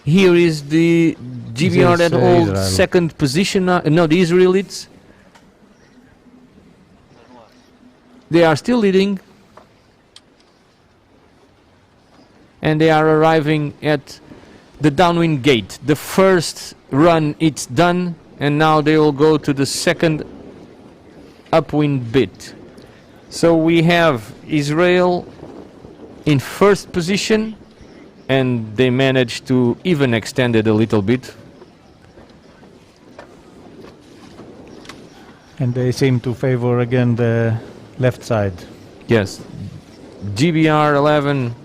[SPEAKER 3] Here is the GBR that holds second position. No, the Israelites. They are still leading. And they are arriving at the downwind gate. The first run, it's done. And now they will go to the second upwind bit. So we have Israel in first position, and they managed to even extend it a little bit.
[SPEAKER 4] And they seem to favor again the left side.
[SPEAKER 3] Yes, GBR 11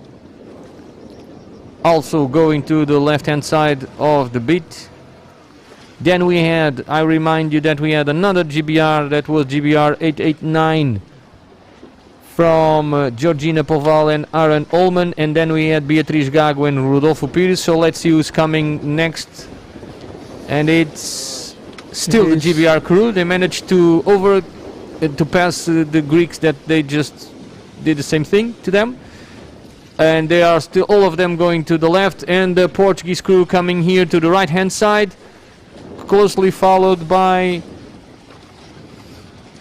[SPEAKER 3] also going to the left hand side of the bit. Then we had, I remind you that we had another GBR, that was GBR 889 from Georgina Poval and Aaron Ullman, and then we had Beatriz Gago and Rodolfo Pires. So let's see who's coming next. And it's still the GBR crew. They managed to pass the Greeks that they just did the same thing to them. And they are still all of them going to the left, and the Portuguese crew coming here to the right hand side, closely followed by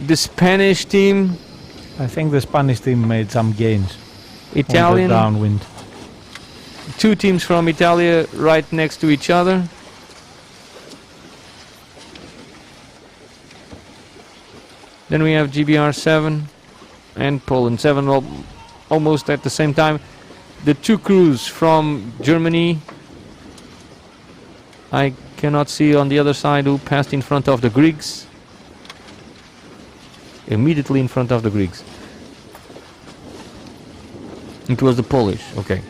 [SPEAKER 3] the Spanish team.
[SPEAKER 4] I think the Spanish team made some gains.
[SPEAKER 3] Italian
[SPEAKER 4] on the downwind.
[SPEAKER 3] Two teams from Italia right next to each other. Then we have GBR 7 and Poland 7 almost at the same time. The two crews from Germany. I cannot see on the other side who passed in front of the Greeks. Immediately in front of the Greeks. It was the Polish, okay.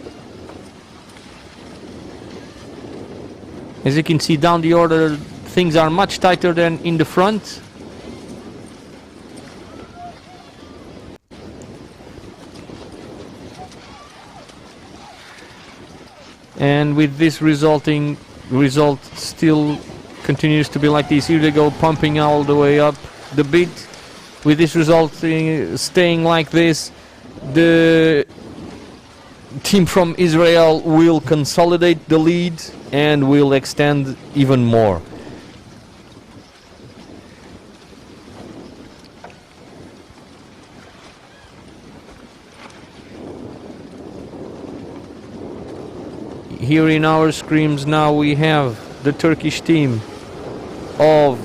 [SPEAKER 3] As you can see down the order, things are much tighter than in the front. And with this result still continues to be like this. Here they go, pumping all the way up the bit. With this result staying like this, the team from Israel will consolidate the lead and will extend even more. Here in our screens now we have the Turkish team of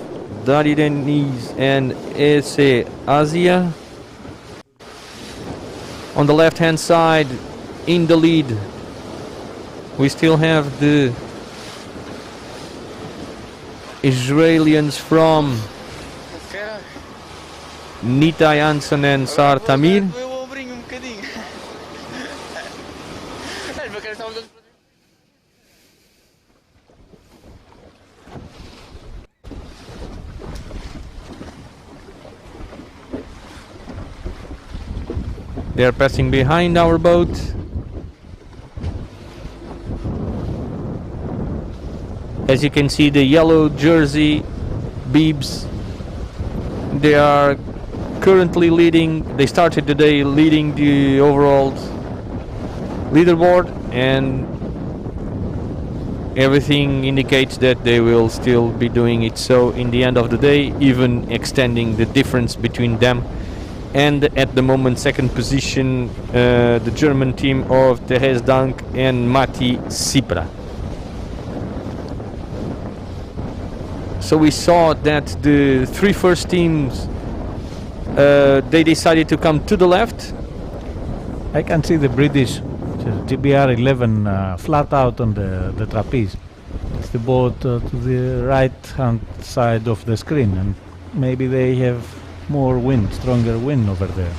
[SPEAKER 3] Dari Deniz and Ese Asia. On the left hand side, in the lead, we still have the Israelis from Nita Janssen and Sar Tamir. They are passing behind our boat. As you can see, the yellow jersey Beebs, they are currently leading. They started the day leading the overall leaderboard, and everything indicates that they will still be doing it so in the end of the day, even extending the difference between them and at the moment second position the German team of Therese Dank and Mati Cipra. So we saw that the three first teams they decided to come to the left.
[SPEAKER 4] I can see the British GBR 11 flat out on the trapeze. It's the boat to the right hand side of the screen, and maybe they have more wind, stronger wind over there.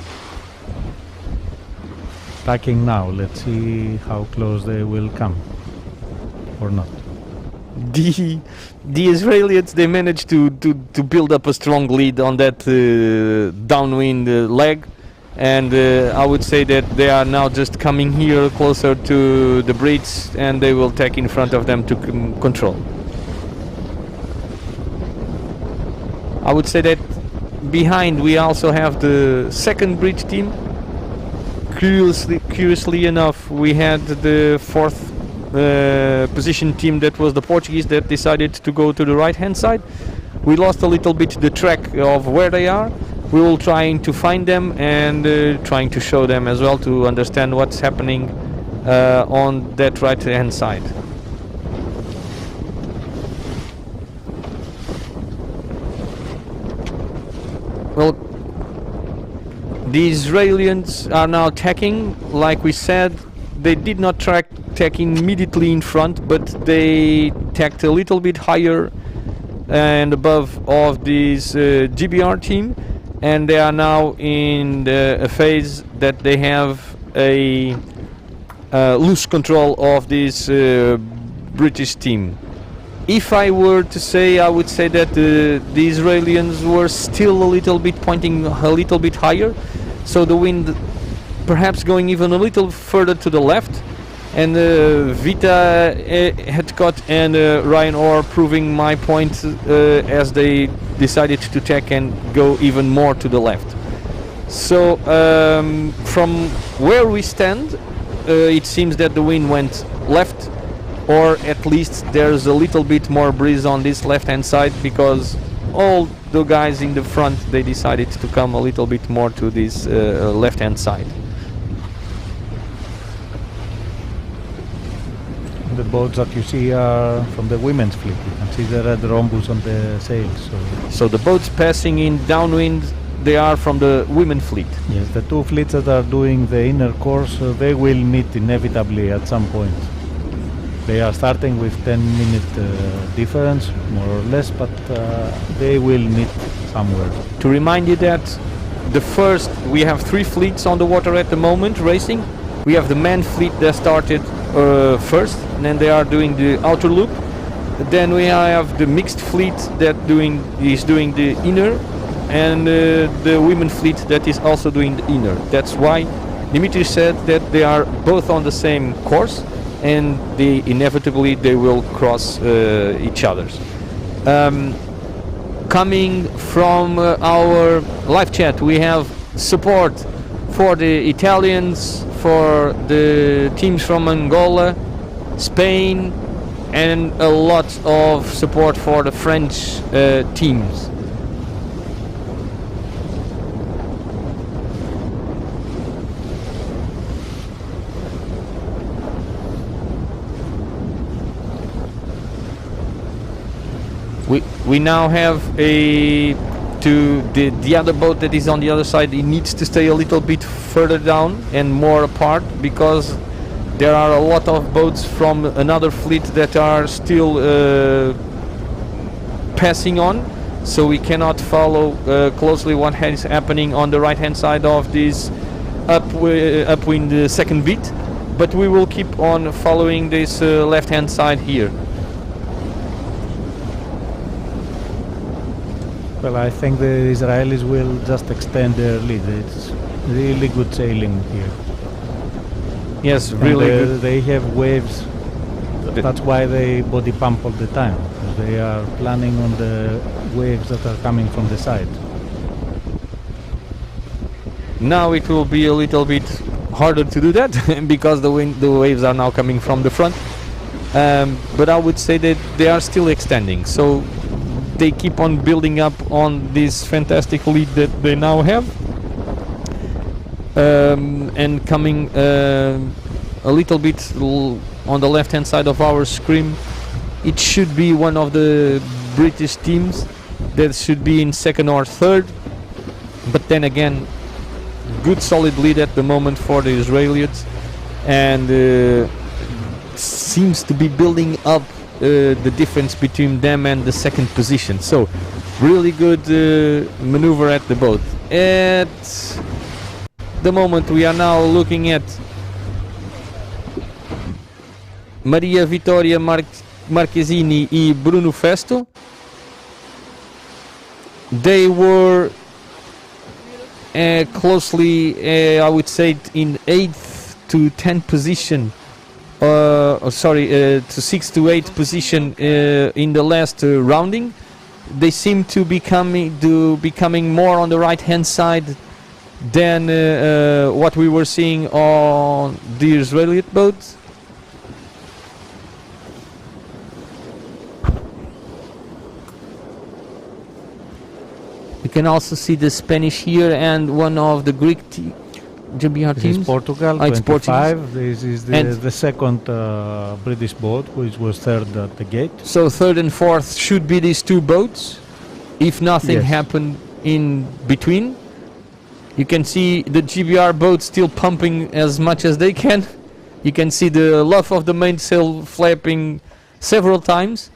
[SPEAKER 4] Tacking now, let's see how close they will come or not.
[SPEAKER 3] The Israelis, they managed to build up a strong lead on that downwind leg, and I would say that they are now just coming here closer to the Brits, and they will take in front of them to control. I would say that behind we also have the second Brit team. Curiously enough, we had the fourth position team, that was the Portuguese, that decided to go to the right hand side. We lost a little bit the track of where they are. We will trying to find them and trying to show them as well to understand what's happening on that right hand side. Well, the Israelis are now tacking. Like we said, they did not tack immediately in front, but they tacked a little bit higher and above of this GBR team, and they are now in a phase that they have a loose control of this British team. If I were to say, I would say that the Israelis were still a little bit pointing a little bit higher, so the wind perhaps going even a little further to the left, and Vita Headcott and Ryan Orr proving my point as they decided to tack and go even more to the left. So from where we stand, it seems that the wind went left, or at least there's a little bit more breeze on this left hand side, because all the guys in the front, they decided to come a little bit more to this left hand side.
[SPEAKER 4] The boats that you see are from the women's fleet. You can see the red rhombus on the sails.
[SPEAKER 3] So the boats passing in downwind, they are from the women fleet.
[SPEAKER 4] Yes, the two fleets that are doing the inner course, they will meet inevitably at some point. They are starting with 10-minute difference, more or less, but they will meet somewhere.
[SPEAKER 3] To remind you that we have three fleets on the water at the moment racing. We have the man fleet that started first, and then they are doing the outer loop. Then we have the mixed fleet that is doing the inner, and the women fleet that is also doing the inner. That's why Dimitri said that they are both on the same course, and inevitably they will cross each other's. Coming from our live chat, we have support for the Italians, for the teams from Angola, Spain, and a lot of support for the French teams. We now have the other boat that is on the other side. It needs to stay a little bit further down and more apart, because there are a lot of boats from another fleet that are still passing on, so we cannot follow closely what is happening on the right hand side of this upwind second beat, but we will keep on following this left hand side here.
[SPEAKER 4] Well, I think the Israelis will just extend their lead. It's really good sailing here.
[SPEAKER 3] Yes,
[SPEAKER 4] And
[SPEAKER 3] really
[SPEAKER 4] they,
[SPEAKER 3] good.
[SPEAKER 4] they have waves. That's why they body pump all the time. Because they are planning on the waves that are coming from the side.
[SPEAKER 3] Now it will be a little bit harder to do that because the waves are now coming from the front. But I would say that they are still extending. So they keep on building up on this fantastic lead that they now have. And coming a little bit on the left hand side of our screen, it should be one of the British teams that should be in second or third. But then again, good solid lead at the moment for the Israelis, and seems to be building up the difference between them and the second position. So really good maneuver at the boat. At the moment we are now looking at Maria Vittoria Marchesini e Bruno Festo. They were closely, I would say, in 8th to 10th position, to 6th to 8th position in the last rounding. They seem to be becoming more on the right hand side than what we were seeing on the Israeli boat. You can also see the Spanish here and one of the Greek GBR
[SPEAKER 4] This
[SPEAKER 3] teams.
[SPEAKER 4] is Portugal,
[SPEAKER 3] It's
[SPEAKER 4] 25. This is
[SPEAKER 3] And-
[SPEAKER 4] the second British boat, which was third at the gate.
[SPEAKER 3] So third and fourth should be these two boats, if nothing
[SPEAKER 4] Yes.
[SPEAKER 3] happened in between. You can see the GBR boat still pumping as much as they can. You can see the luff of the mainsail flapping several times.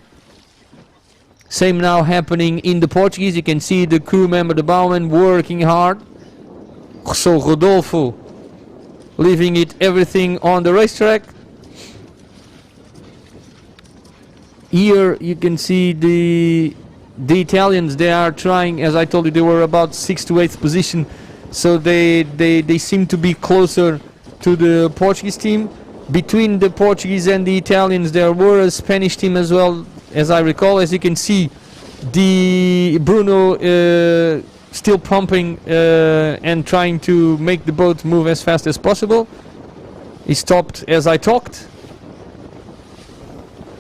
[SPEAKER 3] Same now happening in the Portuguese. You can see the crew member, the bowman, working hard. So Rodolfo leaving it everything on the racetrack. Here you can see the Italians. They are trying, as I told you, they were about 6th to 8th position. So they seem to be closer to the Portuguese team. Between the Portuguese and the Italians, there were a Spanish team as well, as I recall. As you can see, the Bruno still pumping and trying to make the boat move as fast as possible. He stopped as I talked.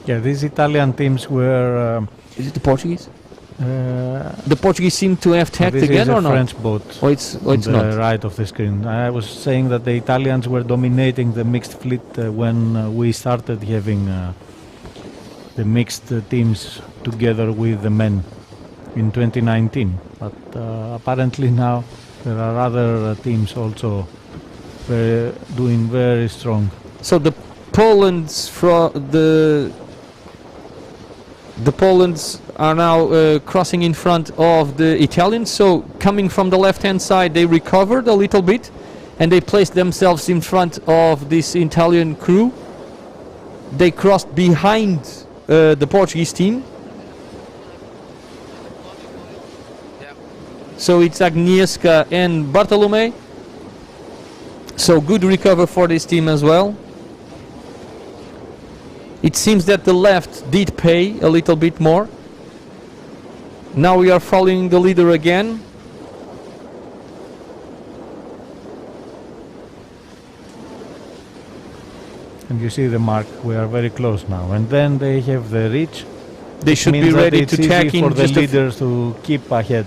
[SPEAKER 4] Yeah, these Italian teams were.
[SPEAKER 3] Is it the Portuguese? The Portuguese seem to have tacked
[SPEAKER 4] this
[SPEAKER 3] again
[SPEAKER 4] is
[SPEAKER 3] or
[SPEAKER 4] a
[SPEAKER 3] not?
[SPEAKER 4] French boat.
[SPEAKER 3] It's
[SPEAKER 4] on the
[SPEAKER 3] not.
[SPEAKER 4] right of the screen. I was saying that the Italians were dominating the mixed fleet when we started having the mixed teams together with the men in 2019. But apparently now there are other teams also doing very strong.
[SPEAKER 3] So the Poland's the Poland's are now crossing in front of the Italians. So coming from the left-hand side, they recovered a little bit, and they placed themselves in front of this Italian crew. They crossed behind the Portuguese team. So it's Agnieszka and Bartolomé. So good recover for this team as well. It seems that the left did pay a little bit more. Now we are following the leader again.
[SPEAKER 4] And you see the mark, we are very close now. And then they have the reach.
[SPEAKER 3] They
[SPEAKER 4] which
[SPEAKER 3] should be
[SPEAKER 4] means that
[SPEAKER 3] ready
[SPEAKER 4] it's
[SPEAKER 3] to
[SPEAKER 4] easy
[SPEAKER 3] tack in
[SPEAKER 4] for the
[SPEAKER 3] just a
[SPEAKER 4] leaders to keep ahead.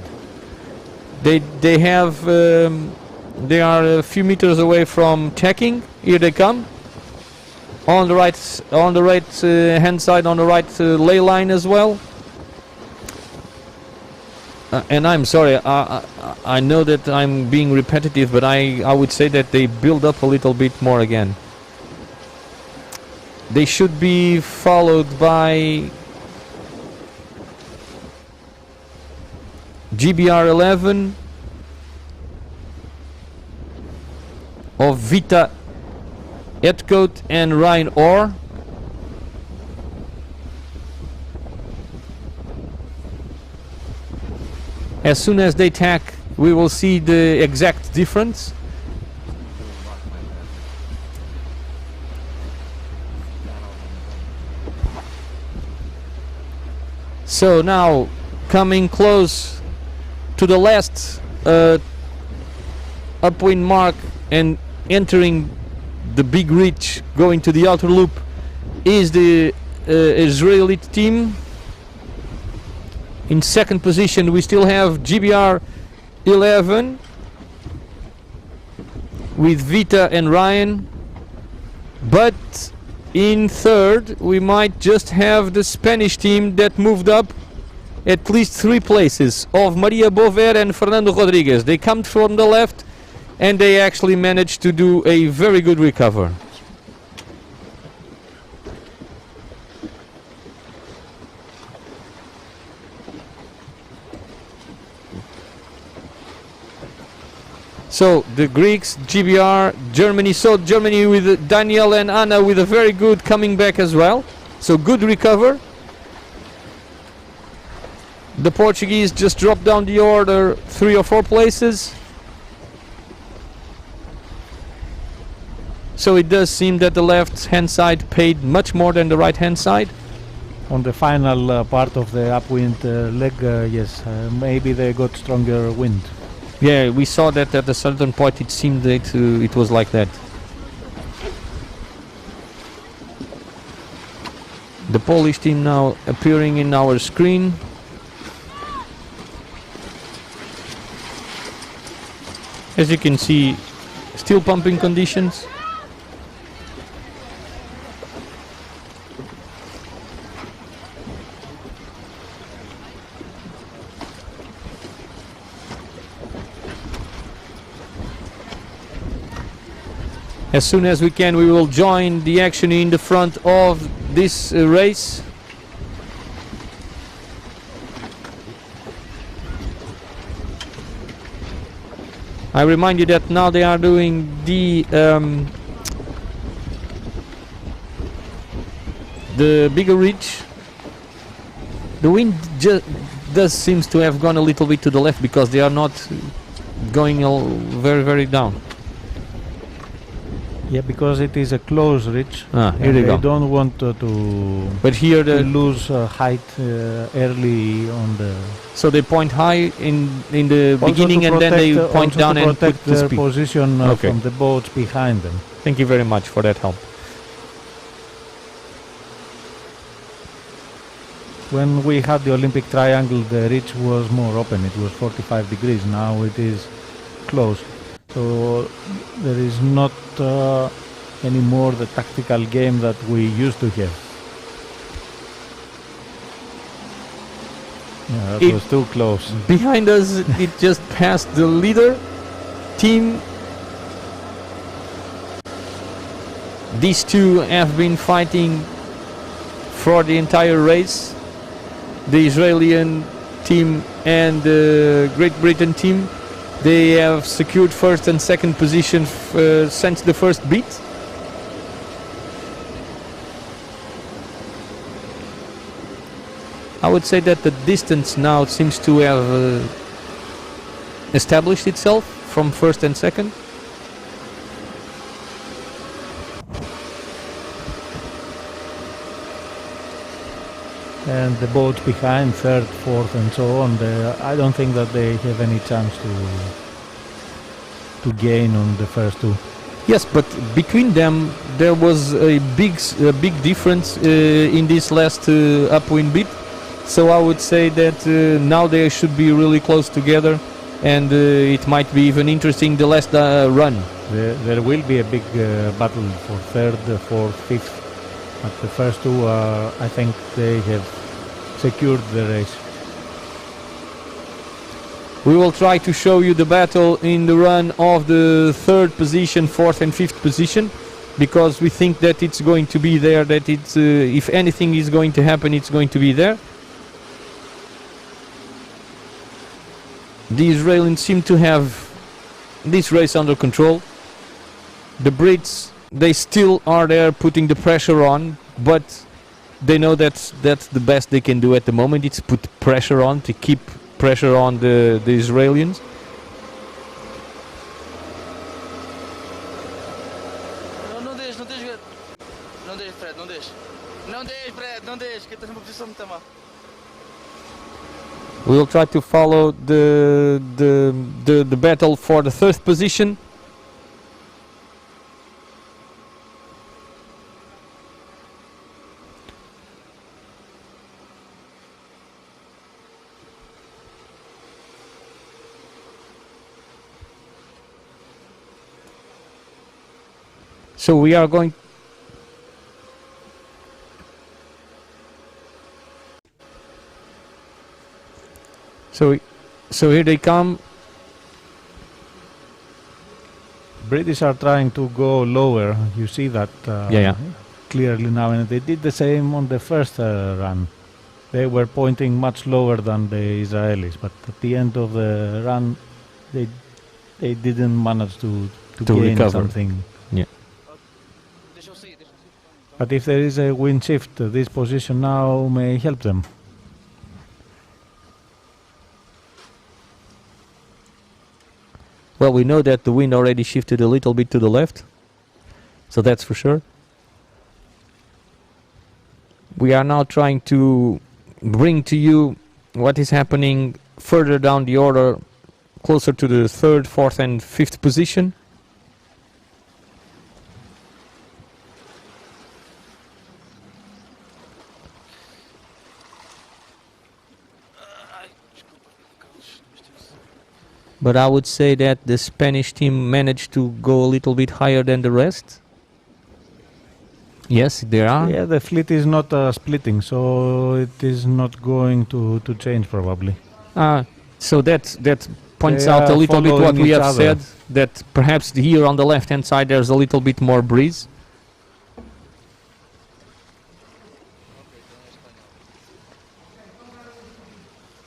[SPEAKER 3] They have they are a few meters away from tacking. Here they come. On the right hand side, on the right ley line as well. And I'm sorry, I know that I'm being repetitive, but I would say that they build up a little bit more again. They should be followed by GBR 11 of Vita Edcote and Ryan Orr. As soon as they attack, we will see the exact difference. So now coming close to the last upwind mark and entering the big reach, going to the outer loop, is the Israeli team. In second position we still have GBR 11 with Vita and Ryan, but in third we might just have the Spanish team that moved up at least 3 places, of Maria Bover and Fernando Rodriguez. They come from the left and they actually managed to do a very good recover. So the Greeks, GBR, Germany. So Germany with Daniel and Anna with a very good coming back as well. So good recover. The Portuguese just dropped down the order 3 or 4 places. So it does seem that the left hand side paid much more than the right hand side.
[SPEAKER 4] On the final part of the upwind leg, yes, maybe they got stronger wind.
[SPEAKER 3] Yeah, we saw that at a certain point. It seemed that it was like that. The Polish team now appearing in our screen. As you can see, still pumping conditions. As soon as we can, we will join the action in the front of this race. I remind you that now they are doing the bigger reach. The wind just does seems to have gone a little bit to the left because they are not going very down.
[SPEAKER 4] Yeah, because it is a close reach.
[SPEAKER 3] Here they go.
[SPEAKER 4] They don't want to
[SPEAKER 3] But here
[SPEAKER 4] to lose height early on the.
[SPEAKER 3] So they point high in the beginning and then they point down and put
[SPEAKER 4] protect
[SPEAKER 3] the
[SPEAKER 4] their
[SPEAKER 3] speed.
[SPEAKER 4] position
[SPEAKER 3] Okay.
[SPEAKER 4] from the boats behind them.
[SPEAKER 3] Thank you very much for that help.
[SPEAKER 4] When we had the Olympic triangle, the reach was more open. It was 45 degrees. Now it is close. So there is not anymore the tactical game that we used to have. Yeah, that was too close.
[SPEAKER 3] Behind us, it just passed the leader team. These two have been fighting for the entire race. The Israeli team and the Great Britain team. They have secured first and second position since the first beat. I would say that the distance now seems to have established itself from first and second.
[SPEAKER 4] And the boats behind, third, fourth, and so on. I don't think that they have any chance to gain on the first two.
[SPEAKER 3] Yes, but between them there was a big difference in this last upwind beat. So I would say that now they should be really close together, and it might be even interesting the last run.
[SPEAKER 4] There will be a big battle for third, fourth, fifth. But the first two, I think they have secured the race.
[SPEAKER 3] We will try to show you the battle in the run of the third position, fourth and fifth position, because we think that it's going to be there, that it's, if anything is going to happen, it's going to be there. The Israelis seem to have this race under control. The Brits, they still are there putting the pressure on, but they know that's the best they can do at the moment. It's put pressure on to keep pressure on the Israelis.
[SPEAKER 7] Não deixe, não deixe, Fred, não deixe. Não deixe, Fred, não deixe, que estás numa posição muito má.
[SPEAKER 3] We'll try to follow the battle for the third position. So we are going. So here they come.
[SPEAKER 4] British are trying to go lower. You see that clearly now, and they did the same on the first run. They were pointing much lower than the Israelis, but at the end of the run, they didn't manage to gain
[SPEAKER 3] recover
[SPEAKER 4] something.
[SPEAKER 3] Yeah.
[SPEAKER 4] But if there is a wind shift, this position now may help them.
[SPEAKER 3] Well, we know that the wind already shifted a little bit to the left, so that's for sure. We are now trying to bring to you what is happening further down the order, closer to the third, fourth and fifth position. But I would say that the Spanish team managed to go a little bit higher than the rest. Yes, there are.
[SPEAKER 4] Yeah, the fleet is not splitting, so it is not going to change probably.
[SPEAKER 3] So that points
[SPEAKER 4] They
[SPEAKER 3] out a
[SPEAKER 4] are
[SPEAKER 3] little bit what
[SPEAKER 4] following
[SPEAKER 3] we
[SPEAKER 4] each
[SPEAKER 3] have
[SPEAKER 4] other.
[SPEAKER 3] said, that perhaps here on the left-hand side there's a little bit more breeze.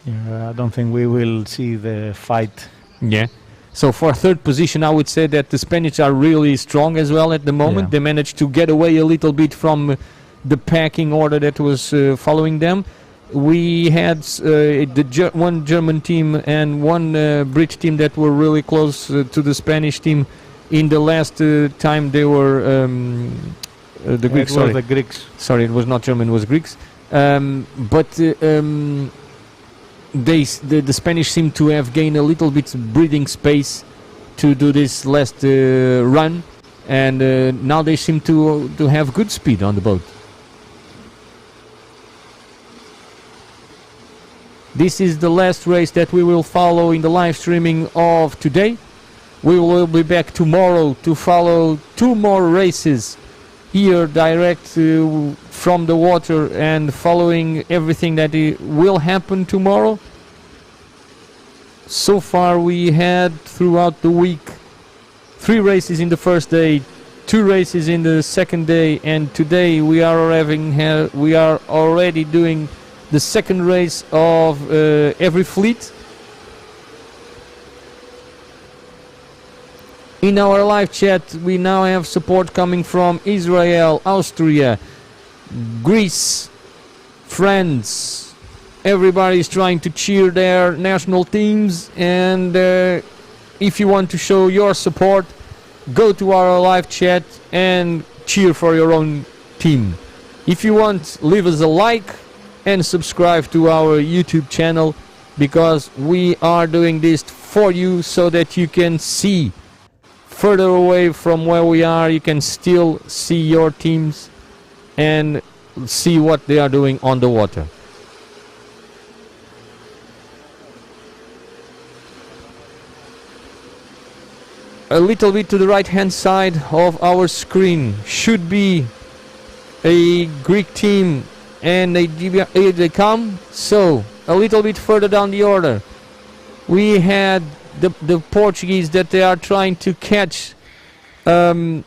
[SPEAKER 4] Yeah, I don't think we will see the fight.
[SPEAKER 3] Yeah. So for third position, I would say that the Spanish are really strong as well at the moment.
[SPEAKER 4] Yeah.
[SPEAKER 3] They managed to get away a little bit from the packing order that was following them. We had one German team and one British team that were really close to the Spanish team in the last time they were the Greeks.
[SPEAKER 4] It was
[SPEAKER 3] Sorry,
[SPEAKER 4] the Greeks.
[SPEAKER 3] sorry, it was not German, it was Greeks. The Spanish seem to have gained a little bit breathing space to do this last run, and now they seem to have good speed on the boat. This is the last race that we will follow in the live streaming of today. We will be back tomorrow to follow two more races here direct from the water and following everything that will happen tomorrow. So far we had throughout the week 3 races in the first day, 2 races in the second day, and today we are already doing the second race of every fleet. In our live chat we now have support coming from Israel, Austria, Greece, France. Everybody is trying to cheer their national teams, and if you want to show your support, go to our live chat and cheer for your own team. If you want, leave us a like and subscribe to our YouTube channel, because we are doing this for you so that you can see further away from where we are. You can still see your teams and see what they are doing on the water. A little bit to the right hand side of our screen should be a Greek team and they come. So a little bit further down the order we had the Portuguese that they are trying to catch Daniel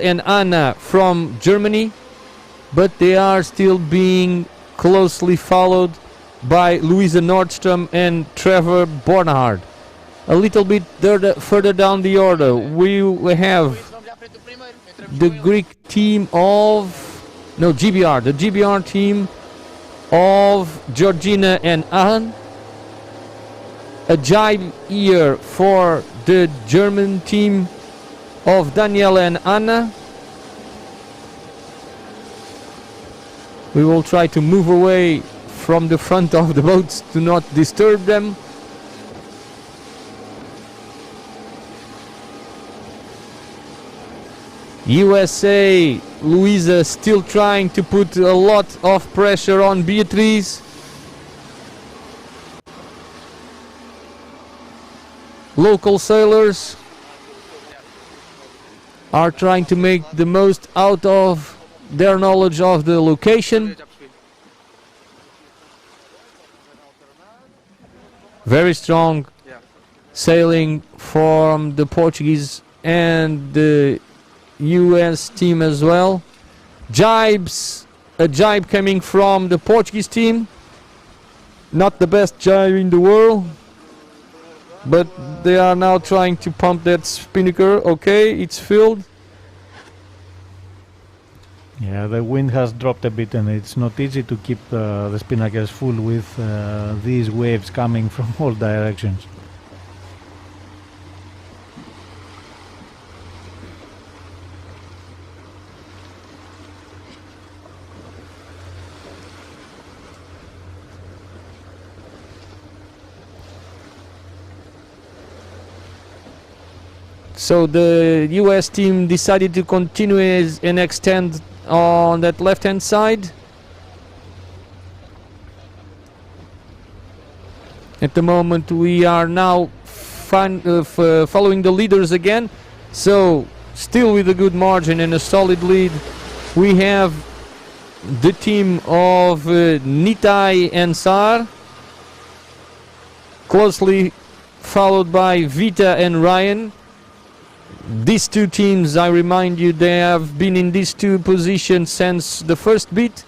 [SPEAKER 3] and Anna from Germany, but they are still being closely followed by Louisa Nordstrom and Trevor Bornhard. A little bit further down the order we have the Greek team of GBR, the GBR team of Georgina and Ahan. A jibe here for the German team of Daniela and Anna. We will try to move away from the front of the boats to not disturb them. USA, Luisa still trying to put a lot of pressure on Beatriz. Local sailors are trying to make the most out of their knowledge of the location. Very strong sailing from the Portuguese and the US team as well. Jibes, a jibe coming from the Portuguese team. Not the best jibe in the world, but they are now trying to pump that spinnaker. Okay, it's filled.
[SPEAKER 4] Yeah, the wind has dropped a bit and it's not easy to keep the spinnakers full with these waves coming from all directions.
[SPEAKER 3] So the US team decided to continue and extend on that left hand side. At the moment we are now following the leaders again, so still with a good margin and a solid lead we have the team of Nitai and Sar, closely followed by Vita and Ryan. These two teams, I remind you, they have been in these two positions since the first beat.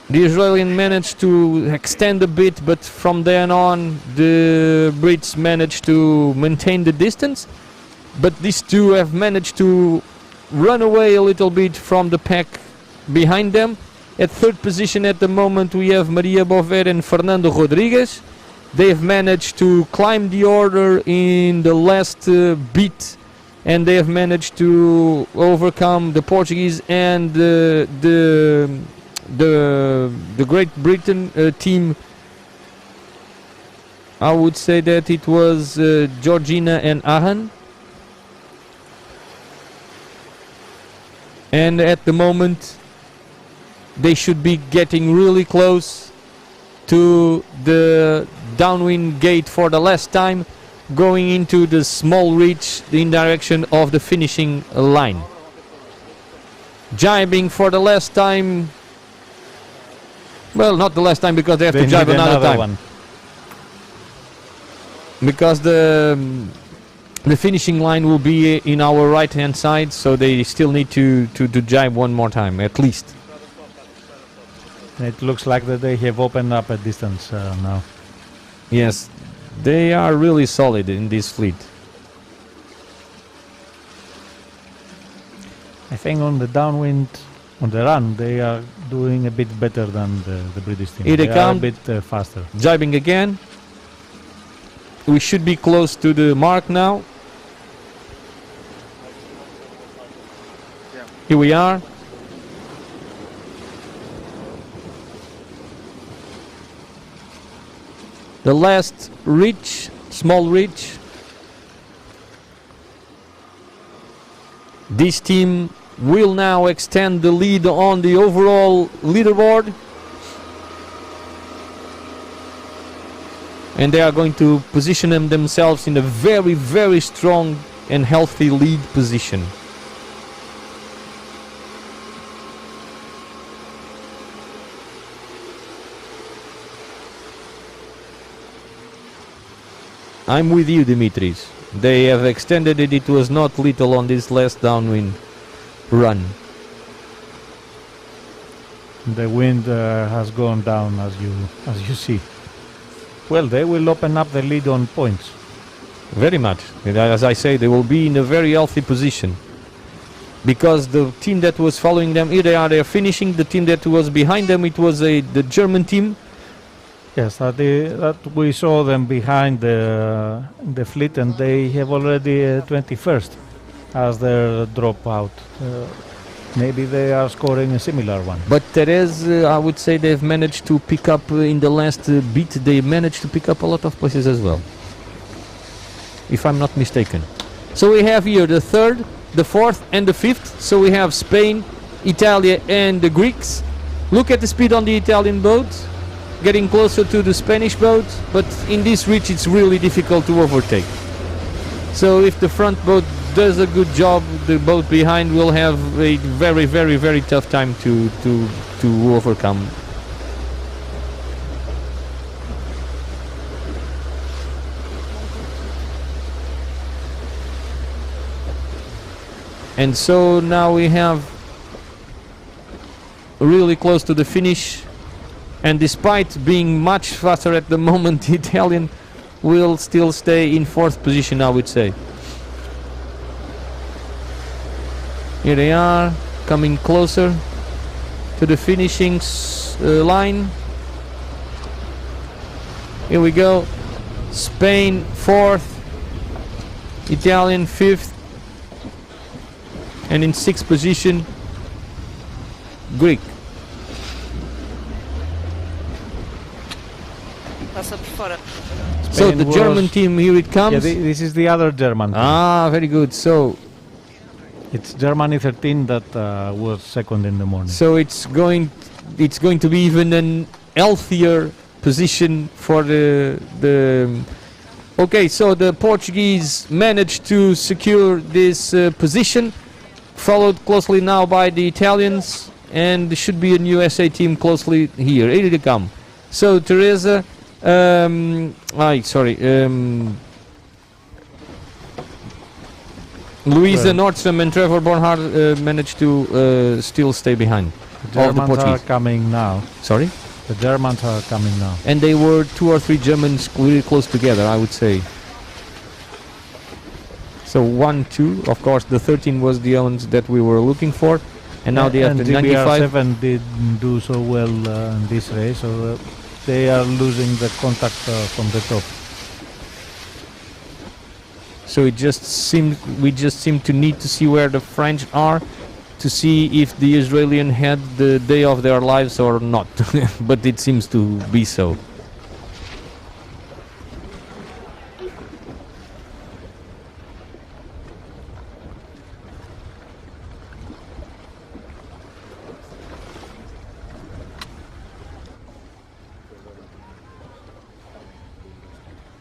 [SPEAKER 3] The Israelian managed to extend a bit, but from then on the Brits managed to maintain the distance. But these two have managed to run away a little bit from the pack behind them. At third position at the moment we have Maria Bover and Fernando Rodrigues. They've managed to climb the order in the last beat, and they have managed to overcome the Portuguese and the Great Britain team. I would say that it was Georgina and Ahan. And at the moment they should be getting really close to the downwind gate for the last time, going into the small reach in direction of the finishing line. Jibing for the last time. Well, not the last time, because they have to jibe another time.
[SPEAKER 4] One.
[SPEAKER 3] Because the finishing line will be in our right hand side, so they still need to jibe one more time at least.
[SPEAKER 4] It looks like that they have opened up a distance now.
[SPEAKER 3] Yes, they are really solid in this fleet.
[SPEAKER 4] I think on the downwind, on the run, they are doing a bit better than the British team. They are a bit faster.
[SPEAKER 3] Jibing again. We should be close to the mark now. Here we are. The last reach, small reach. This team will now extend the lead on the overall leaderboard. And they are going to position themselves in a very, very strong and healthy lead position. I'm with you, Dimitris. They have extended it. It was not little on this last downwind run.
[SPEAKER 4] The wind has gone down, as you see. Well, they will open up the lead on points.
[SPEAKER 3] Very much. As I say, they will be in a very healthy position. because the team that was following them, here they are finishing. The team that was behind them, it was the German team.
[SPEAKER 4] Yes, that we saw them behind the fleet, and they have already 21st as their dropout. Maybe they are scoring a similar one.
[SPEAKER 3] But Therese, I would say they've managed to pick up in the last beat. They managed to pick up a lot of places as well, if I'm not mistaken. So we have here the third, the fourth, and the fifth. So we have Spain, Italy, and the Greeks. Look at the speed on the Italian boat, getting closer to the Spanish boat, but in this reach it's really difficult to overtake. So if the front boat does a good job, the boat behind will have a very, very, very tough time to overcome. And so now we have really close to the finish, and despite being much faster at the moment, the Italian will still stay in fourth position, I would say. Here they are, coming closer to the finishing line. Here we go. Spain fourth, Italian fifth, and in sixth position, Greek.
[SPEAKER 2] Passa por fora.
[SPEAKER 3] So the German team, here it comes.
[SPEAKER 4] Yeah, this is the other German team.
[SPEAKER 3] Ah, very good. So
[SPEAKER 4] it's Germany 13 that was second in the morning.
[SPEAKER 3] So it's going to be even an healthier position for the. Okay, so the Portuguese managed to secure this position, followed closely now by the Italians, and there should be a USA team closely here. Here they come. So Teresa, Louisa Nordstrom and Trevor Bornhard managed to still stay behind.
[SPEAKER 4] The Germans are coming now.
[SPEAKER 3] Sorry?
[SPEAKER 4] The Germans are coming now.
[SPEAKER 3] And they were 2 or 3 Germans really close together, I would say. So 1, 2, of course the 13 was the ones that we were looking for. And now they have the 95.
[SPEAKER 4] 7 didn't do so well in this race, so they are losing the contact from the top.
[SPEAKER 3] So we just seem to need to see where the French are, to see if the Israelian had the day of their lives or not. But it seems to be so.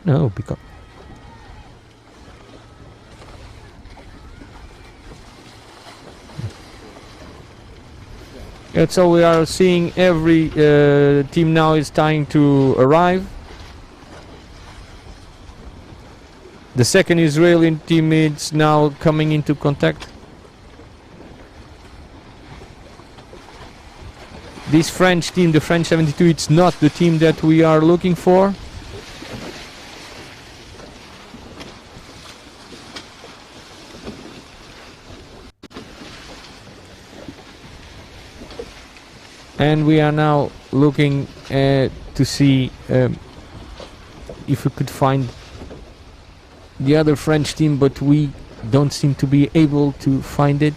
[SPEAKER 3] No, because so we are seeing every team now is trying to arrive. The second Israeli team is now coming into contact. This French team, the French 72, it's not the team that we are looking for. And we are now looking to see if we could find the other French team, but we don't seem to be able to find it.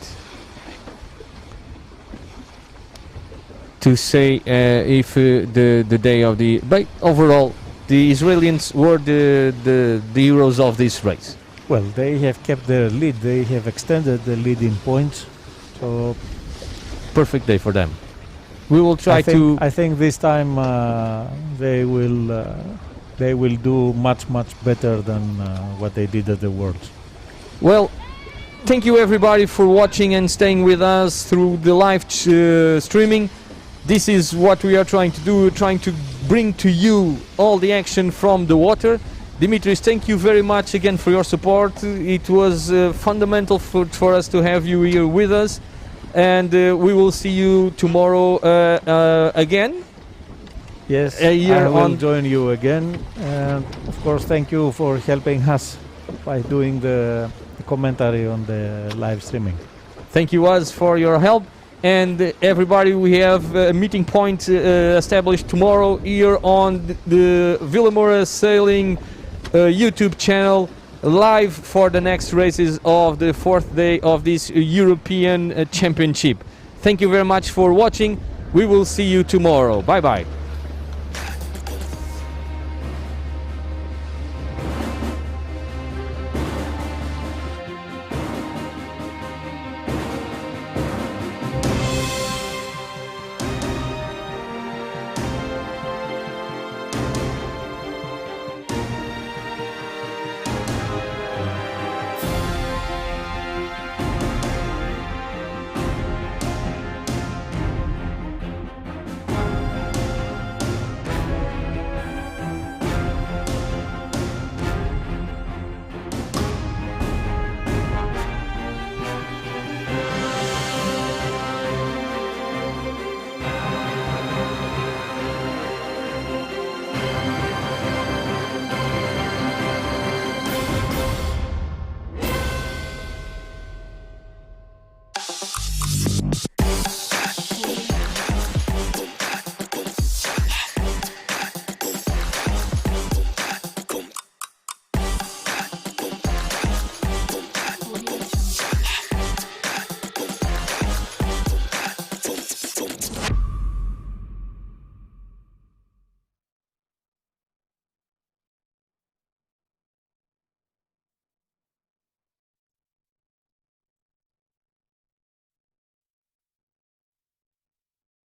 [SPEAKER 3] To say if the day of the... But overall, the Israelis were the heroes of this race.
[SPEAKER 4] Well, they have kept their lead. They have extended the lead in points. So
[SPEAKER 3] perfect day for them. We will try to...
[SPEAKER 4] I think this time they will do much better than what they did at the Worlds.
[SPEAKER 3] Well, thank you everybody for watching and staying with us through the live streaming. This is what we are trying to do. We're trying to bring to you all the action from the water. Dimitris, thank you very much again for your support. It was fundamental for us to have you here with us. And we will see you tomorrow again.
[SPEAKER 4] Yes, I will join you again. And of course, thank you for helping us by doing the commentary on the live streaming.
[SPEAKER 3] Thank you, Oz, for your help. And everybody, we have a meeting point established tomorrow here on the Vilamoura Sailing YouTube channel, live for the next races of the 4th day of this European Championship. Thank you very much for watching. We will see you tomorrow. Bye bye.